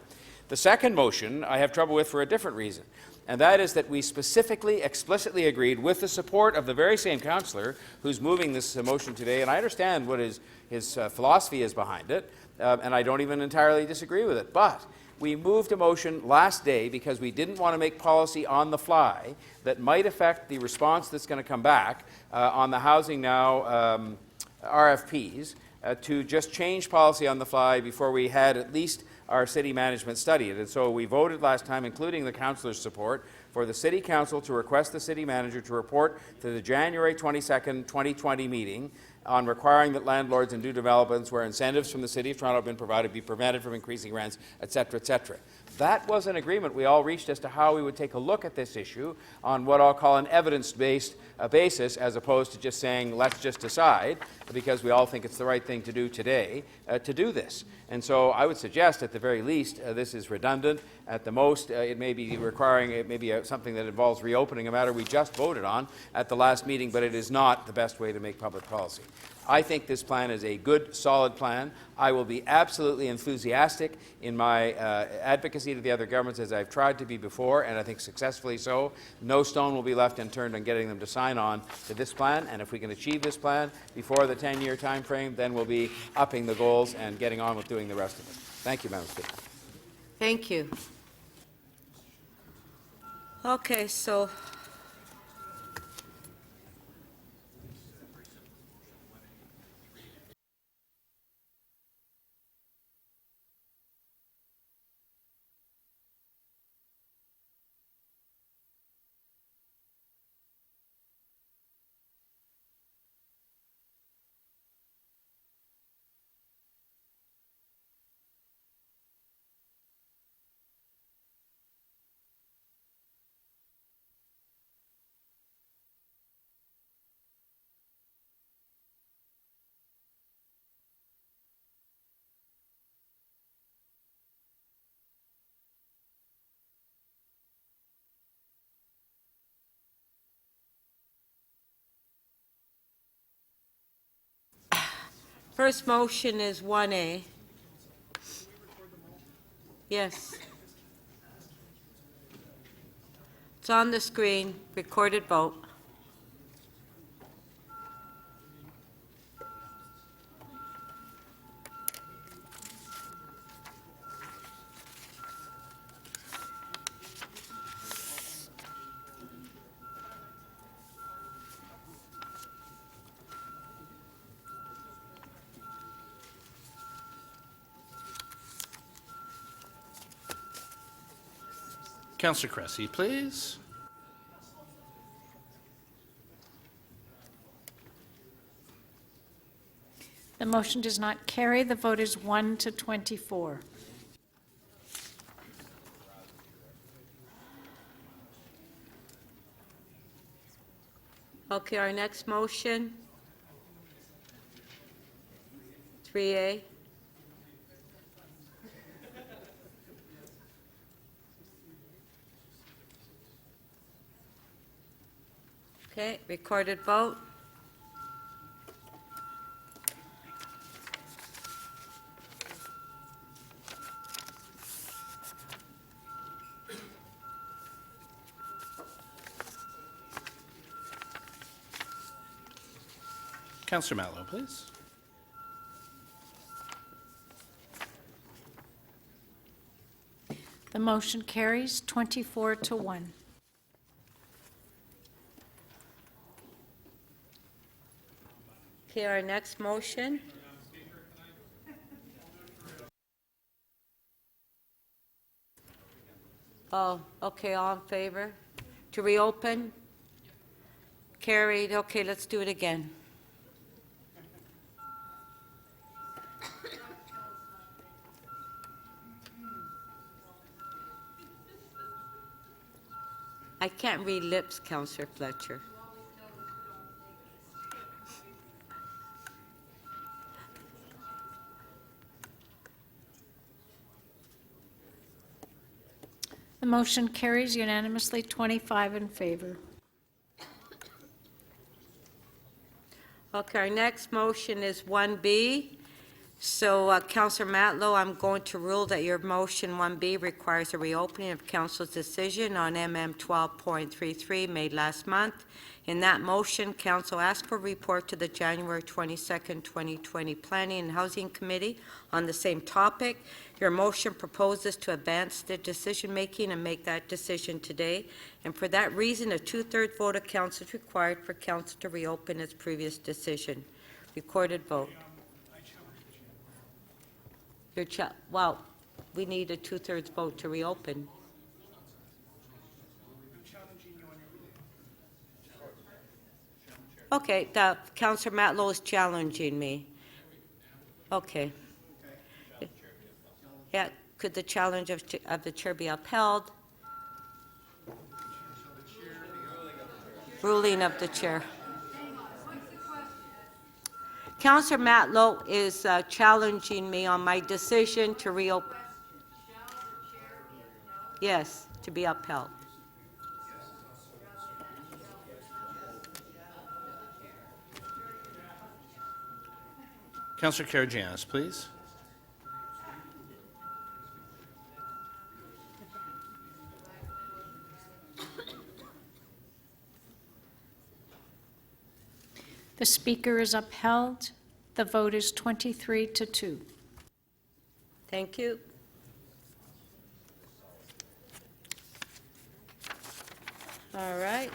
The second motion I have trouble with for a different reason, and that is that we specifically, explicitly agreed with the support of the very same councillor who's moving this motion today, and I understand what his philosophy is behind it, and I don't even entirely disagree with it, but we moved a motion last day because we didn't want to make policy on the fly that might affect the response that's going to come back on the Housing Now RFPs, to just change policy on the fly before we had at least our city management studied. And so we voted last time, including the councillor's support, for the City Council to request the City Manager to report to the January 22nd, 2020 meeting on requiring that landlords in new developments where incentives from the City of Toronto have been provided be prevented from increasing rents, etc., etc. That was an agreement we all reached as to how we would take a look at this issue on what I'll call an evidence-based basis, as opposed to just saying, let's just decide, because we all think it's the right thing to do today, to do this. And so I would suggest, at the very least, this is redundant. At the most, it may be requiring, it may be something that involves reopening a matter we just voted on at the last meeting, but it is not the best way to make public policy. I think this plan is a good, solid plan. I will be absolutely enthusiastic in my advocacy to the other governments, as I've tried to be before, and I think successfully so. No stone will be left unturned on getting them to sign on to this plan, and if we can achieve this plan before the 10-year time frame, then we'll be upping the goals and getting on with doing the rest of it. Thank you, Madam Speaker. Thank you. Okay, so first motion is 1A. Yes. It's on the screen, recorded vote. Councillor Cressy, please. The motion does not carry. The vote is 1 to 24. Okay, our next motion, 3A. Okay, recorded vote. Councillor Mallow, please. The motion carries 24 to 1. Okay, our next motion. Oh, okay, all in favor? To reopen? Carried. Okay, let's do it again. I can't read lips, Councillor Fletcher. motion carries unanimously, 25 in favor. Okay, our next motion is 1B. So, Councillor Matlow, I'm going to rule that your motion 1B requires a reopening of council's decision on MM 12.33 made last month. In that motion, council asked for a report to the January 22nd, 2020 Planning and Housing Committee on the same topic. Your motion proposes to advance the decision-making and make that decision today. And for that reason, a two-thirds vote of council is required for council to reopen its previous decision. Recorded vote. Well, we need a two-thirds vote to reopen. Okay, Councillor Matlow is challenging me. Okay. Yeah, could the challenge of the chair be upheld? Ruling of the chair. Councillor Matlow is challenging me on my decision to reopen. Yes, to be upheld. Councillor Karygiannis, please. The speaker is upheld. The vote is 23 to 2. Thank you. All right.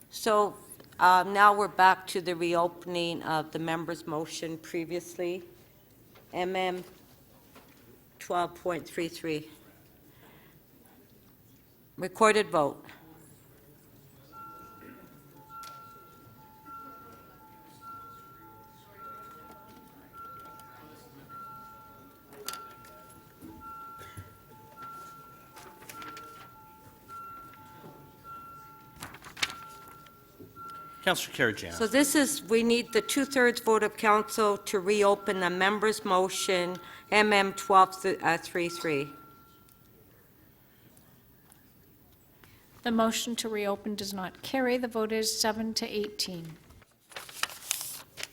So now we're back to the reopening of the member's motion previously, MM 12.33. Recorded vote. Councillor Karygiannis. So this is, we need the two-thirds vote of council to reopen the member's motion, MM 12.33. The motion to reopen does not carry. The vote is 7 to 18.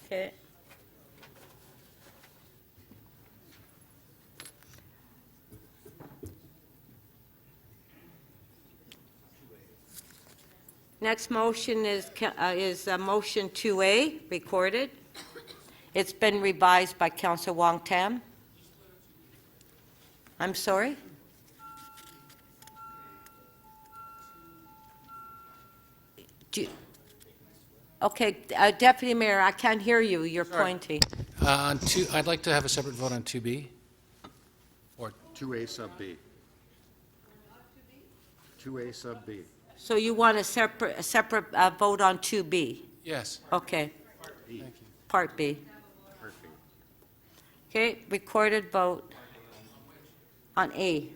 Okay. Next motion is motion 2A, recorded. It's been revised by Councillor Wong Tam. I'm sorry? Okay, Deputy Mayor, I can't hear you. You're pointing. I'd like to have a separate vote on 2B. Or 2A sub B. 2A sub B. So you want a separate vote on 2B? Yes. Okay. Thank you. Part B. Part B. Okay, recorded vote on A.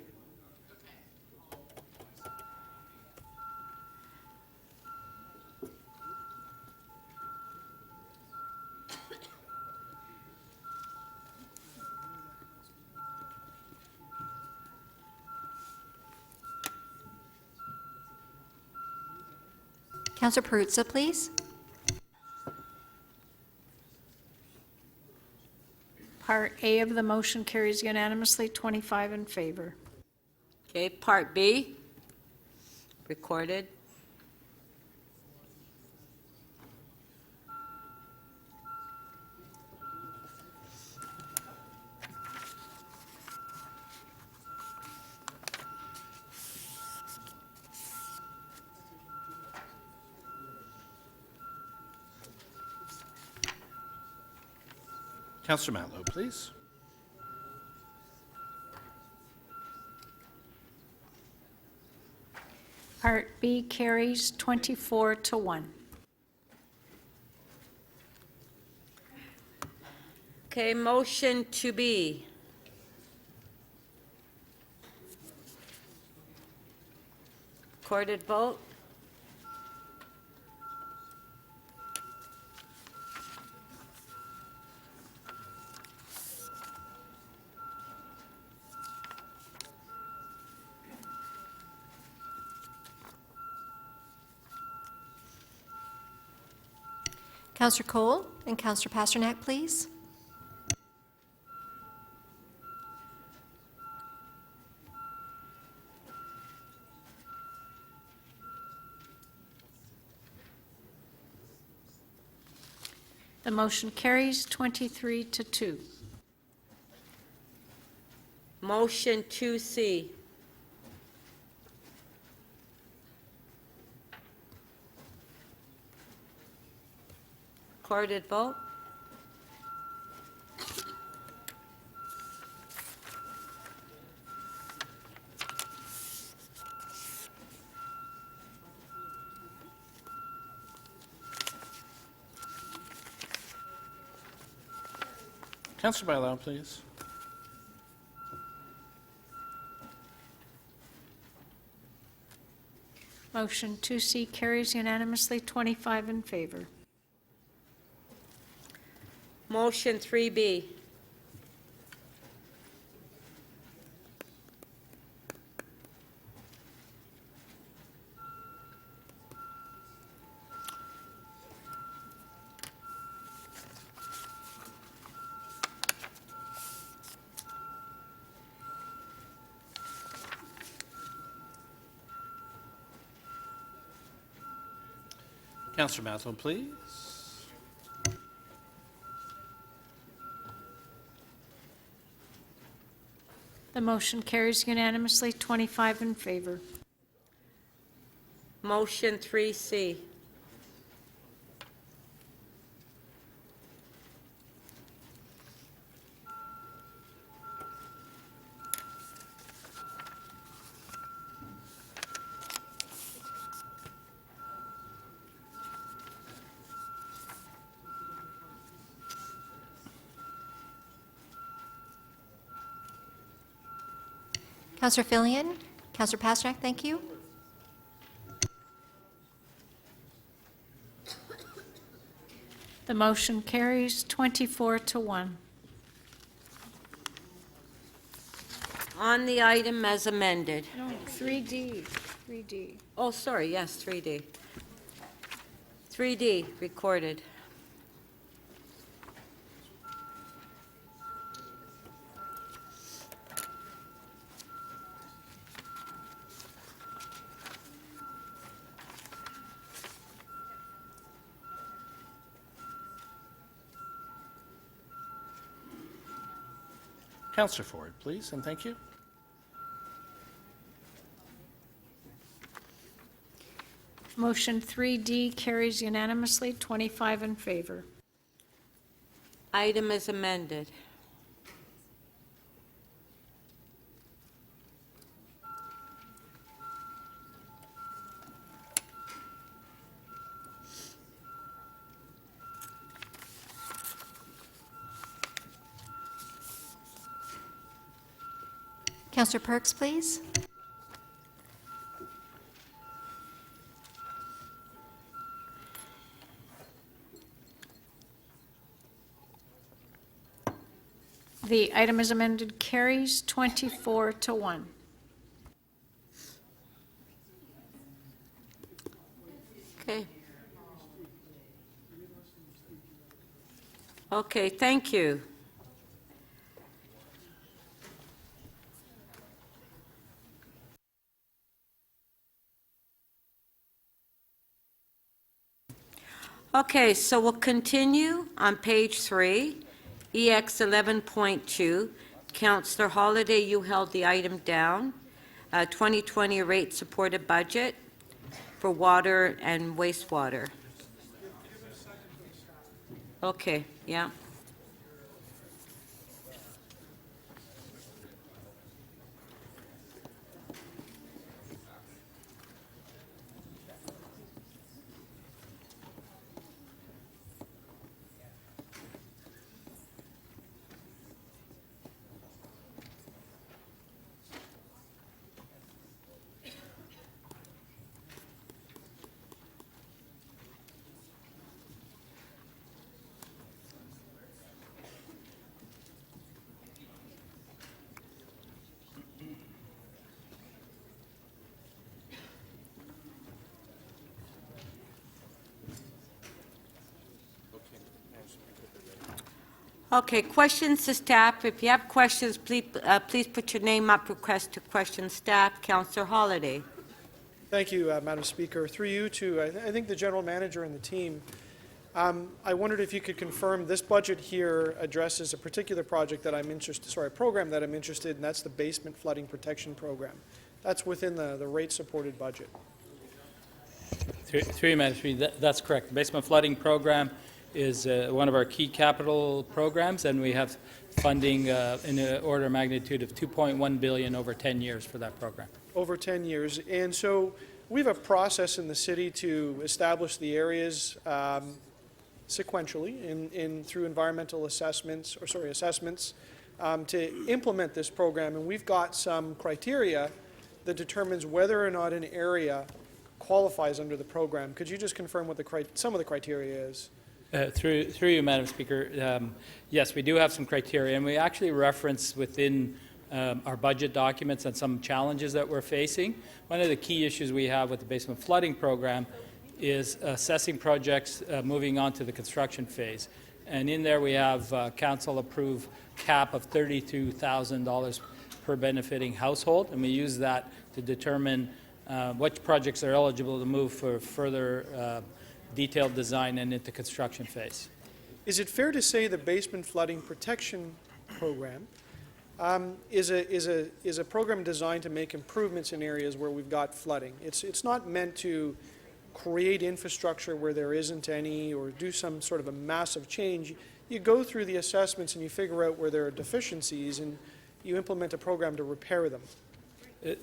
Councillor Perruzza, please. Part A of the motion carries unanimously, 25 in favor. Okay, Part B, recorded. Councillor Matlow, please. Part B carries 24 to 1. Okay, motion to be. Recorded vote. Councillor Cole and Councillor Pasternak, please. The motion carries 23 to 2. Motion 2C. Recorded vote. Councillor Bailão, please. Motion 2C carries unanimously, 25 in favor. Motion 3B. Councillor Mathew, please. The motion carries unanimously, 25 in favor. Motion 3C. Councillor Fillion, Councillor Pasternak, thank you. The motion carries 24 to 1. On the item as amended. No, 3D. 3D. Oh, sorry, yes, 3D. 3D, recorded. Councillor Ford, please, and thank you. Motion 3D carries unanimously, 25 in favor. Item is amended. Councillor Perks, please. The item as amended carries 24 to 1. Okay. Okay, thank you. Okay, so we'll continue on page 3, EX 11.2. Councillor Holliday, you held the item down. 2020 rate supported budget for water and wastewater. Okay, yeah. Okay, questions to staff. If you have questions, please put your name up, request to question staff. Councillor Holliday. Thank you, Madam Speaker. Through you to, I think, the general manager and the team. I wondered if you could confirm this budget here addresses a particular project that I'm interested, sorry, a program that I'm interested in, that's the basement flooding protection program. That's within the rate-supported budget. Through you, Madam Speaker, that's correct. The basement flooding program is one of our key capital programs, and we have funding in the order of magnitude of $2.1 billion over 10 years for that program. Over 10 years. And so we have a process in the city to establish the areas sequentially through environmental assessments, to implement this program. And we've got some criteria that determines whether or not an area qualifies under the program. Could you just confirm what some of the criteria is? Through you, Madam Speaker, yes, we do have some criteria, and we actually reference within our budget documents and some challenges that we're facing. One of the key issues we have with the basement flooding program is assessing projects moving on to the construction phase. And in there we have council-approved cap of $32,000 per benefiting household, and we use that to determine which projects are eligible to move for further detailed design and into construction phase. Is it fair to say the basement flooding protection program is a program designed to make improvements in areas where we've got flooding? It's not meant to create infrastructure where there isn't any or do some sort of a massive change. You go through the assessments and you figure out where there are deficiencies and you implement a program to repair them.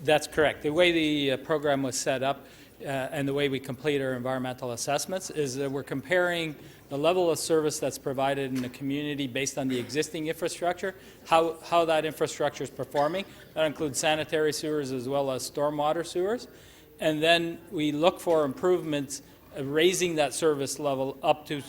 That's correct. The way the program was set up and the way we complete our environmental assessments is that we're comparing the level of service that's provided in the community based on the existing infrastructure, how that infrastructure is performing. That includes sanitary sewers as well as stormwater sewers. And then we look for improvements, raising that service level up to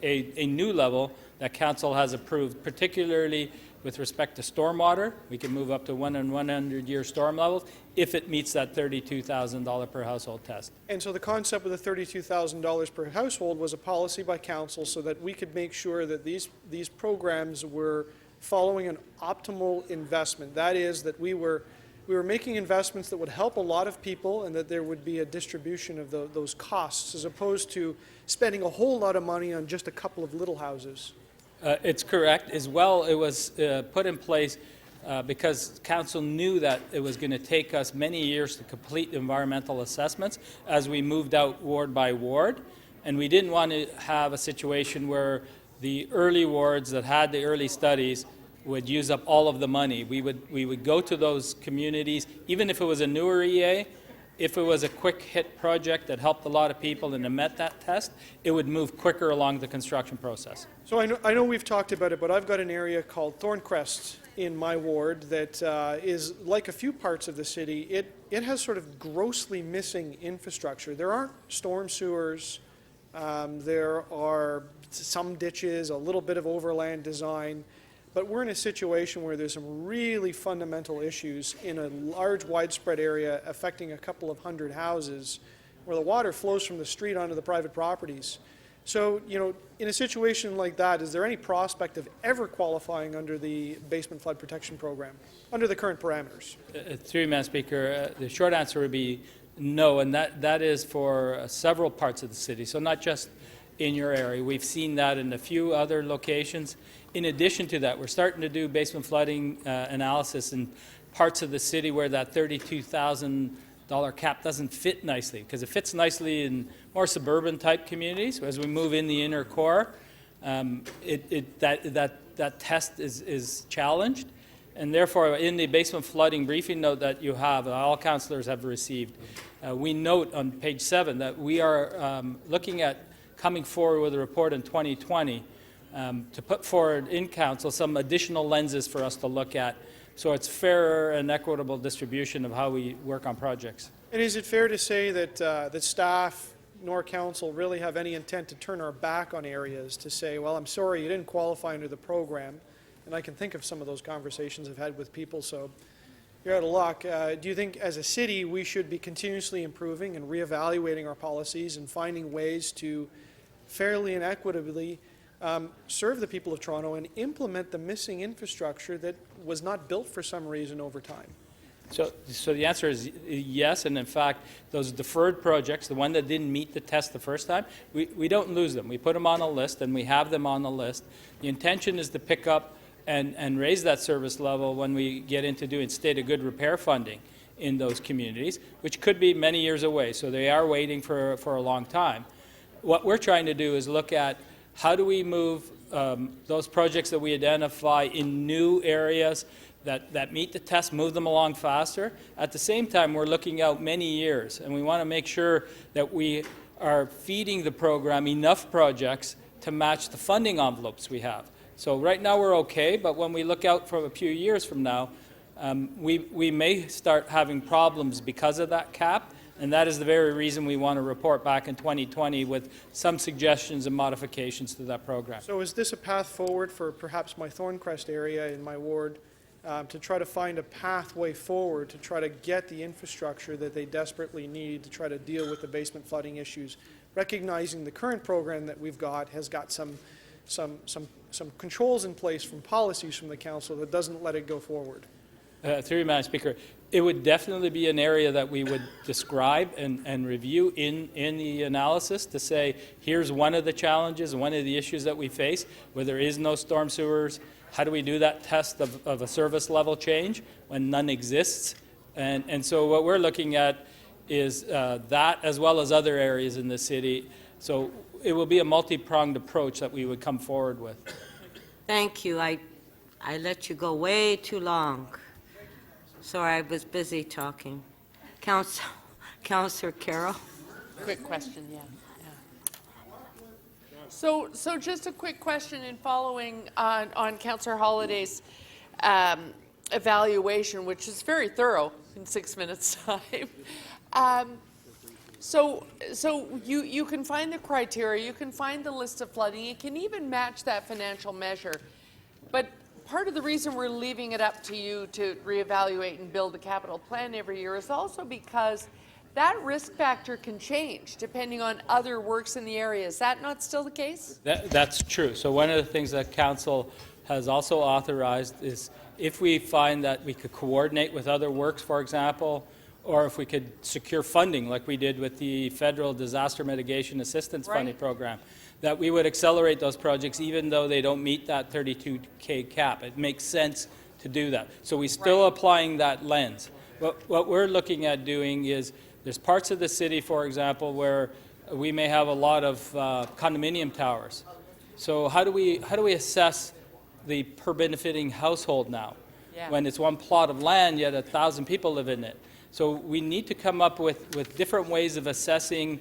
a new level that council has approved, particularly with respect to stormwater. We can move up to 1 in 100-year storm levels if it meets that $32,000 per household test. And so the concept of the $32,000 per household was a policy by council so that we could make sure that these programs were following an optimal investment. That is, that we were making investments that would help a lot of people and that there would be a distribution of those costs as opposed to spending a whole lot of money on just a couple of little houses. It's correct. As well, it was put in place because council knew that it was going to take us many years to complete environmental assessments as we moved out ward by ward. And we didn't want to have a situation where the early wards that had the early studies would use up all of the money. We would go to those communities, even if it was a newer EA, if it was a quick hit project that helped a lot of people and it met that test, it would move quicker along the construction process. So I know we've talked about it, but I've got an area called Thorncrest in my ward that is like a few parts of the city. It has sort of grossly missing infrastructure. There aren't storm sewers. There are some ditches, a little bit of overland design. But we're in a situation where there's some really fundamental issues in a large, widespread area affecting a couple of hundred houses where the water flows from the street onto the private properties. So, in a situation like that, is there any prospect of ever qualifying under the basement flood protection program, under the current parameters? Through you, Madam Speaker, the short answer would be no, and that is for several parts of the city, so not just in your area. We've seen that in a few other locations. In addition to that, we're starting to do basement flooding analysis in parts of the city where that $32,000 cap doesn't fit nicely, because it fits nicely in more suburban type communities. As we move in the inner core, that test is challenged, and therefore in the basement flooding briefing note that you have, all councillors have received, we note on page 7 that we are looking at coming forward with a report in 2020 to put forward in council some additional lenses for us to look at, so it's fairer and equitable distribution of how we work on projects. And is it fair to say that that staff nor council really have any intent to turn our back on areas to say, well, I'm sorry, you didn't qualify under the program? And I can think of some of those conversations I've had with people, so you're out of luck. Do you think as a city we should be continuously improving and reevaluating our policies and finding ways to fairly and equitably serve the people of Toronto and implement the missing infrastructure that was not built for some reason over time? So the answer is yes, and in fact, those deferred projects, the one that didn't meet the test the first time, we don't lose them. We put them on a list, and we have them on the list. The intention is to pick up and raise that service level when we get into doing state of good repair funding in those communities, which could be many years away. So they are waiting for a long time. What we're trying to do is look at how do we move those projects that we identify in new areas that meet the test, move them along faster. At the same time, we're looking out many years, and we want to make sure that we are feeding the program enough projects to match the funding envelopes we have. So right now we're okay, but when we look out for a few years from now, we may start having problems because of that cap, and that is the very reason we want to report back in 2020 with some suggestions and modifications to that program. So is this a path forward for perhaps my Thorncrest area in my ward to try to find a pathway forward to try to get the infrastructure that they desperately need to try to deal with the basement flooding issues, recognizing the current program that we've got has got some controls in place from policies from the council that doesn't let it go forward? Through you, Madam Speaker, it would definitely be an area that we would describe and review in the analysis to say, here's one of the challenges, one of the issues that we face, where there is no storm sewers. How do we do that test of a service level change when none exists? And so what we're looking at is that as well as other areas in the city. So it will be a multi-pronged approach that we would come forward with. Thank you. I let you go way too long. Sorry, I was busy talking. Councillor Carroll. Quick question, yeah. So just a quick question in following on Councillor Holliday's evaluation, which is very thorough in 6 minutes' time. So you can find the criteria, you can find the list of flooding, you can even match that financial measure. But part of the reason we're leaving it up to you to reevaluate and build a capital plan every year is also because that risk factor can change depending on other works in the area. Is that not still the case? That's true. So one of the things that Council has also authorized is if we find that we could coordinate with other works, for example, or if we could secure funding like we did with the Federal Disaster Mitigation Assistance Funding Program, that we would accelerate those projects even though they don't meet that 32K cap. It makes sense to do that. So we're still applying that lens. What we're looking at doing is there's parts of the city, for example, where we may have a lot of condominium towers. So how do we assess the per benefiting household now when it's one plot of land yet 1,000 people live in it? So we need to come up with different ways of assessing,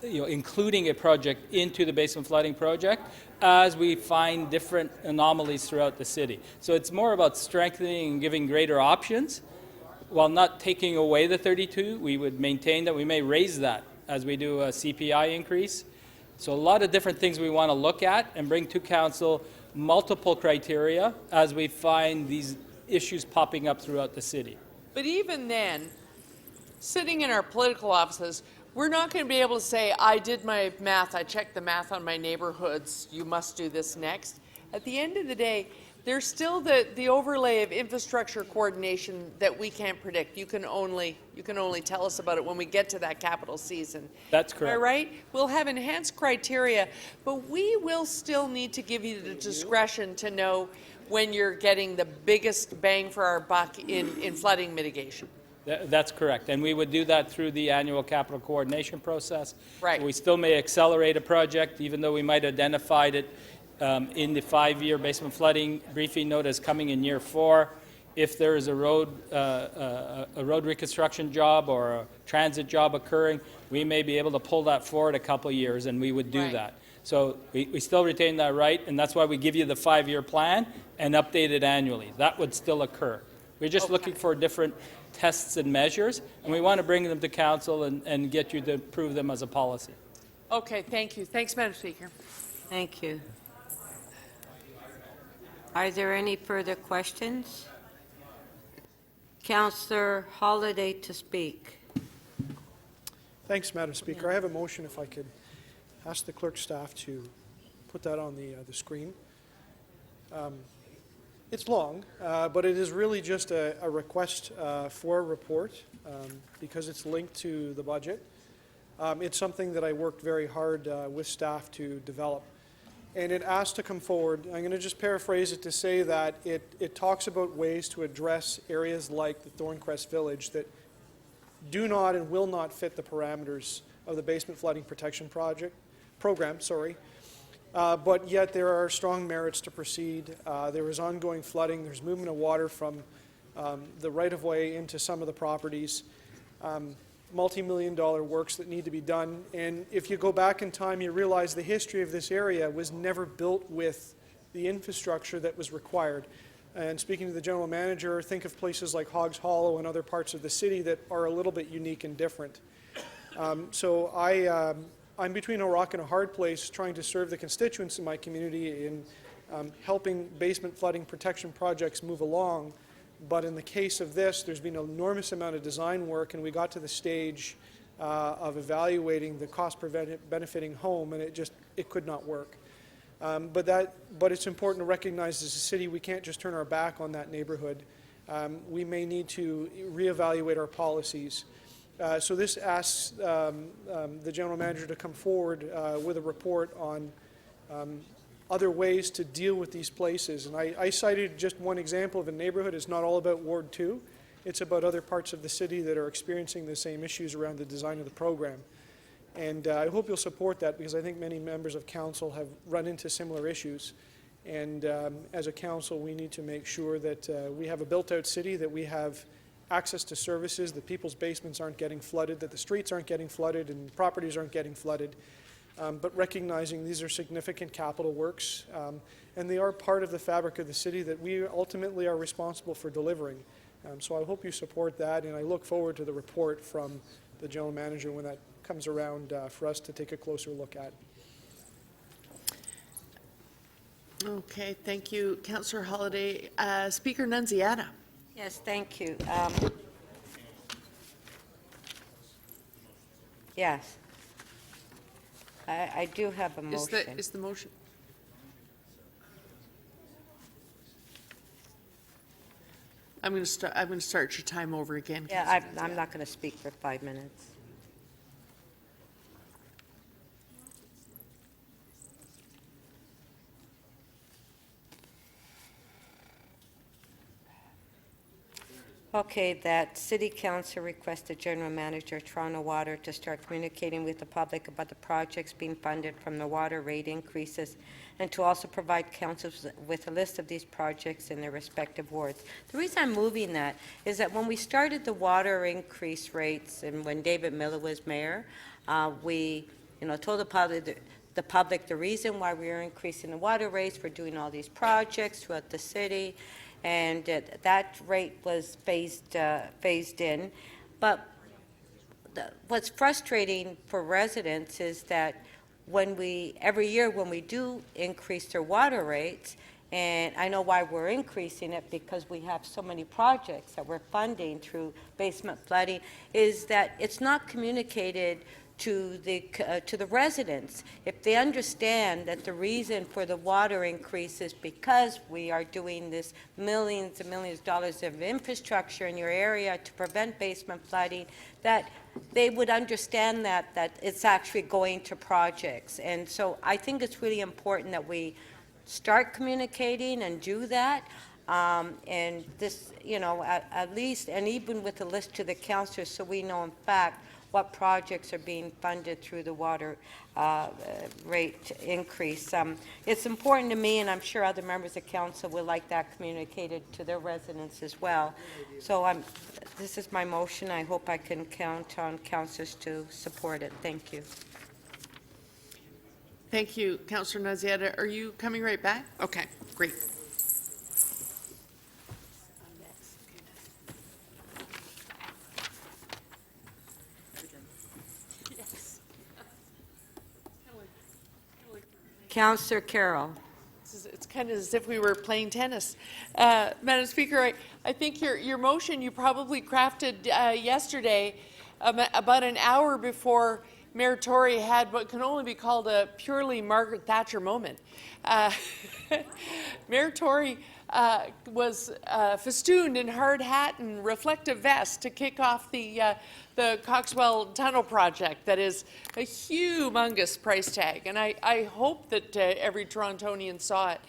including a project into the basement flooding project as we find different anomalies throughout the city. So it's more about strengthening and giving greater options while not taking away the 32. We would maintain that. We may raise that as we do a CPI increase. So a lot of different things we want to look at and bring to council multiple criteria as we find these issues popping up throughout the city. But even then, sitting in our political offices, we're not going to be able to say, I did my math, I checked the math on my neighborhoods, you must do this next. At the end of the day, there's still the overlay of infrastructure coordination that we can't predict. You can only tell us about it when we get to that capital season. That's correct. Am I right? We'll have enhanced criteria, but we will still need to give you the discretion to know when you're getting the biggest bang for our buck in flooding mitigation. That's correct, and we would do that through the annual capital coordination process. Right. We still may accelerate a project, even though we might have identified it in the 5-year basement flooding briefing note as coming in year 4. If there is a road reconstruction job or a transit job occurring, we may be able to pull that forward a couple of years, and we would do that. So we still retain that right, and that's why we give you the 5-year plan and update it annually. That would still occur. We're just looking for different tests and measures, and we want to bring them to council and get you to approve them as a policy. Okay, thank you. Thanks, Madam Speaker. Thank you. Are there any further questions? Councillor Holliday to speak. Thanks, Madam Speaker. I have a motion if I could ask the clerk staff to put that on the screen. It's long, but it is really just a request for a report because it's linked to the budget. It's something that I worked very hard with staff to develop. And it asked to come forward. I'm going to just paraphrase it to say that it talks about ways to address areas like the Thorncrest Village that do not and will not fit the parameters of the basement flooding protection program. But yet there are strong merits to proceed. There is ongoing flooding. There's movement of water from the right-of-way into some of the properties. Multi-million-dollar works that need to be done. And if you go back in time, you realize the history of this area was never built with the infrastructure that was required. And speaking to the general manager, think of places like Hogs Hollow and other parts of the city that are a little bit unique and different. So I'm between a rock and a hard place trying to serve the constituents in my community in helping basement flooding protection projects move along. But in the case of this, there's been an enormous amount of design work, and we got to the stage of evaluating the cost benefiting home, and it could not work. But it's important to recognize as a city we can't just turn our back on that neighborhood. We may need to reevaluate our policies. So this asks the general manager to come forward with a report on other ways to deal with these places. And I cited just one example of a neighborhood. It's not all about Ward 2. It's about other parts of the city that are experiencing the same issues around the design of the program. And I hope you'll support that because I think many members of council have run into similar issues. And as a council, we need to make sure that we have a built-out city, that we have access to services, that people's basements aren't getting flooded, that the streets aren't getting flooded and properties aren't getting flooded. But recognizing these are significant capital works, and they are part of the fabric of the city that we ultimately are responsible for delivering. So I hope you support that, and I look forward to the report from the general manager when that comes around for us to take a closer look at. Okay, thank you, Councillor Holiday. Speaker Nunziata. Yes, thank you. Yes. I do have a motion. Is the motion? I'm going to start your time over again. Yeah, I'm not going to speak for 5 minutes. Okay, that City Council requested General Manager Toronto Water to start communicating with the public about the projects being funded from the water rate increases and to also provide councils with a list of these projects in their respective wards. The reason I'm moving that is that when we started the water increase rates and when David Miller was mayor, we told the public the reason why we were increasing the water rates, we're doing all these projects throughout the city, and that rate was phased in. But what's frustrating for residents is that every year when we do increase their water rates, and I know why we're increasing it because we have so many projects that we're funding through basement flooding, is that it's not communicated to the residents. If they understand that the reason for the water increase is because we are doing this millions and millions of dollars of infrastructure in your area to prevent basement flooding, that they would understand that it's actually going to projects. And so I think it's really important that we start communicating and do that. And this, at least, and even with a list to the councillors so we know in fact what projects are being funded through the water rate increase. It's important to me, and I'm sure other members of council would like that communicated to their residents as well. So this is my motion. I hope I can count on councillors to support it. Thank you. Thank you, Councillor Nunziata. Are you coming right back? Okay, great. Councillor Carroll. It's kind of as if we were playing tennis. Madam Speaker, I think your motion you probably crafted yesterday about an hour before Mayor Tory had what can only be called a purely Margaret Thatcher moment. Mayor Tory was festooned in hard hat and reflective vest to kick off the Coxwell Tunnel project that is a humongous price tag, and I hope that every Torontonian saw it.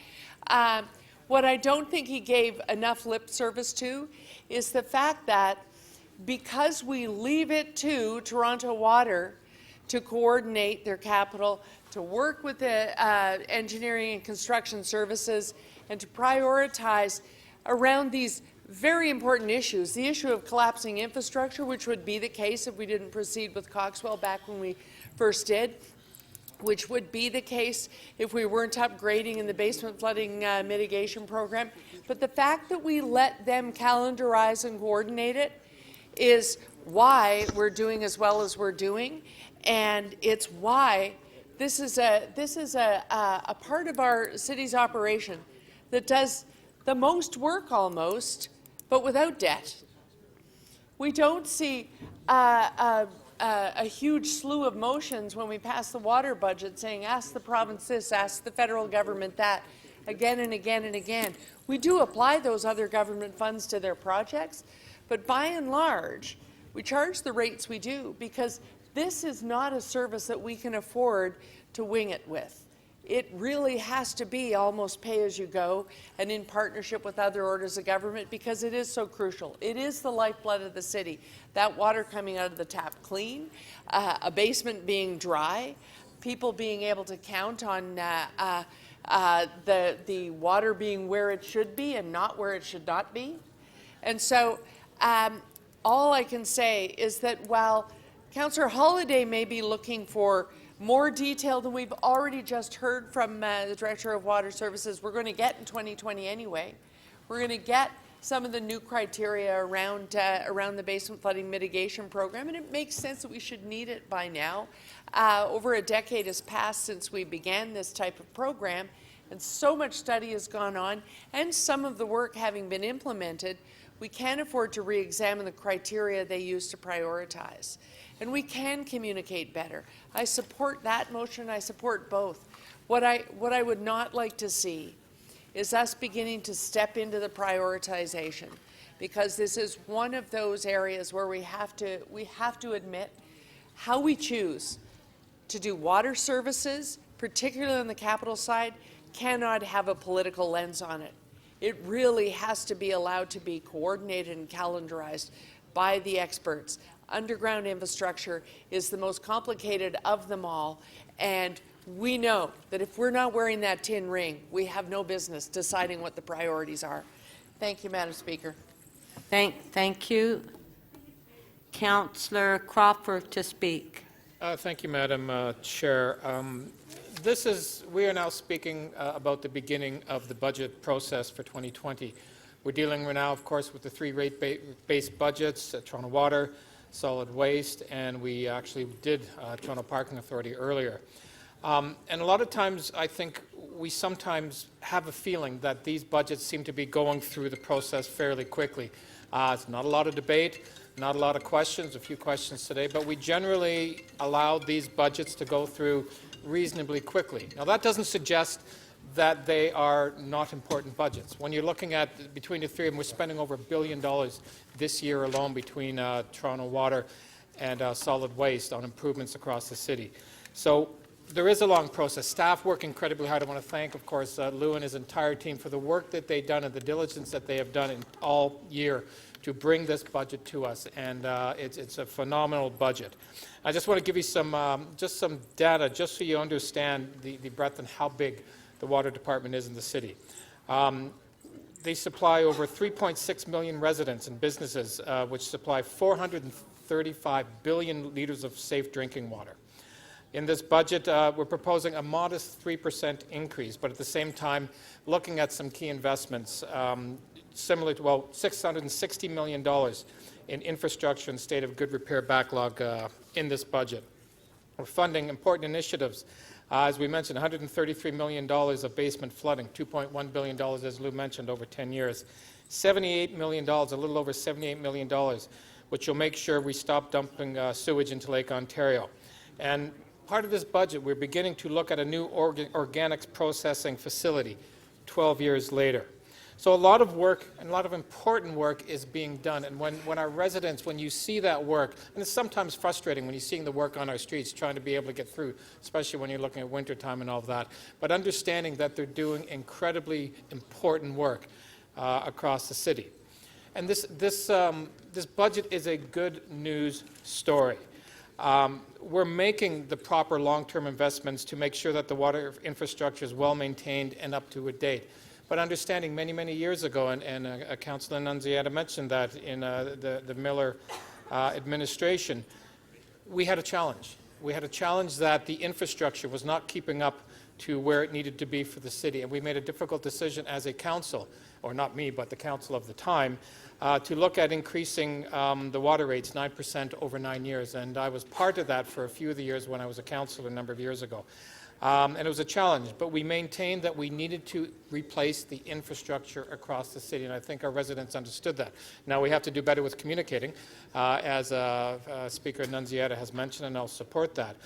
What I don't think he gave enough lip service to is the fact that because we leave it to Toronto Water to coordinate their capital, to work with the engineering and construction services, and to prioritize around these very important issues. The issue of collapsing infrastructure, which would be the case if we didn't proceed with Coxwell back when we first did, which would be the case if we weren't upgrading in the basement flooding mitigation program. But the fact that we let them calendarize and coordinate it is why we're doing as well as we're doing, and it's why this is a part of our city's operation that does the most work almost, but without debt. We don't see a huge slew of motions when we pass the water budget saying, ask the province this, ask the federal government that, again and again and again. We do apply those other government funds to their projects, but by and large, we charge the rates we do because this is not a service that we can afford to wing it with. It really has to be almost pay-as-you-go and in partnership with other orders of government because it is so crucial. It is the lifeblood of the city. That water coming out of the tap clean, a basement being dry, people being able to count on the water being where it should be and not where it should not be. And so all I can say is that while Councillor Holyday may be looking for more detail than we've already just heard from the Director of Water Services, we're going to get in 2020 anyway. We're going to get some of the new criteria around the basement flooding mitigation program, and it makes sense that we should need it by now. Over a decade has passed since we began this type of program, and so much study has gone on, and some of the work having been implemented, we can't afford to re-examine the criteria they use to prioritize. And we can communicate better. I support that motion. I support both. What I would not like to see is us beginning to step into the prioritization, because this is one of those areas where we have to admit how we choose to do water services, particularly on the capital side, cannot have a political lens on it. It really has to be allowed to be coordinated and calendarized by the experts. Underground infrastructure is the most complicated of them all, and we know that if we're not wearing that tin ring, we have no business deciding what the priorities are. Thank you, Madam Speaker. Thank you. Councillor Crawford to speak. Thank you, Madam Chair. We are now speaking about the beginning of the budget process for 2020. We're dealing now, of course, with the three rate-based budgets, Toronto Water, Solid Waste, and we actually did Toronto Parking Authority earlier. And a lot of times, I think we sometimes have a feeling that these budgets seem to be going through the process fairly quickly. It's not a lot of debate, not a lot of questions, a few questions today, but we generally allow these budgets to go through reasonably quickly. Now, that doesn't suggest that they are not important budgets. When you're looking at between the three of them, we're spending over $1 billion this year alone between Toronto Water and Solid Waste on improvements across the city. So there is a long process. Staff work incredibly hard. I want to thank, of course, Lou and his entire team for the work that they've done and the diligence that they have done all year to bring this budget to us, and it's a phenomenal budget. I just want to give you some data, just so you understand the breadth and how big the water department is in the city. They supply over 3.6 million residents and businesses, which supply 435 billion litres of safe drinking water. In this budget, we're proposing a modest 3% increase, but at the same time, looking at some key investments, similar to, $660 million in infrastructure and state of good repair backlog in this budget. We're funding important initiatives. As we mentioned, $133 million of basement flooding, $2.1 billion, as Lou mentioned, over 10 years. $78 million, a little over $78 million, which will make sure we stop dumping sewage into Lake Ontario. And part of this budget, we're beginning to look at a new organics processing facility 12 years later. So a lot of work and a lot of important work is being done. And when our residents, when you see that work, and it's sometimes frustrating when you're seeing the work on our streets, trying to be able to get through, especially when you're looking at wintertime and all of that, but understanding that they're doing incredibly important work across the city. And this budget is a good news story. We're making the proper long-term investments to make sure that the water infrastructure is well maintained and up to date. But understanding many, many years ago, and Councillor Nunziata mentioned that in the Miller administration, we had a challenge. We had a challenge that the infrastructure was not keeping up to where it needed to be for the city. And we made a difficult decision as a council, or not me, but the council of the time, to look at increasing the water rates 9% over 9 years. And I was part of that for a few of the years when I was a councillor a number of years ago. And it was a challenge, but we maintained that we needed to replace the infrastructure across the city, and I think our residents understood that. Now we have to do better with communicating, as Speaker Nunziata has mentioned, and I'll support that.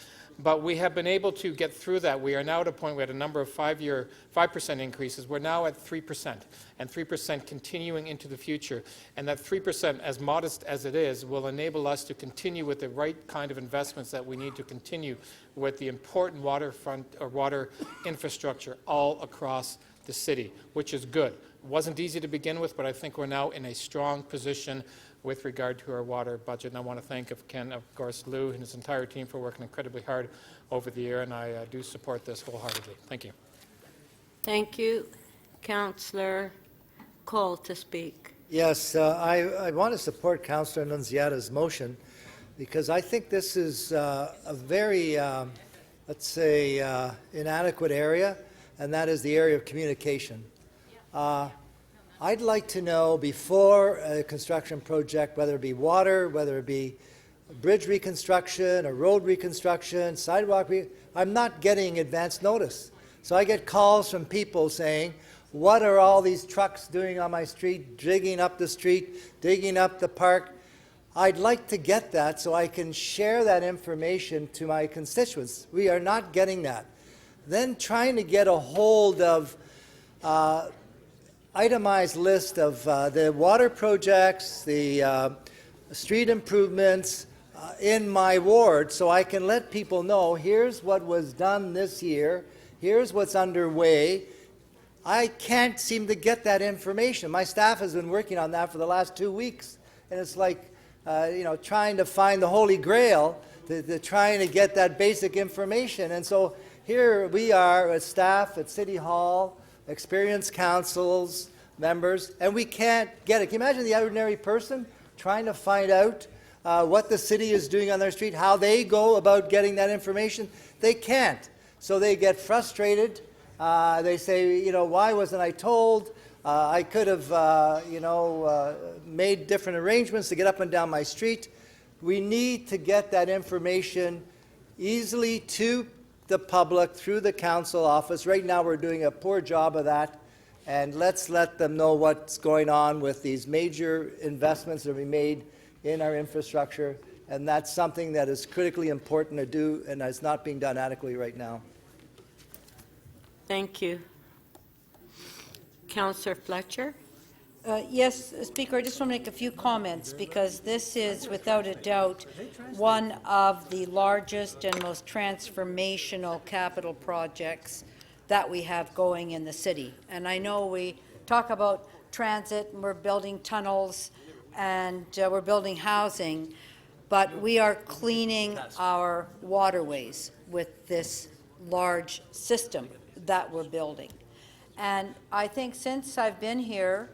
But we have been able to get through that. We are now at a point, we had a number of 5% increases. We're now at 3%, and 3% continuing into the future. And that 3%, as modest as it is, will enable us to continue with the right kind of investments that we need to continue with the important waterfront or water infrastructure all across the city, which is good. It wasn't easy to begin with, but I think we're now in a strong position with regard to our water budget. And I want to thank, of course, Lou and his entire team for working incredibly hard over the year, and I do support this wholeheartedly. Thank you. Thank you. Councillor Cole to speak. Yes, I want to support Councillor Nunziata's motion because I think this is a very, let's say, inadequate area, and that is the area of communication. I'd like to know before a construction project, whether it be water, whether it be bridge reconstruction, a road reconstruction, sidewalk, I'm not getting advance notice. So I get calls from people saying, what are all these trucks doing on my street, digging up the street, digging up the park? I'd like to get that so I can share that information to my constituents. We are not getting that. Then trying to get a hold of itemized list of the water projects, the street improvements in my ward, so I can let people know, here's what was done this year, here's what's underway. I can't seem to get that information. My staff has been working on that for the last 2 weeks, and it's like, trying to find the Holy Grail, trying to get that basic information. And so here we are as staff at City Hall, experienced councils, members, and we can't get it. Can you imagine the ordinary person trying to find out what the city is doing on their street, how they go about getting that information? They can't. So they get frustrated. They say, why wasn't I told? I could have, made different arrangements to get up and down my street. We need to get that information easily to the public through the council office. Right now we're doing a poor job of that, and let's let them know what's going on with these major investments that we made in our infrastructure, and that's something that is critically important to do and is not being done adequately right now. Thank you. Councillor Fletcher? Yes, Speaker, I just want to make a few comments because this is, without a doubt, one of the largest and most transformational capital projects that we have going in the city. And I know we talk about transit, and we're building tunnels, and we're building housing, but we are cleaning our waterways with this large system that we're building. And I think since I've been here,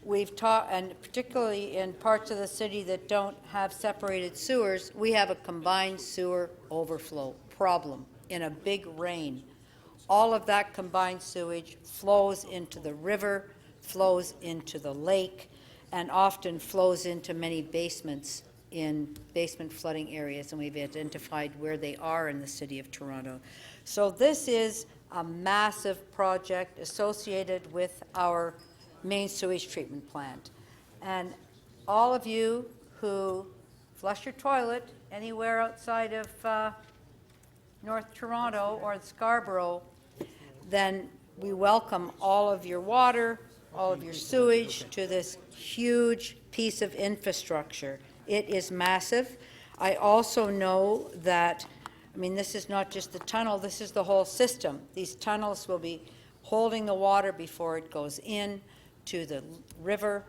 we've talked, and particularly in parts of the city that don't have separated sewers, we have a combined sewer overflow problem in a big rain. All of that combined sewage flows into the river, flows into the lake, and often flows into many basements in basement flooding areas, and we've identified where they are in the City of Toronto. So this is a massive project associated with our main sewage treatment plant. And all of you who flush your toilet anywhere outside of North Toronto or Scarborough, then we welcome all of your water, all of your sewage to this huge piece of infrastructure. It is massive. I also know that, I mean, this is not just the tunnel, this is the whole system. These tunnels will be holding the water before it goes in to the river.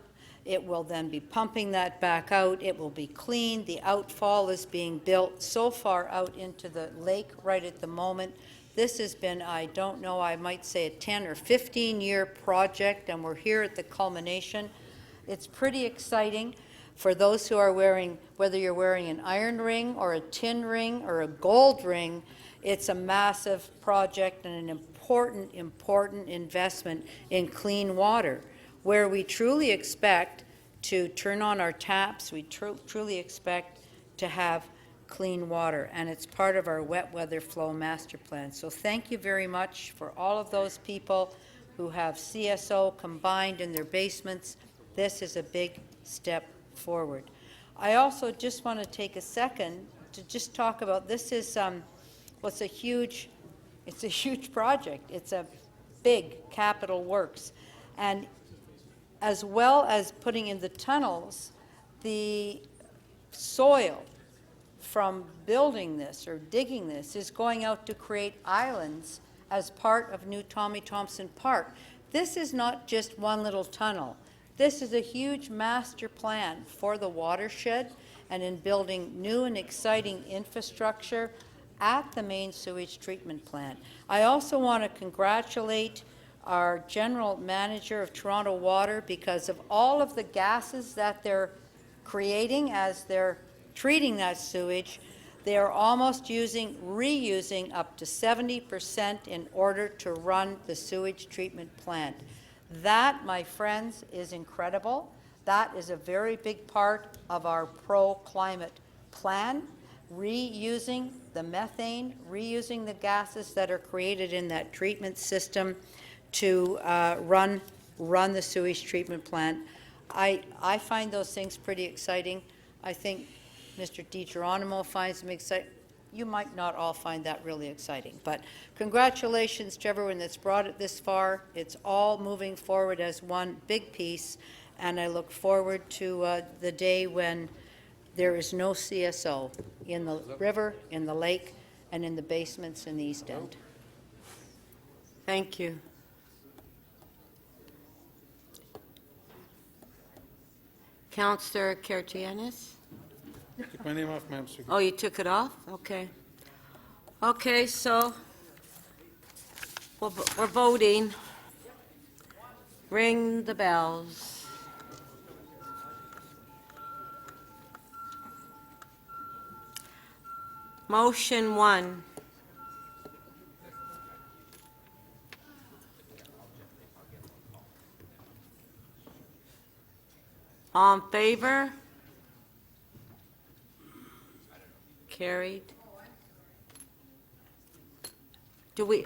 It will then be pumping that back out. It will be cleaned. The outfall is being built so far out into the lake right at the moment. This has been, I don't know, I might say a 10 or 15-year project, and we're here at the culmination. It's pretty exciting for those who are wearing, whether you're wearing an iron ring or a tin ring or a gold ring. It's a massive project and an important investment in clean water, where we truly expect to turn on our taps. We truly expect to have clean water, and it's part of our wet weather flow master plan. So thank you very much for all of those people who have CSO combined in their basements. This is a big step forward. I also just want to take a second to just talk about, this is well, it's a huge project. It's a big capital works, and as well as putting in the tunnels, the soil from building this or digging this is going out to create islands as part of new Tommy Thompson Park. This is not just one little tunnel. This is a huge master plan for the watershed and in building new and exciting infrastructure at the main sewage treatment plant. I also want to congratulate our general manager of Toronto Water, because of all of the gases that they're creating as they're treating that sewage. They are almost reusing up to 70% in order to run the sewage treatment plant. That, my friends, is incredible. That is a very big part of our pro-climate plan, reusing the methane, reusing the gases that are created in that treatment system to run the sewage treatment plant. I find those things pretty exciting. I think Mr. DiGeronimo finds them exciting. You might not all find that really exciting, but congratulations to everyone that's brought it this far. It's all moving forward as one big piece, and I look forward to the day when there is no CSO in the river, in the lake, and in the basements in the East End. Thank you. Councillor Karygiannis? Took my name off, Madam Speaker. Oh, you took it off? Okay. Okay, so we're voting. Ring the bells. Motion 1. All in favor? Carried. Do we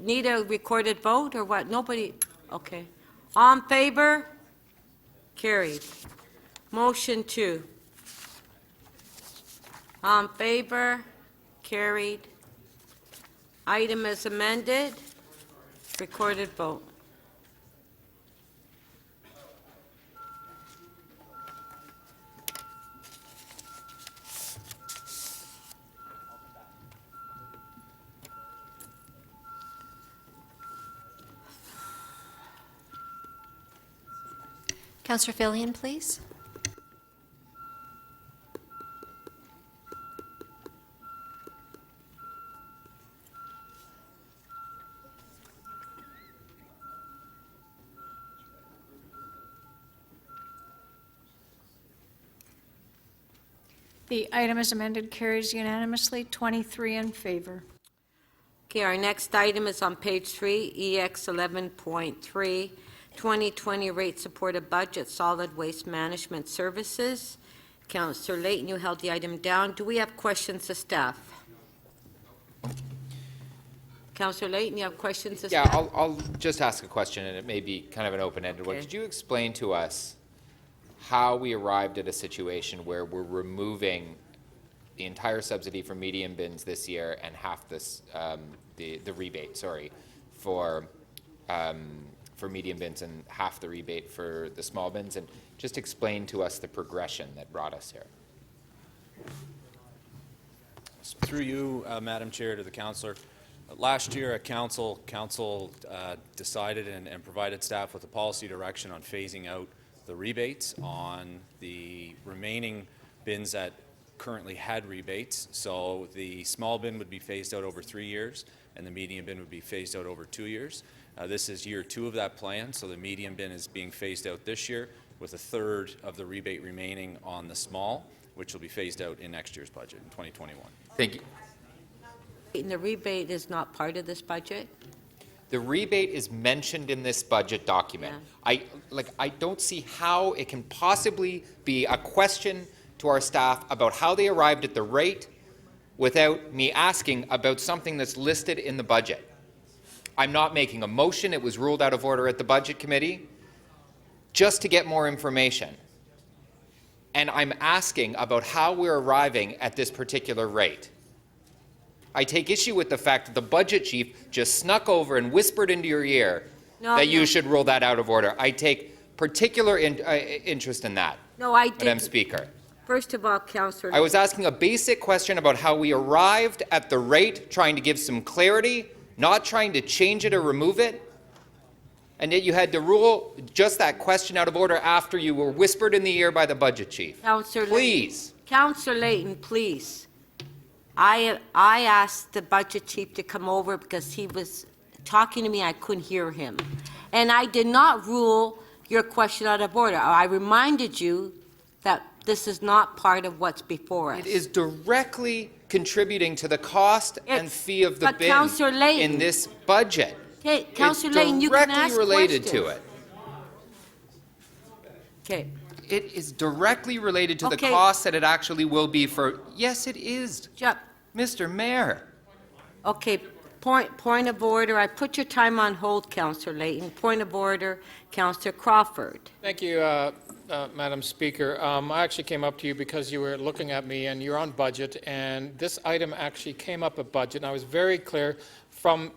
need a recorded vote or what? Nobody? Okay. All in favor? Carried. Motion 2. All in favor? Carried. Item is amended. Recorded vote. Councillor Fillion, please. The item is amended, carries unanimously, 23 in favor. Okay, our next item is on page 3, EX 11.3, 2020 rate supported budget, solid waste management services. Councillor Layton, you held the item down. Do we have questions of staff? Councillor Layton, you have questions of Yeah, staff? I'll just ask a question, and it may be kind of an open-ended one. Okay. Could you explain to us how we arrived at a situation where we're removing the entire subsidy for medium bins this year and half this, the rebate, sorry, for medium bins and half the rebate for the small bins, and just explain to us the progression that brought us here. Through you, Madam Chair, to the councillor. Last year at council decided and provided staff with a policy direction on phasing out the rebates on the remaining bins that currently had rebates. So the small bin would be phased out over 3 years and the medium bin would be phased out over 2 years. This is year 2 of that plan, so the medium bin is being phased out this year with a third of the rebate remaining on the small, which will be phased out in next year's budget in 2021. Thank you. And the rebate is not part of this budget? The rebate is mentioned in this budget document. Yeah. I don't see how it can possibly be a question to our staff about how they arrived at the rate without me asking about something that's listed in the budget. I'm not making a motion. It was ruled out of order at the Budget Committee just to get more information. And I'm asking about how we're arriving at this particular rate. I take issue with the fact that the budget chief just snuck over and whispered into your ear that you should rule that out of order. I take particular interest in that, No, I didn't. Madam Speaker. First of all, Councillor. I was asking a basic question about how we arrived at the rate, trying to give some clarity, not trying to change it or remove it. And yet you had to rule just that question out of order after you were whispered in the ear by the budget chief. Councillor Please. Councillor Layton, please. I asked the budget chief to come over because he was talking to me. I couldn't hear him. And I did not rule your question out of order. I reminded you that this is not part of what's before us. It is directly contributing to the cost and fee of the but bin Councillor Layton, in this budget. Okay, Councillor Layton, you can ask It's directly related to questions. it. Okay. It is directly related to the Okay. cost that it actually will be for, yes, it is, Mr. Mayor. Okay, point of order. I put your time on hold, Councillor Layton. Point of order, Councillor Crawford. Thank you, Madam Speaker. I actually came up to you because you were looking at me and you're on budget, and this item actually came up at budget, and I was very clear from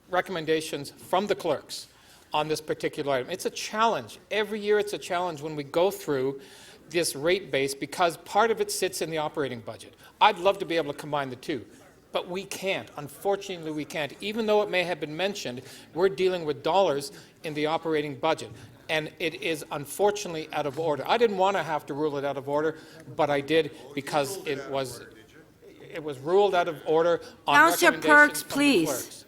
recommendations from the clerks on this particular item. It's a challenge. Every year it's a challenge when we go through this rate base because part of it sits in the operating budget. I'd love to be able to combine the two, but we can't. Unfortunately, we can't. Even though it may have been mentioned, we're dealing with dollars in the operating budget, and it is unfortunately out of order. I didn't want to have to rule it out of order, but I did because it was ruled out of order on Councillor recommendations Perks, from the please. clerks.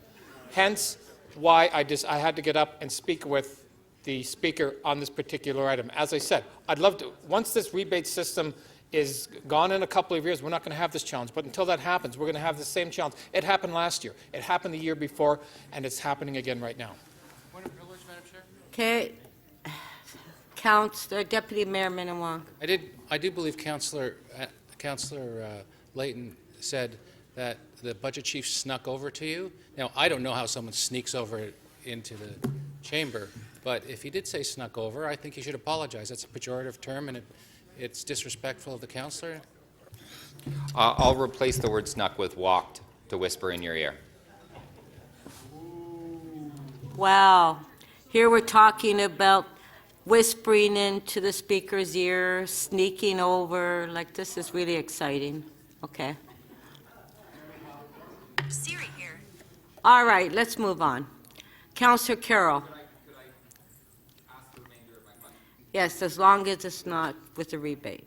Hence why I had to get up and speak with the Speaker on this particular item. As I said, I'd love to, once this rebate system is gone in a couple of years, we're not going to have this challenge. But until that happens, we're going to have the same challenge. It happened last year. It happened the year before, and it's happening again right now. Point of privilege, Madam Chair. Okay. Councillor Deputy Mayor Minnan-Wong. I do believe Councillor Layton said that the budget chief snuck over to you. Now, I don't know how someone sneaks over into the chamber, but if he did say snuck over, I think he should apologize. That's a pejorative term, and it's disrespectful of the councillor. I'll replace the word snuck with walked to whisper in your ear. Wow. Here we're talking about whispering into the Speaker's ear, sneaking over. Like, this is really exciting. Okay. Siri here. All right, let's move on. Councillor Carroll. Yes, as long as it's not with the rebate.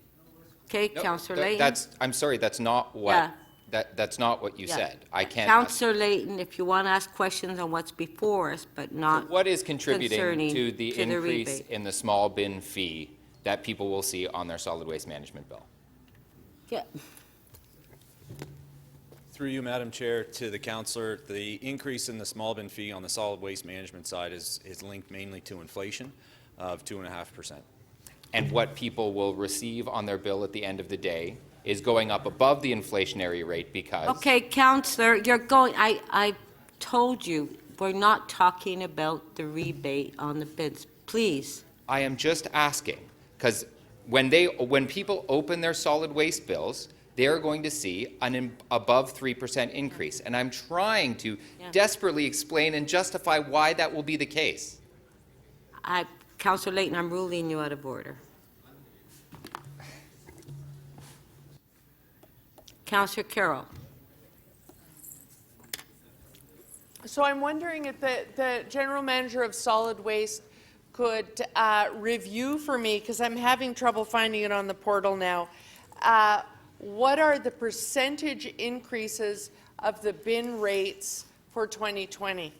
Okay, No, Councillor th- Layton? That's, I'm sorry, that's not what, Yeah. that's not what you Yeah. said. I can't. Councillor Layton, if you want to ask questions on what's before us, but not What is contributing concerning to the increase rebate. in the small bin fee that people will see on their solid waste management bill? Yeah. Through you, Madam Chair, to the councillor, the increase in the small bin fee on the solid waste management side is linked mainly to inflation of 2.5%. And what people will receive on their bill at the end of the day is going up above the inflationary rate because... Okay, Councillor, you're going, I told you, we're not talking about the rebate on the bids. Please. I am just asking, because when people open their solid waste bills, they're going to see an above 3% increase. And I'm trying to desperately explain and justify why that will be the case. Councillor Layton, I'm ruling you out of order. Councillor Carroll. So I'm wondering if the general manager of solid waste could review for me, because I'm having trouble finding it on the portal now, what are the percentage increases of the bin rates for 2020?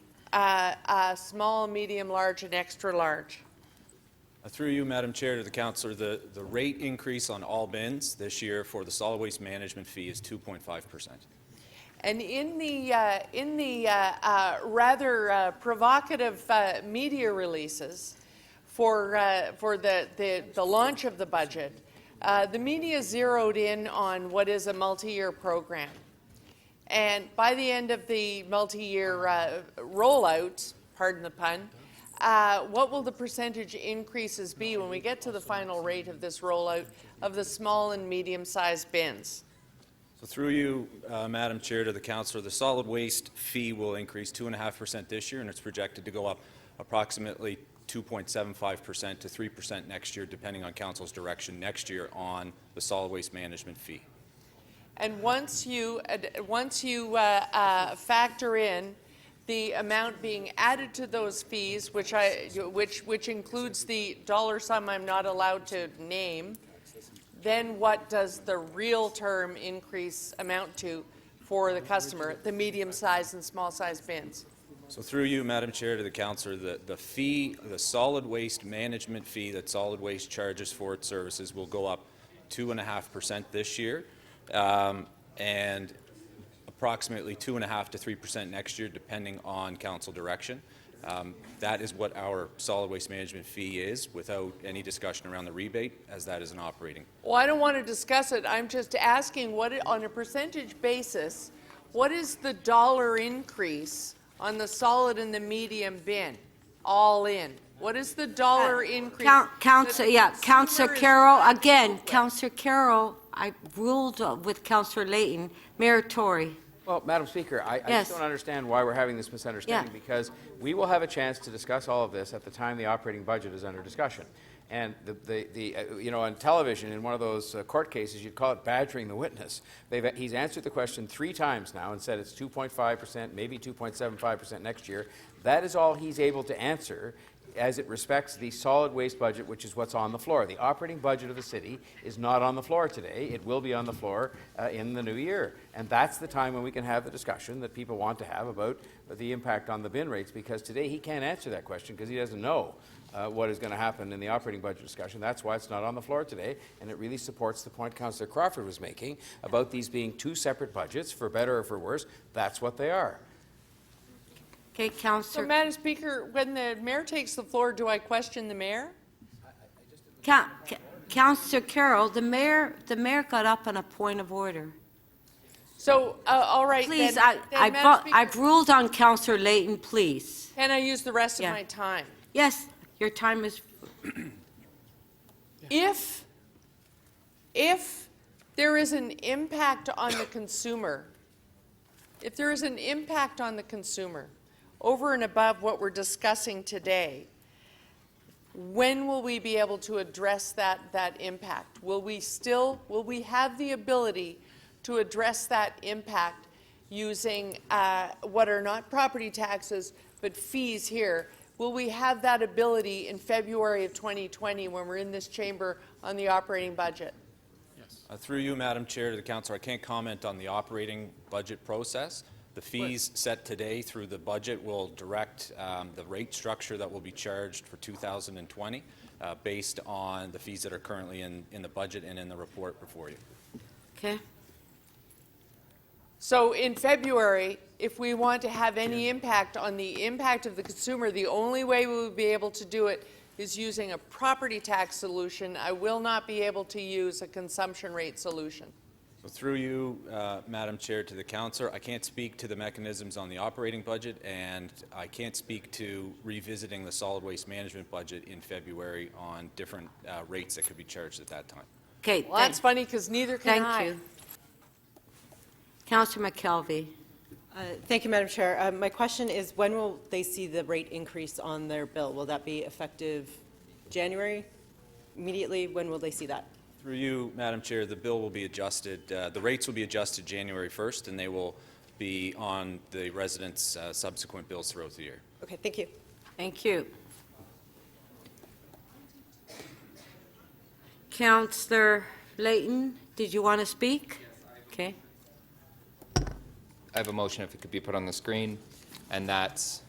Small, medium, large, and extra large. Through you, Madam Chair, to the councillor, the rate increase on all bins this year for the solid waste management fee is 2.5%. And in the rather provocative media releases for the launch of the budget, the media zeroed in on what is a multi-year program. And by the end of the multi-year rollout, pardon the pun, what will the percentage increases be when we get to the final rate of this rollout of the small and medium-sized bins? So through you, Madam Chair, to the councillor, the solid waste fee will increase 2.5% this year, and it's projected to go up approximately 2.75% to 3% next year, depending on council's direction next year on the solid waste management fee. And once you factor in the amount being added to those fees, which includes the dollar sum I'm not allowed to name, then what does the real term increase amount to for the customer, the medium-sized and small-sized bins? So through you, Madam Chair, to the councillor, the fee, the solid waste management fee that solid waste charges for its services will go up 2.5% this year, and approximately 2.5% to 3% next year, depending on council direction. That is what our solid waste management fee is, without any discussion around the rebate, as that is an operating. Well, I don't want to discuss it. I'm just asking, on a percentage basis, what is the dollar increase on the solid and the medium bin, all in? What is the dollar increase? Councillor Carroll, again, Councillor Carroll, I ruled with Councillor Layton. Mayor Tory. Well, Madam Speaker, I just don't understand why we're having this misunderstanding, because we will have a chance to discuss all of this at the time the operating budget is under discussion. And you know, on television, in one of those court cases, you'd call it badgering the witness. He's answered the question 3 times now and said it's 2.5%, maybe 2.75% next year. That is all he's able to answer as it respects the solid waste budget, which is what's on the floor. The operating budget of the city is not on the floor today. It will be on the floor in the new year. And that's the time when we can have the discussion that people want to have about the impact on the bin rates, because today he can't answer that question because he doesn't know what is going to happen in the operating budget discussion. That's why it's not on the floor today, and it really supports the point Councillor Crawford was making about these being 2 separate budgets, for better or for worse. That's what they are. Okay, Councillor. So, Madam Speaker, when the mayor takes the floor, do I question the mayor? Councillor Carroll, the mayor got up on a point of order. So, all right. Please, then, I've ruled on Councillor Layton, please. Can I use the rest of my time? Yes, your time is... If there is an impact on the consumer, over and above what we're discussing today, when will we be able to address that impact? Will we have the ability to address that impact using what are not property taxes but fees here? Will we have that ability in February of 2020 when we're in this chamber on the operating budget? Through you, Madam Chair, to the councillor, I can't comment on the operating budget process. The fees set today through the budget will direct the rate structure that will be charged for 2020 based on the fees that are currently in the budget and in the report before you. Okay. So in February, if we want to have any impact on the impact of the consumer, the only way we will be able to do it is using a property tax solution. I will not be able to use a consumption rate solution. So through you, Madam Chair, to the councillor, I can't speak to the mechanisms on the operating budget, and I can't speak to revisiting the solid waste management budget in February on different rates that could be charged at that time. Okay. Well, that's funny because neither can I. Thank you. Councillor McKelvey. Thank you, Madam Chair. My question is, when will they see the rate increase on their bill? Will that be effective January? Immediately? When will they see that? Through you, Madam Chair, the bill will be adjusted, the rates will be adjusted January 1st, and they will be on the residents' subsequent bills throughout the year. Okay, thank you. Thank you. Councillor Layton, did you want to speak? Okay. I have a motion, if it could be put on the screen, and that's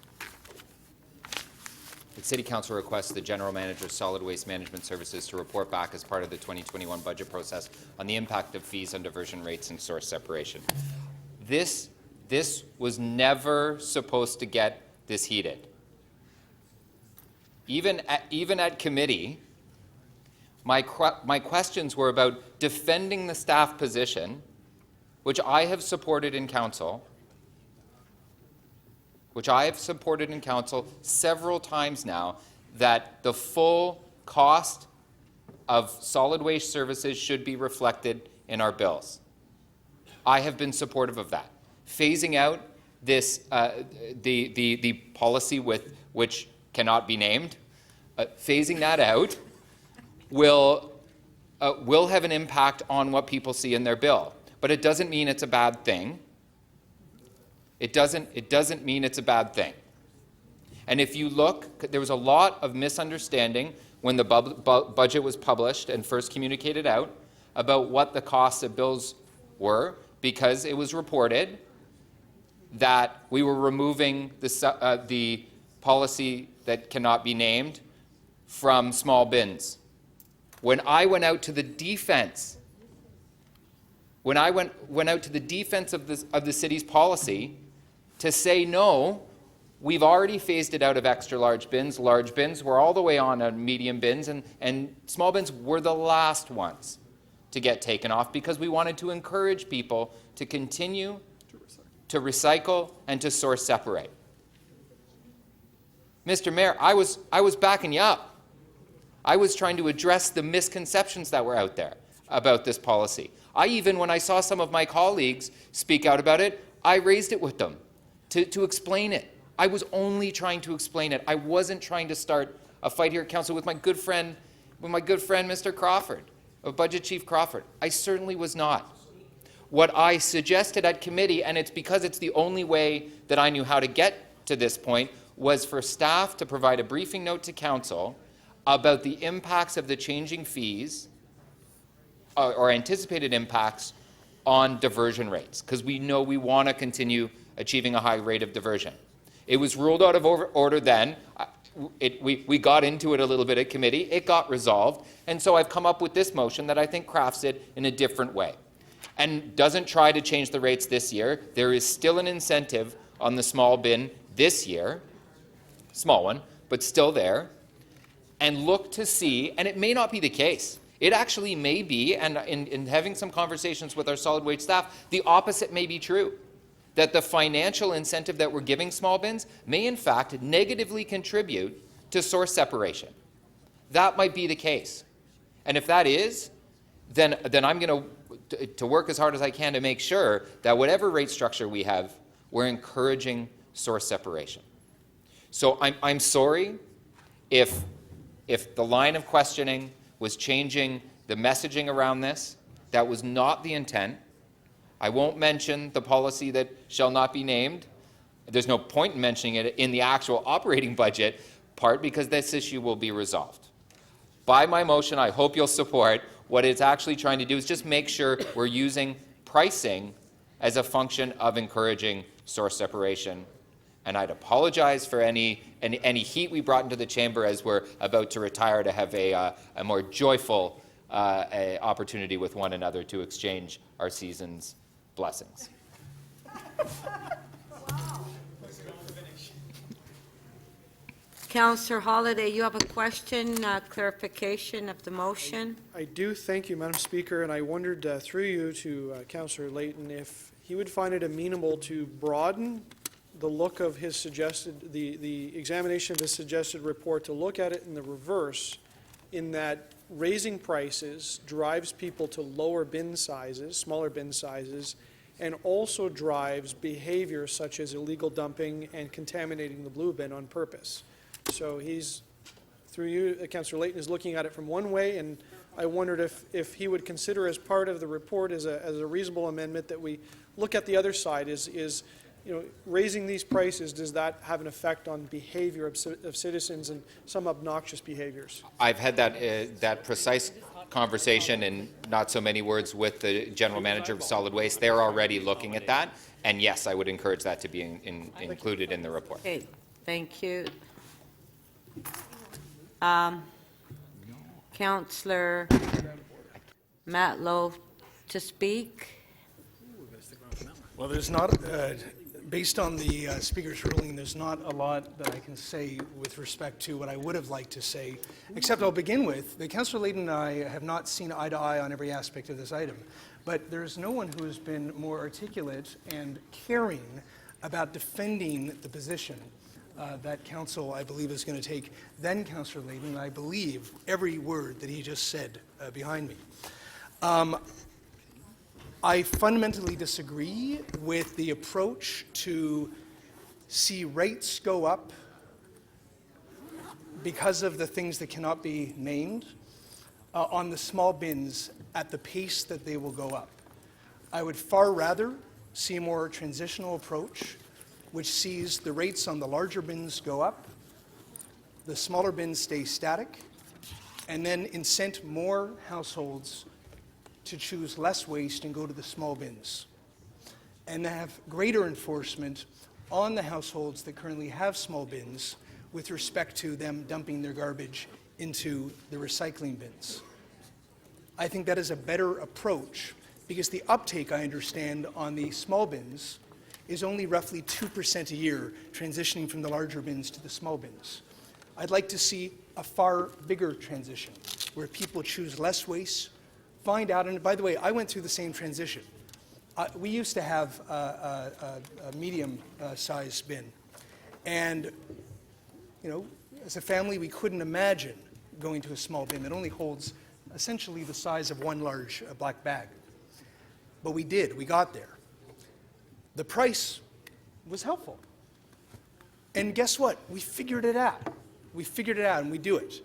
the City Council requests the General Manager of Solid Waste Management Services to report back as part of the 2021 budget process on the impact of fees on diversion rates and source separation. This was never supposed to get this heated. Even at committee, my questions were about defending the staff position, which I have supported in council, several times now, that the full cost of solid waste services should be reflected in our bills. I have been supportive of that. Phasing out this, the policy with which cannot be named, phasing that out will have an impact on what people see in their bill. But it doesn't mean it's a bad thing. It doesn't mean it's a bad thing. And if you look, there was a lot of misunderstanding when the budget was published and first communicated out about what the costs of bills were, because it was reported that we were removing the policy that cannot be named from small bins. When I went out to the defense, of the city's policy to say, no, we've already phased it out of extra large bins. Large bins were all the way on medium bins, and small bins were the last ones to get taken off, because we wanted to encourage people to continue to recycle and to source separate. Mr. Mayor, I was backing you up. I was trying to address the misconceptions that were out there about this policy. When I saw some of my colleagues speak out about it, I raised it with them to explain it. I was only trying to explain it. I wasn't trying to start a fight here at council with my good friend, Mr. Crawford, Budget Chief Crawford. I certainly was not. What I suggested at committee, and it's because it's the only way that I knew how to get to this point, was for staff to provide a briefing note to council about the impacts of the changing fees or anticipated impacts on diversion rates, because we know we want to continue achieving a high rate of diversion. It was ruled out of order then. We got into it a little bit at committee. It got resolved. And so I've come up with this motion that I think crafts it in a different way and doesn't try to change the rates this year. There is still an incentive on the small bin this year, small one, but still there, and look to see, and it may not be the case. It actually may be, and in having some conversations with our solid waste staff, the opposite may be true, that the financial incentive that we're giving small bins may in fact negatively contribute to source separation. That might be the case. And if that is, then I'm going to work as hard as I can to make sure that whatever rate structure we have, we're encouraging source separation. So I'm sorry if the line of questioning was changing the messaging around this. That was not the intent. I won't mention the policy that shall not be named. There's no point in mentioning it in the actual operating budget part, because this issue will be resolved. By my motion, I hope you'll support. What it's actually trying to do is just make sure we're using pricing as a function of encouraging source separation. And I'd apologize for any heat we brought into the chamber as we're about to retire to have a more joyful opportunity with one another to exchange our season's blessings. Councillor Holliday, you have a question, clarification of the motion? I do, thank you, Madam Speaker, and I wondered through you to Councillor Layton if he would find it amenable to broaden the look of his suggested, the examination of his suggested report, to look at it in the reverse, in that raising prices drives people to lower bin sizes, smaller bin sizes, and also drives behavior such as illegal dumping and contaminating the blue bin on purpose. So he's, through you, Councillor Layton, is looking at it from one way, and I wondered if he would consider as part of the report as a reasonable amendment that we look at the other side, is raising these prices, does that have an effect on behavior of citizens and some obnoxious behaviors? I've had that precise conversation in not so many words with the general manager of solid waste. They're already looking at that, and yes, I would encourage that to be included in the report. Okay, thank you. Councillor Matlow to speak. Well, there's not, based on the Speaker's ruling, there's not a lot that I can say with respect to what I would have liked to say, except I'll begin with that Councillor Layton and I have not seen eye to eye on every aspect of this item, but there's no one who has been more articulate and caring about defending the position that Council, I believe, is going to take than Councillor Layton, and I believe every word that he just said behind me. I fundamentally disagree with the approach to see rates go up because of the things that cannot be named on the small bins at the pace that they will go up. I would far rather see a more transitional approach which sees the rates on the larger bins go up, the smaller bins stay static, and then incent more households to choose less waste and go to the small bins, and have greater enforcement on the households that currently have small bins with respect to them dumping their garbage into the recycling bins. I think that is a better approach because the uptake, I understand, on the small bins is only roughly 2% a year transitioning from the larger bins to the small bins. I'd like to see a far bigger transition where people choose less waste, find out, and by the way, I went through the same transition. We used to have a medium-sized bin, and as a family, we couldn't imagine going to a small bin that only holds essentially the size of one large black bag. But we did, we got there. The price was helpful. And guess what? We figured it out. We figured it out and we do it.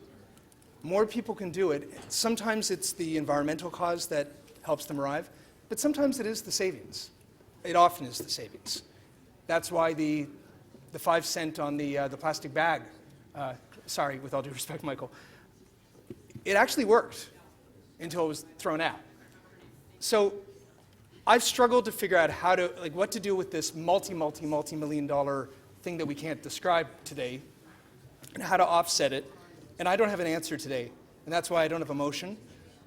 More people can do it. Sometimes it's the environmental cause that helps them arrive, but sometimes it is the savings. It often is the savings. That's why the 5 cent on the plastic bag, sorry, with all due respect, Michael, it actually worked until it was thrown out. So I've struggled to figure out how to, what to do with this multi-million dollar thing that we can't describe today, and how to offset it. And I don't have an answer today, and that's why I don't have a motion.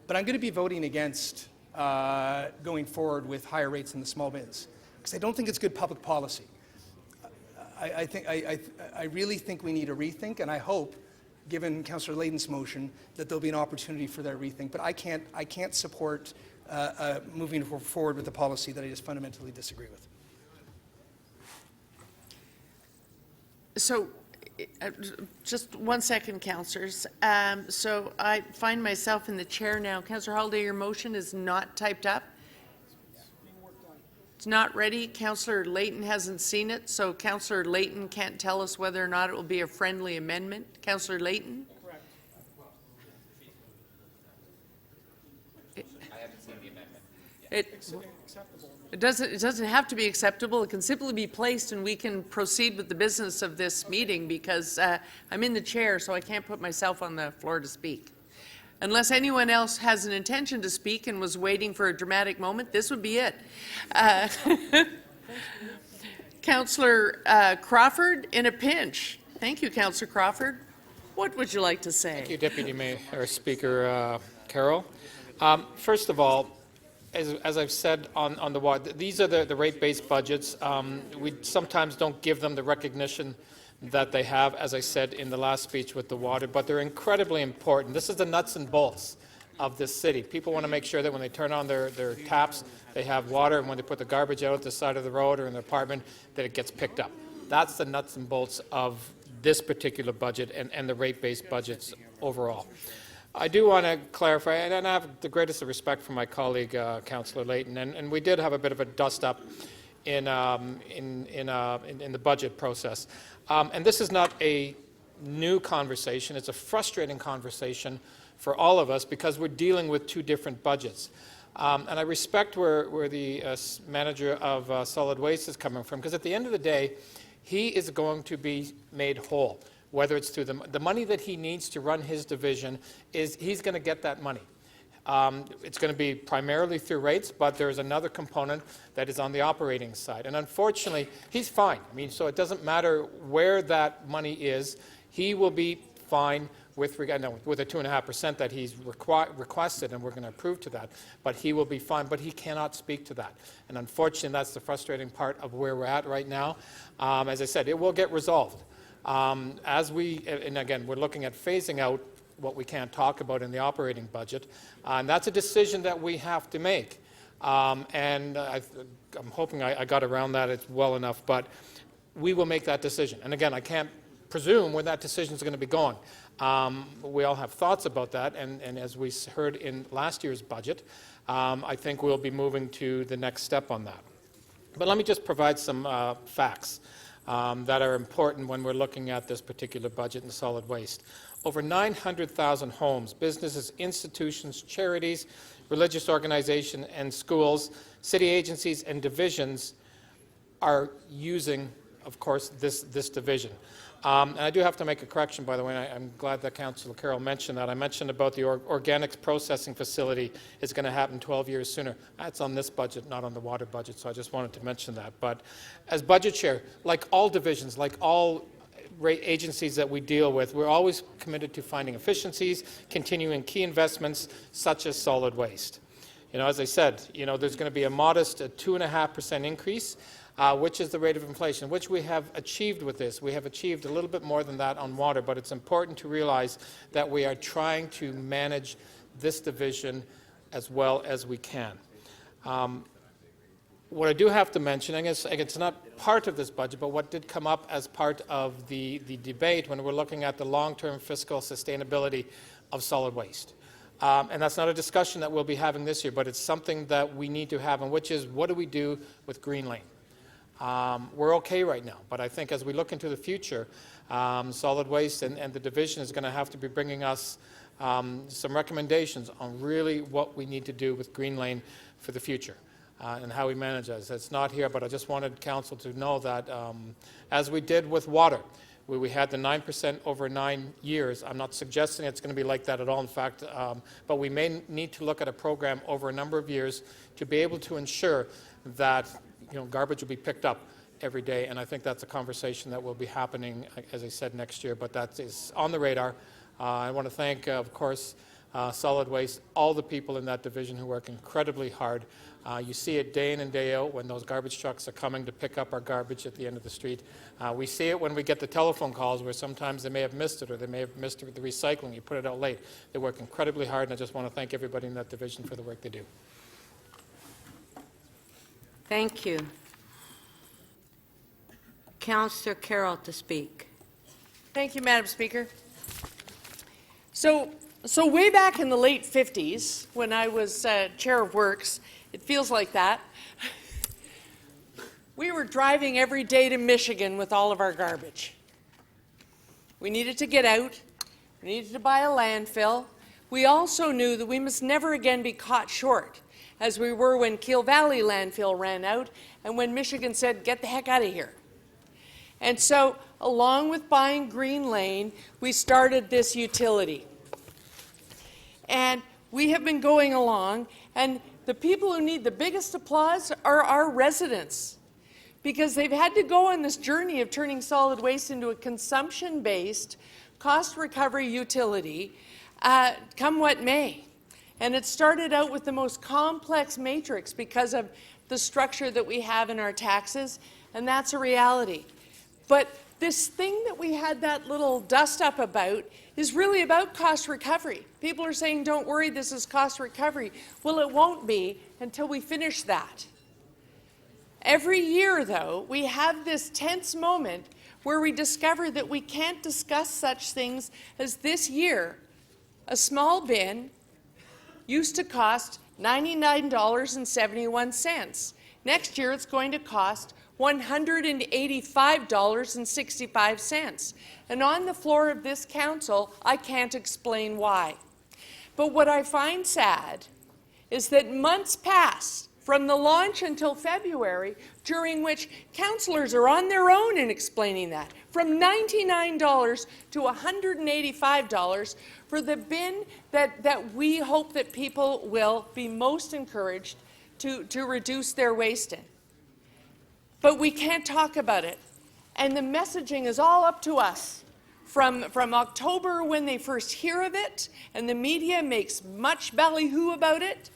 But I'm going to be voting against going forward with higher rates in the small bins, because I don't think it's good public policy. I really think we need a rethink, and I hope, given Councillor Layton's motion, that there'll be an opportunity for that rethink. But I can't support moving forward with a policy that I just fundamentally disagree with. So, just 1 second, councillors. So I find myself in the chair now. Councillor Holiday, your motion is not typed up. It's not ready. Councillor Layton hasn't seen it, so Councillor Layton can't tell us whether or not it will be a friendly amendment. Councillor Layton? Correct. I haven't seen the amendment. It doesn't have to be acceptable. It can simply be placed and we can proceed with the business of this meeting because I'm in the chair, so I can't put myself on the floor to speak. Unless anyone else has an intention to speak and was waiting for a dramatic moment, this would be it. Councillor Crawford in a pinch. Thank you, Councillor Crawford. What would you like to say? Thank you, Deputy Mayor, or Speaker Carroll. First of all, as I've said on the water, these are the rate-based budgets. We sometimes don't give them the recognition that they have, as I said in the last speech with the water, but they're incredibly important. This is the nuts and bolts of this city. People want to make sure that when they turn on their taps, they have water, and when they put the garbage out at the side of the road or in their apartment, that it gets picked up. That's the nuts and bolts of this particular budget and the rate-based budgets overall. I do want to clarify, and I have the greatest of respect for my colleague, Councillor Layton, and we did have a bit of a dust-up in the budget process. And this is not a new conversation. It's a frustrating conversation for all of us because we're dealing with two different budgets. And I respect where the manager of solid waste is coming from, because at the end of the day, he is going to be made whole. Whether it's through the money that he needs to run his division, he's going to get that money. It's going to be primarily through rates, but there's another component that is on the operating side. And unfortunately, he's fine. I mean, so it doesn't matter where that money is, he will be fine with the 2.5% that he's requested, and we're going to approve to that. But he will be fine, but he cannot speak to that. And unfortunately, that's the frustrating part of where we're at right now. As I said, it will get resolved. And again, we're looking at phasing out what we can't talk about in the operating budget, and that's a decision that we have to make. And I'm hoping I got around that it's well enough, but we will make that decision. And again, I can't presume where that decision is going to be going. We all have thoughts about that, and as we heard in last year's budget, I think we'll be moving to the next step on that. But let me just provide some facts that are important when we're looking at this particular budget in solid waste. Over 900,000 homes, businesses, institutions, charities, religious organizations, and schools, city agencies, and divisions are using, of course, this division. And I do have to make a correction, by the way, and I'm glad that Councillor Carroll mentioned that. I mentioned about the organics processing facility is going to happen 12 years sooner. That's on this budget, not on the water budget, so I just wanted to mention that. But as budget chair, like all divisions, like all agencies that we deal with, we're always committed to finding efficiencies, continuing key investments such as solid waste. As I said, there's going to be a modest 2.5% increase, which is the rate of inflation, which we have achieved with this. We have achieved a little bit more than that on water, but it's important to realize that we are trying to manage this division as well as we can. What I do have to mention, and it's not part of this budget, but what did come up as part of the debate when we're looking at the long-term fiscal sustainability of solid waste. And that's not a discussion that we'll be having this year, but it's something that we need to have, and which is, what do we do with Green Lane? We're okay right now, but I think as we look into the future, solid waste and the division is going to have to be bringing us some recommendations on really what we need to do with Green Lane for the future. And how we manage it. It's not here, but I just wanted Council to know that as we did with water, we had the 9% over 9 years. I'm not suggesting it's going to be like that at all, in fact, but we may need to look at a program over a number of years to be able to ensure that garbage will be picked up every day, and I think that's a conversation that will be happening, as I said, next year, but that is on the radar. I want to thank, of course, solid waste, all the people in that division who work incredibly hard. You see it day in and day out when those garbage trucks are coming to pick up our garbage at the end of the street. We see it when we get the telephone calls where sometimes they may have missed it, or they may have missed the recycling. You put it out late. They work incredibly hard, and I just want to thank everybody in that division for the work they do. Thank you. Councillor Carroll to speak. Thank you, Madam Speaker. So way back in the late 50s, when I was Chair of Works, it feels like that, we were driving every day to Michigan with all of our garbage. We needed to get out. We needed to buy a landfill. We also knew that we must never again be caught short, as we were when Keel Valley landfill ran out and when Michigan said, get the heck out of here. And so, along with buying Green Lane, we started this utility. And we have been going along, and the people who need the biggest applause are our residents, because they've had to go on this journey of turning solid waste into a consumption-based cost recovery utility, come what may. And it started out with the most complex matrix because of the structure that we have in our taxes, and that's a reality. But this thing that we had that little dust-up about is really about cost recovery. People are saying, don't worry, this is cost recovery. Well, it won't be until we finish that. Every year, though, we have this tense moment where we discover that we can't discuss such things as this year A small bin used to cost $99.71. Next year, it's going to cost $185.65. And on the floor of this council, I can't explain why. But what I find sad is that months pass from the launch until February, during which councillors are on their own in explaining that, from $99 to $185 for the bin that we hope that people will be most encouraged to reduce their waste in. But we can't talk about it. And the messaging is all up to us. From October, when they first hear of it, and the media makes much ballyhoo about it,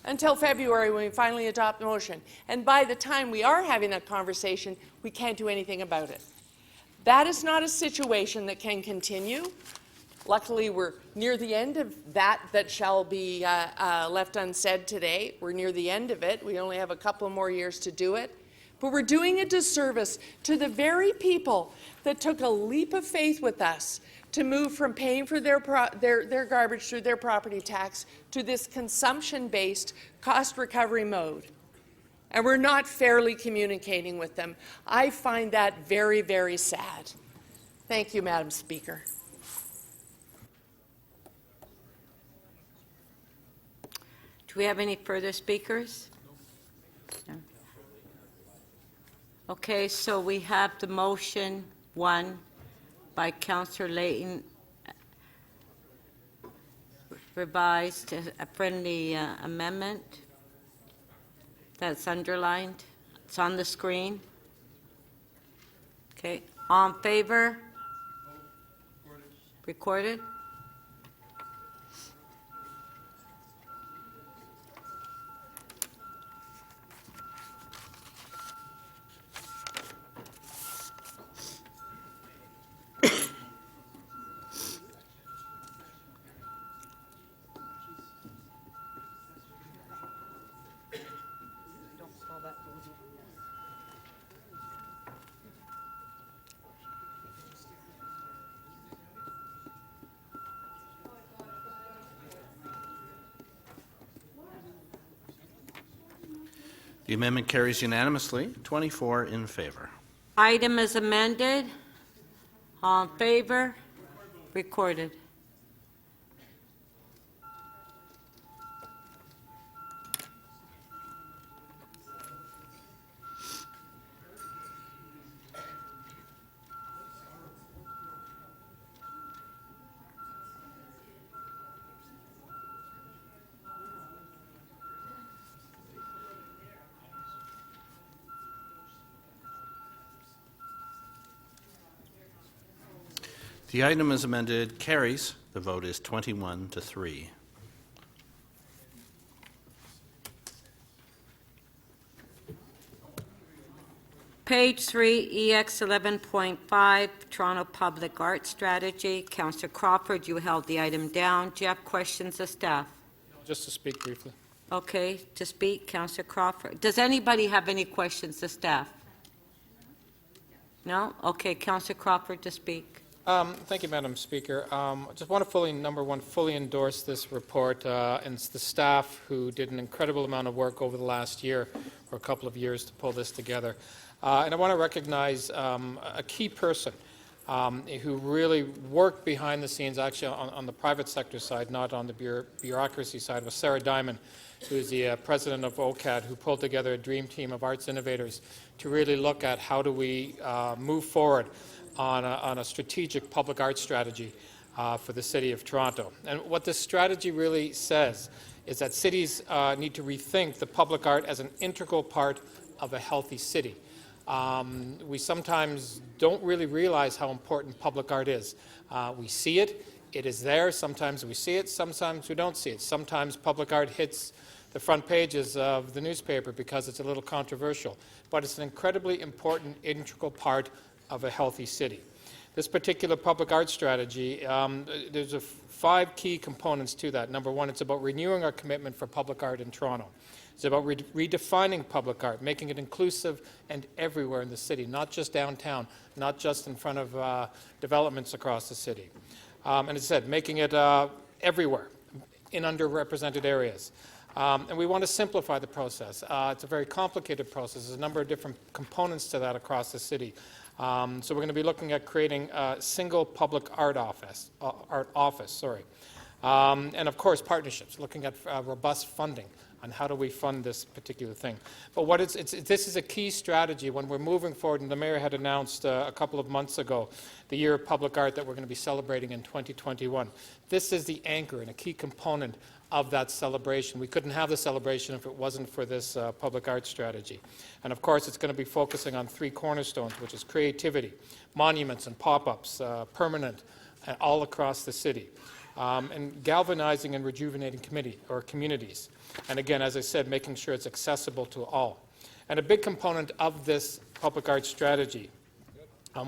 until February, when we finally adopt the motion. And by the time we are having that conversation, we can't do anything about it. That is not a situation that can continue. Luckily, we're near the end of that shall be left unsaid today. We're near the end of it. We only have a couple more years to do it. But we're doing a disservice to the very people that took a leap of faith with us to move from paying for their garbage through their property tax to this consumption-based cost recovery mode. And we're not fairly communicating with them. I find that very, very sad. Thank you, Madam Speaker. Do we have any further speakers? No. Okay, so we have the motion 1 by Councillor Layton, revised, a friendly amendment that's underlined. It's on the screen. Okay, all in favor? Recorded? The amendment carries unanimously, 24 in favor. Item is amended. All in favor? Recorded. The item as amended carries. The vote is 21 to 3. Page 3, EX 11.5, Toronto Public Art Strategy. Councillor Crawford, you held the item down. Do you have questions of staff? Just to speak briefly. Okay, to speak, Councillor Crawford. Does anybody have any questions of staff? No? Okay, Councillor Crawford to speak. Thank you, Madam Speaker. I just want to fully endorse this report, and it's the staff who did an incredible amount of work over the last year or a couple of years to pull this together. And I want to recognize a key person who really worked behind the scenes, actually on the private sector side, not on the bureaucracy side, was Sarah Diamond, who is the president of OCAD, who pulled together a dream team of arts innovators to really look at how do we move forward on a strategic public art strategy for the City of Toronto. And what this strategy really says is that cities need to rethink the public art as an integral part of a healthy city. We sometimes don't really realize how important public art is. We see it, it is there, sometimes we see it, sometimes we don't see it. Sometimes public art hits the front pages of the newspaper because it's a little controversial, but it's an incredibly important, integral part of a healthy city. This particular public art strategy, there's 5 key components to that. Number 1, it's about renewing our commitment for public art in Toronto. It's about redefining public art, making it inclusive and everywhere in the city, not just downtown, not just in front of developments across the city. And as I said, making it everywhere in underrepresented areas. And we want to simplify the process. It's a very complicated process. There's a number of different components to that across the city. So we're going to be looking at creating a single public art office, and of course partnerships, looking at robust funding on how do we fund this particular thing. But this is a key strategy when we're moving forward, and the Mayor had announced a couple of months ago the Year of Public Art that we're going to be celebrating in 2021. This is the anchor and a key component of that celebration. We couldn't have the celebration if it wasn't for this public art strategy. And of course, it's going to be focusing on 3 cornerstones, which is creativity, monuments and pop-ups, permanent, all across the city, and galvanizing and rejuvenating communities. And again, as I said, making sure it's accessible to all. And a big component of this public art strategy,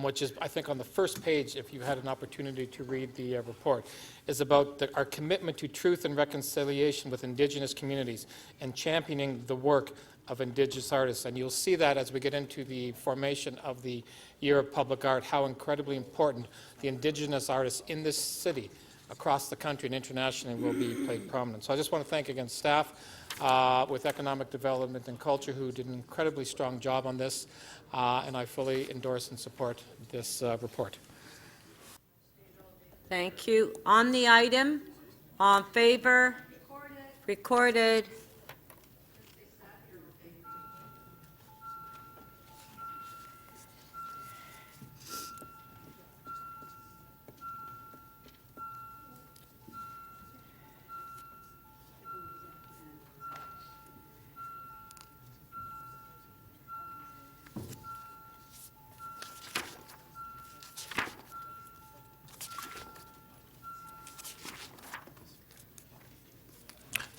which is, I think, on the first page, if you had an opportunity to read the report, is about our commitment to truth and reconciliation with Indigenous communities and championing the work of Indigenous artists. And you'll see that as we get into the formation of the Year of Public Art, how incredibly important the Indigenous artists in this city, across the country and internationally, will be played prominent. So I just want to thank again staff with Economic Development and Culture, who did an incredibly strong job on this, and I fully endorse and support this report. Thank you. On the item, all in favor? Recorded.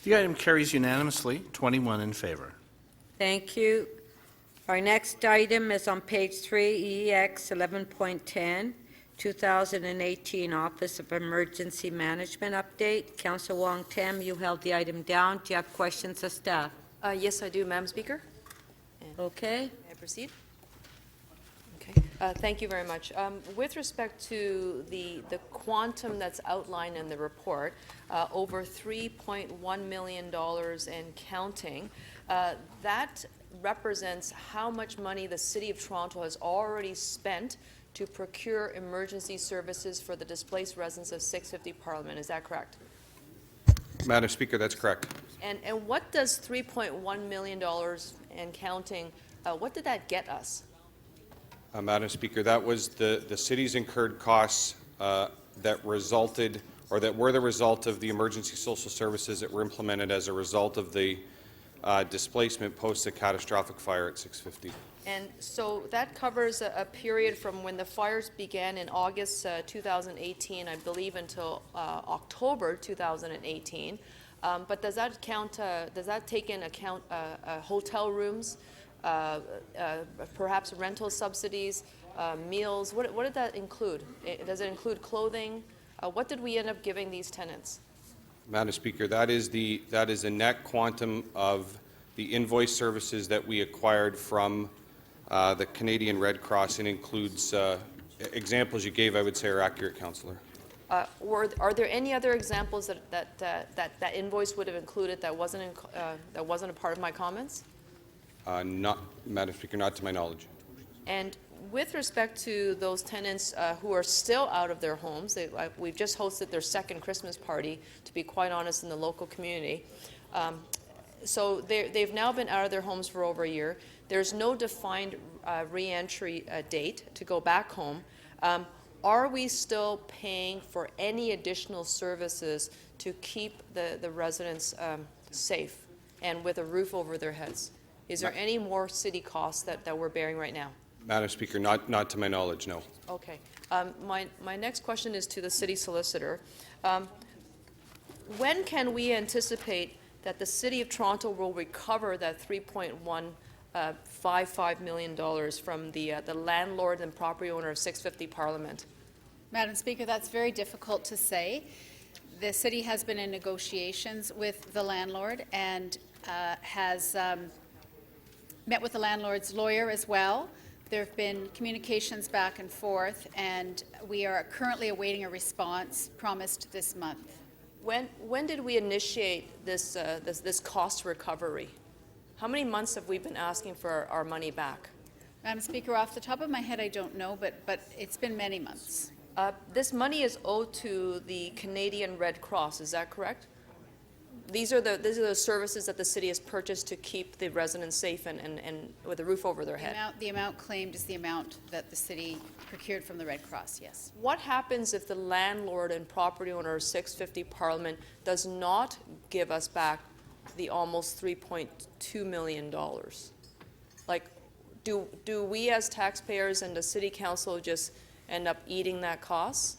The item carries unanimously, 21 in favor. Thank you. Our next item is on page 3, EX 11.10, 2018 Office of Emergency Management Update. Councillor Wong Tam, you held the item down. Do you have questions of staff? Yes, I do, Madam Speaker. Okay. May I proceed? Okay. Thank you very much. With respect to the quantum that's outlined in the report, over $3.1 million and counting, that represents how much money the City of Toronto has already spent to procure emergency services for the displaced residents of 650 Parliament. Is that correct? Madam Speaker, that's correct. And what does $3.1 million and counting, what did that get us? Madam Speaker, that was the city's incurred costs that resulted, or that were the result of the emergency social services that were implemented as a result of the displacement post the catastrophic fire at 650. And so that covers a period from when the fires began in August 2018, I believe, until October 2018. But does that count? Does that take in account hotel rooms, perhaps rental subsidies, meals? What did that include? Does it include clothing? What did we end up giving these tenants? Madam Speaker, that is the net quantum of the invoice services that we acquired from the Canadian Red Cross, and includes examples you gave, I would say, are accurate, Councillor. Are there any other examples that invoice would have included that wasn't a part of my comments? Not, Madam Speaker, not to my knowledge. And with respect to those tenants who are still out of their homes, we've just hosted their second Christmas party, to be quite honest, in the local community. So they've now been out of their homes for over a year. There's no defined re-entry date to go back home. Are we still paying for any additional services to keep the residents safe and with a roof over their heads? Is there any more city costs that we're bearing right now? Madam Speaker, not to my knowledge, no. Okay. My next question is to the city solicitor. When can we anticipate that the City of Toronto will recover that $3.155 million from the landlord and property owner of 650 Parliament? Madam Speaker, that's very difficult to say. The city has been in negotiations with the landlord and has met with the landlord's lawyer as well. There have been communications back and forth, and we are currently awaiting a response promised this month. When did we initiate this cost recovery? How many months have we been asking for our money back? Madam Speaker, off the top of my head, I don't know, but it's been many months. This money is owed to the Canadian Red Cross, is that correct? These are the services that the city has purchased to keep the residents safe and with a roof over their head. The amount claimed is the amount that the city procured from the Red Cross, yes. What happens if the landlord and property owner of 650 Parliament does not give us back the almost $3.2 million? Like, do we as taxpayers and the city council just end up eating that cost?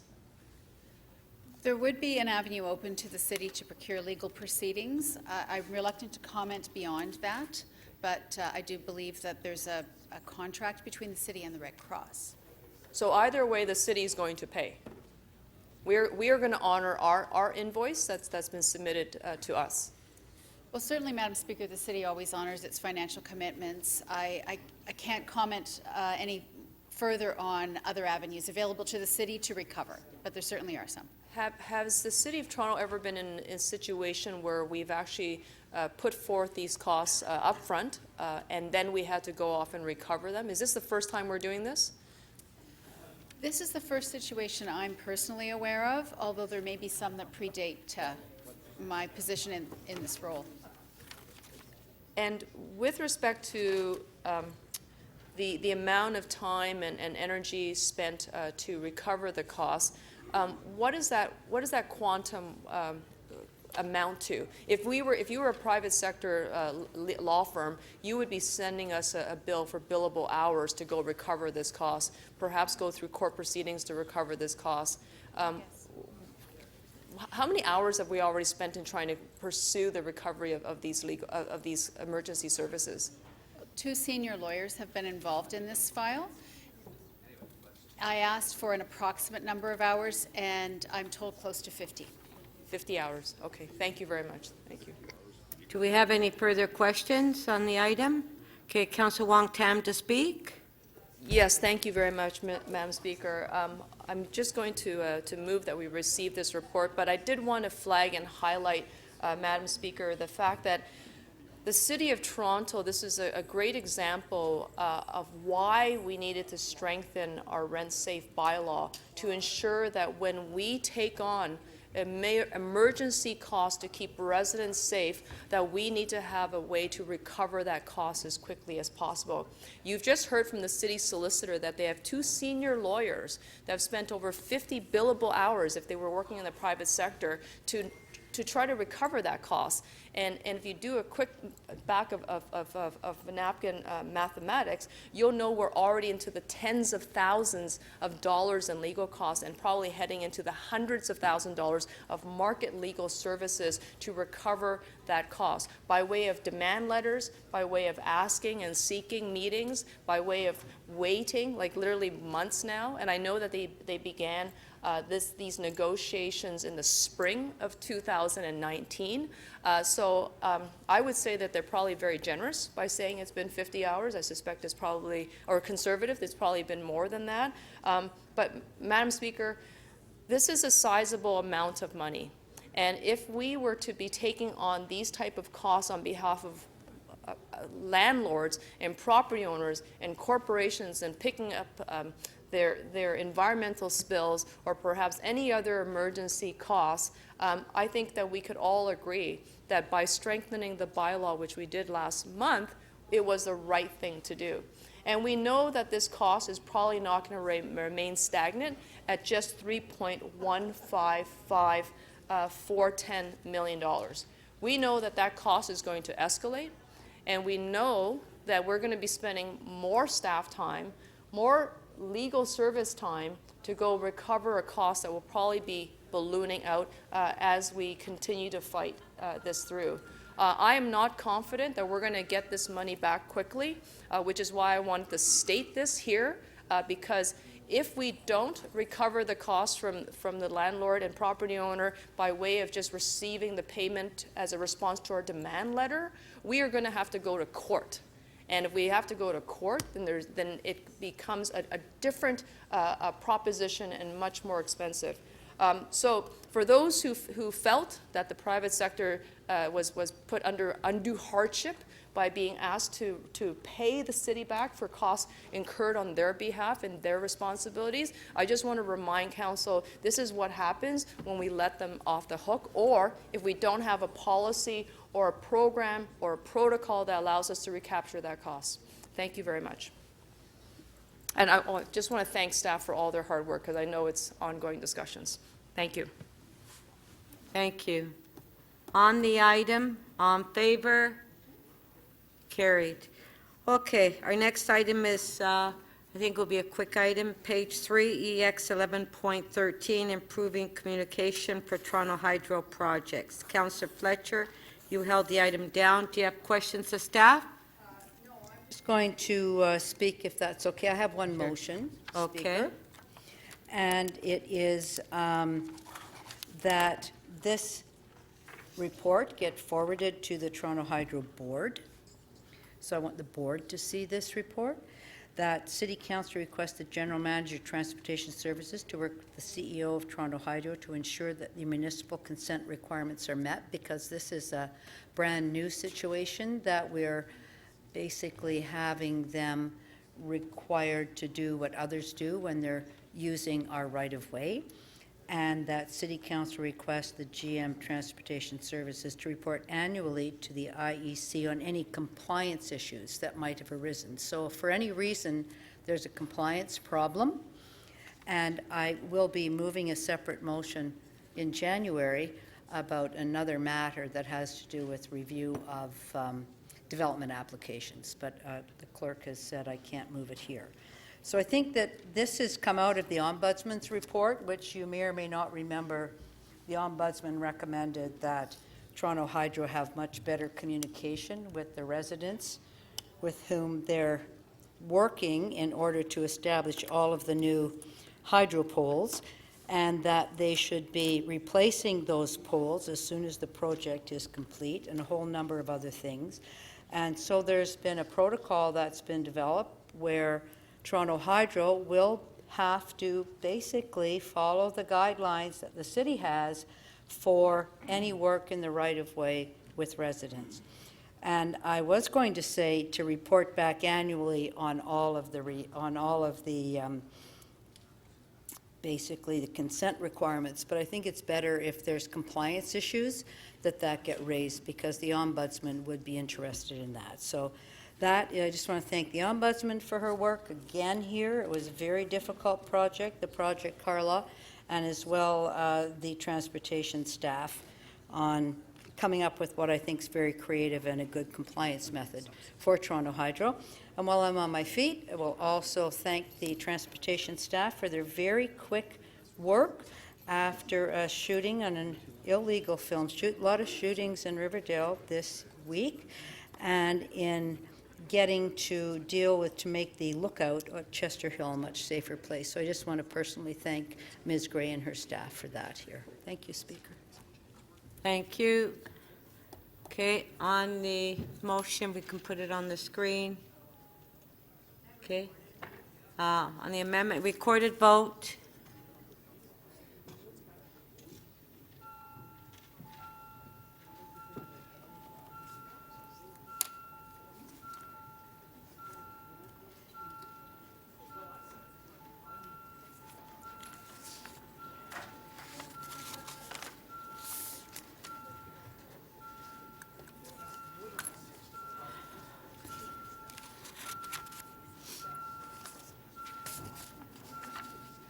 There would be an avenue open to the city to procure legal proceedings. I'm reluctant to comment beyond that, but I do believe that there's a contract between the city and the Red Cross. So either way, the city is going to pay. We are going to honor our invoice that's been submitted to us. Well, certainly, Madam Speaker, the city always honors its financial commitments. I can't comment any further on other avenues available to the city to recover, but there certainly are some. Has the City of Toronto ever been in a situation where we've actually put forth these costs up front and then we had to go off and recover them? Is this the first time we're doing this? This is the first situation I'm personally aware of, although there may be some that predate my position in this role. And with respect to the amount of time and energy spent to recover the costs, what does that quantum amount to? If you were a private sector law firm, you would be sending us a bill for billable hours to go recover this cost, perhaps go through court proceedings to recover this cost. How many hours have we already spent in trying to pursue the recovery of these emergency services? 2 senior lawyers have been involved in this file. I asked for an approximate number of hours, and I'm told close to 50. 50 hours. Okay. Thank you very much. Thank you. Do we have any further questions on the item? Okay, Councillor Wong Tam to speak. Yes, thank you very much, Madam Speaker. I'm just going to move that we receive this report, but I did want to flag and highlight, Madam Speaker, the fact that the City of Toronto, this is a great example of why we needed to strengthen our rent-safe bylaw to ensure that when we take on emergency cost to keep residents safe, that we need to have a way to recover that cost as quickly as possible. You've just heard from the city solicitor that they have 2 senior lawyers that have spent over 50 billable hours if they were working in the private sector to try to recover that cost. And if you do a quick back of napkin mathematics, you'll know we're already into the tens of thousands of dollars in legal costs and probably heading into the hundreds of thousands of dollars of market legal services to recover that cost by way of demand letters, by way of asking and seeking meetings, by way of waiting, like literally months now. And I know that they began these negotiations in the spring of 2019. So I would say that they're probably very generous by saying it's been 50 hours. I suspect it's probably, or conservative, it's probably been more than that. But Madam Speaker, this is a sizable amount of money. And if we were to be taking on these type of costs on behalf of landlords and property owners and corporations and picking up their environmental spills or perhaps any other emergency costs, I think that we could all agree that by strengthening the bylaw, which we did last month, it was the right thing to do. And we know that this cost is probably not going to remain stagnant at just $3.155,410 million. We know that that cost is going to escalate, and we know that we're going to be spending more staff time, more legal service time to go recover a cost that will probably be ballooning out as we continue to fight this through. I am not confident that we're going to get this money back quickly, which is why I wanted to state this here, because if we don't recover the costs from the landlord and property owner by way of just receiving the payment as a response to our demand letter, we are going to have to go to court. And if we have to go to court, then it becomes a different proposition and much more expensive. So for those who felt that the private sector was put under undue hardship by being asked to pay the city back for costs incurred on their behalf and their responsibilities, I just want to remind council, this is what happens when we let them off the hook, or if we don't have a policy or a program or a protocol that allows us to recapture that cost. Thank you very much. And I just want to thank staff for all their hard work, because I know it's ongoing discussions. Thank you. Thank you. On the item, on favor? Carried. Okay, our next item is, I think will be a quick item, page 3, EX 11.13, improving communication for Toronto Hydro projects. Councillor Fletcher, you held the item down. Do you have questions of staff? No, I'm just going to speak, if that's okay. I have one motion, Okay. Speaker. And it is that this report get forwarded to the Toronto Hydro Board. So I want the board to see this report. That City Council requests the General Manager of Transportation Services to work with the CEO of Toronto Hydro to ensure that the municipal consent requirements are met, because this is a brand new situation that we're basically having them required to do what others do when they're using our right-of-way. And that City Council requests the GM Transportation Services to report annually to the IEC on any compliance issues that might have arisen. So if for any reason there's a compliance problem, and I will be moving a separate motion in January about another matter that has to do with review of development applications, but the clerk has said I can't move it here. So I think that this has come out of the Ombudsman's report, which you may or may not remember. The Ombudsman recommended that Toronto Hydro have much better communication with the residents with whom they're working in order to establish all of the new hydro poles, and that they should be replacing those poles as soon as the project is complete, and a whole number of other things. And so there's been a protocol that's been developed where Toronto Hydro will have to basically follow the guidelines that the city has for any work in the right-of-way with residents. And I was going to say to report back annually on all of the basically the consent requirements, but I think it's better if there's compliance issues that get raised, because the Ombudsman would be interested in that. So that, I just want to thank the Ombudsman for her work again here. It was a very difficult project, the Project Carla, and as well the transportation staff on coming up with what I think is very creative and a good compliance method for Toronto Hydro. And while I'm on my feet, I will also thank the transportation staff for their very quick work after a shooting on an illegal film shoot. A lot of shootings in Riverdale this week, and in getting to deal with, to make the lookout at Chester Hill a much safer place. So I just want to personally thank Ms. Gray and her staff for that here. Thank you, Speaker. Thank you. Okay, on the motion, we can put it on the screen. Okay. On the amendment, recorded vote.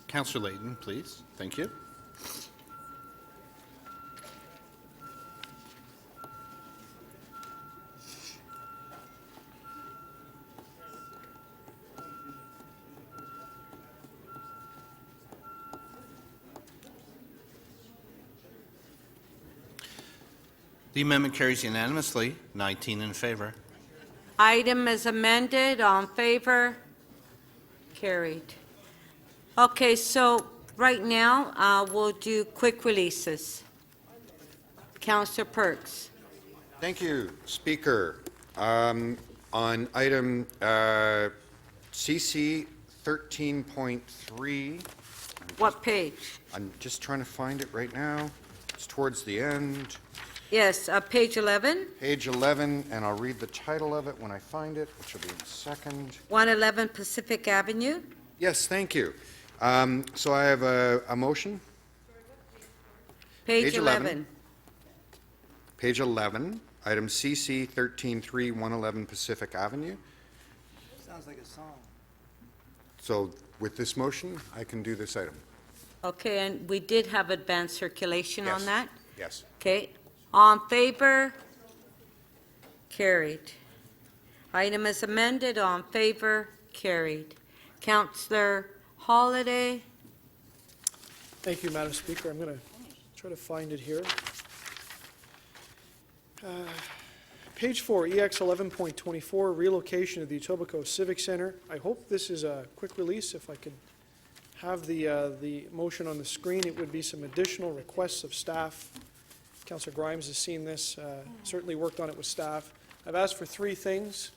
Councillor Layton, please. Thank you. The amendment carries unanimously, 19 in favor. Item is amended. All in favor? Carried. Okay, so right now, we'll do quick releases. Councillor Perks. Thank you, Speaker. On item CC 13.3, What page? I'm just trying to find it right now. It's towards the end. Yes, page 11, Page 11, and I'll read the title of it when I find it, which will be in a second. 111 Pacific Avenue. Yes, thank you. So I have a motion. Page Page 11. 11. Page 11, item CC 13-3, 111 Pacific Avenue. Sounds like a song. So with this motion, I can do this item. Okay, and we did have advanced circulation on Yes. that? Yes. Okay, all in favor? Carried. Item is amended, all in favor? Carried. Councillor Holliday? Thank you, Madam Speaker. I'm going to try to find it here. Page 4, EX 11.24, relocation of the Etobicoke Civic Center. I hope this is a quick release. If I could have the motion on the screen, it would be some additional requests of staff. Councillor Grimes has seen this, certainly worked on it with staff. I've asked for three things.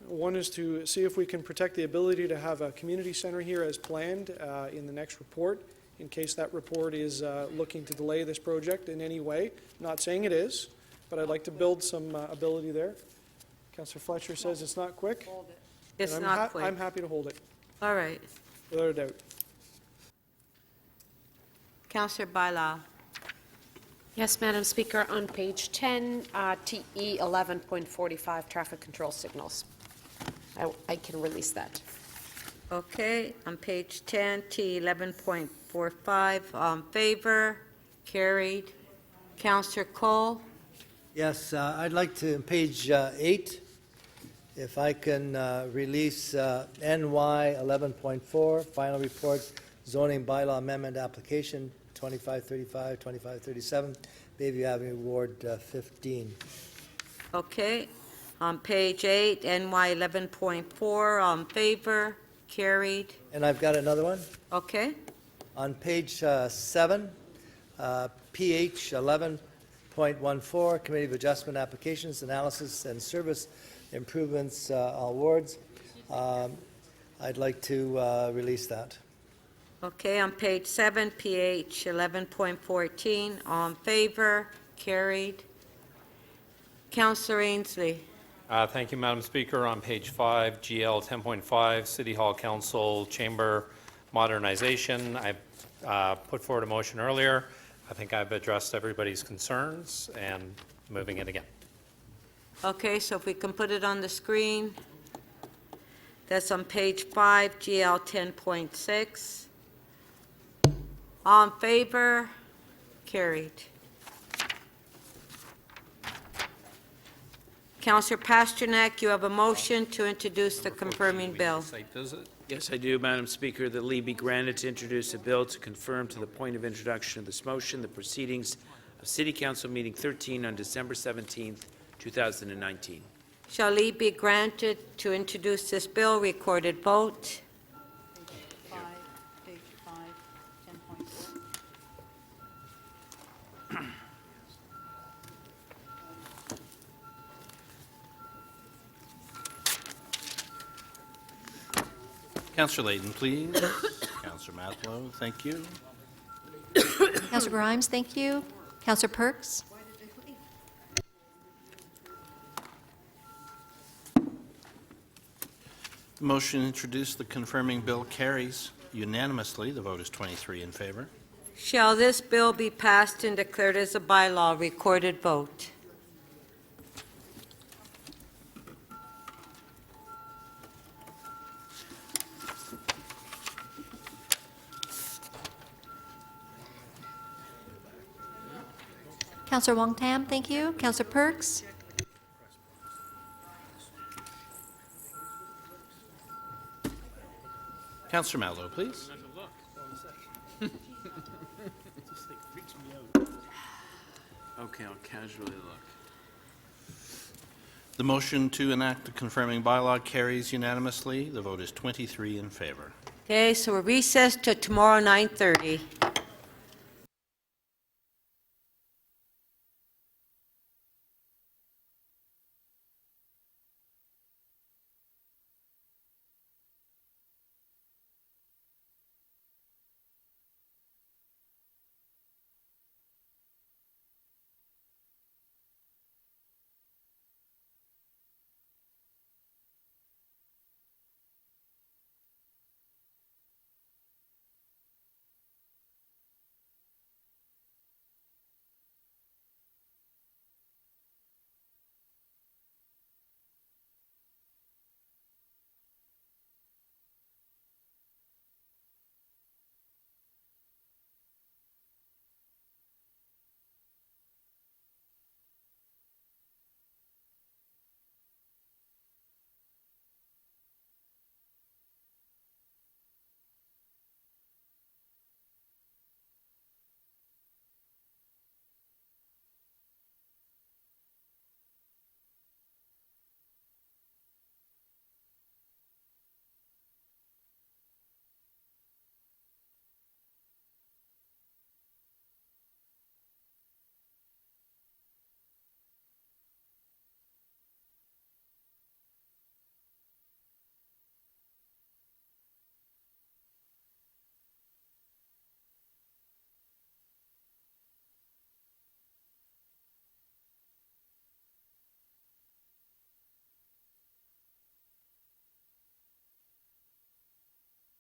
One is to see if we can protect the ability to have a community center here as planned in the next report, in case that report is looking to delay this project in any way. I'm not saying it is, but I'd like to build some ability there. Councillor Fletcher says it's not quick. It's and not quick. I'm happy to hold it, All right. without a doubt. Councillor Bailao? Yes, Madam Speaker, on page 10, TE 11.45, traffic control signals. I can release that. Okay, on page 10, T 11.45, all in favor? Carried. Councillor Cole? Yes, I'd like to, page 8, if I can release NY 11.4, final report, zoning bylaw amendment application, 2535, 2537, Bayview Avenue, Ward 15. Okay, on page 8, NY 11.4, all in favor? Carried. And I've got another one. Okay, On page 7, PH 11.14, Committee of Adjustment Applications, Analysis and Service Improvements, all wards. I'd like to release that. okay, on page 7, PH 11.14, all in favor? Carried. Councillor Ainsley? Thank you, Madam Speaker. On page 5, GL 10.5, City Hall Council Chamber Modernization. I put forward a motion earlier. I think I've addressed everybody's concerns and moving it again. Okay, so if we can put it on the screen. That's on page 5, GL 10.6. All in favor? Carried. Councillor Pasternak, you have a motion to introduce the confirming bill. Yes, I do, Madam Speaker, that leave be granted to introduce a bill to confirm to the point of introduction of this motion the proceedings of City Council Meeting 13 on December 17th, 2019. Shall leave be granted to introduce this bill? Recorded vote. Page 5, 10.4. Councillor Layton, please. Councillor Matlow, thank you. Councillor Grimes, thank you. Councillor Perks? The motion to introduce the confirming bill carries unanimously. The vote is 23 in favor. Shall this bill be passed and declared as a bylaw? Recorded vote. Councillor Wong Tam, thank you. Councillor Perks? Councillor Matlow, please. Okay, I'll casually look. The motion to enact the confirming bylaw carries unanimously. The vote is 23 in favor. Okay, so we're recessed to tomorrow, 9:30.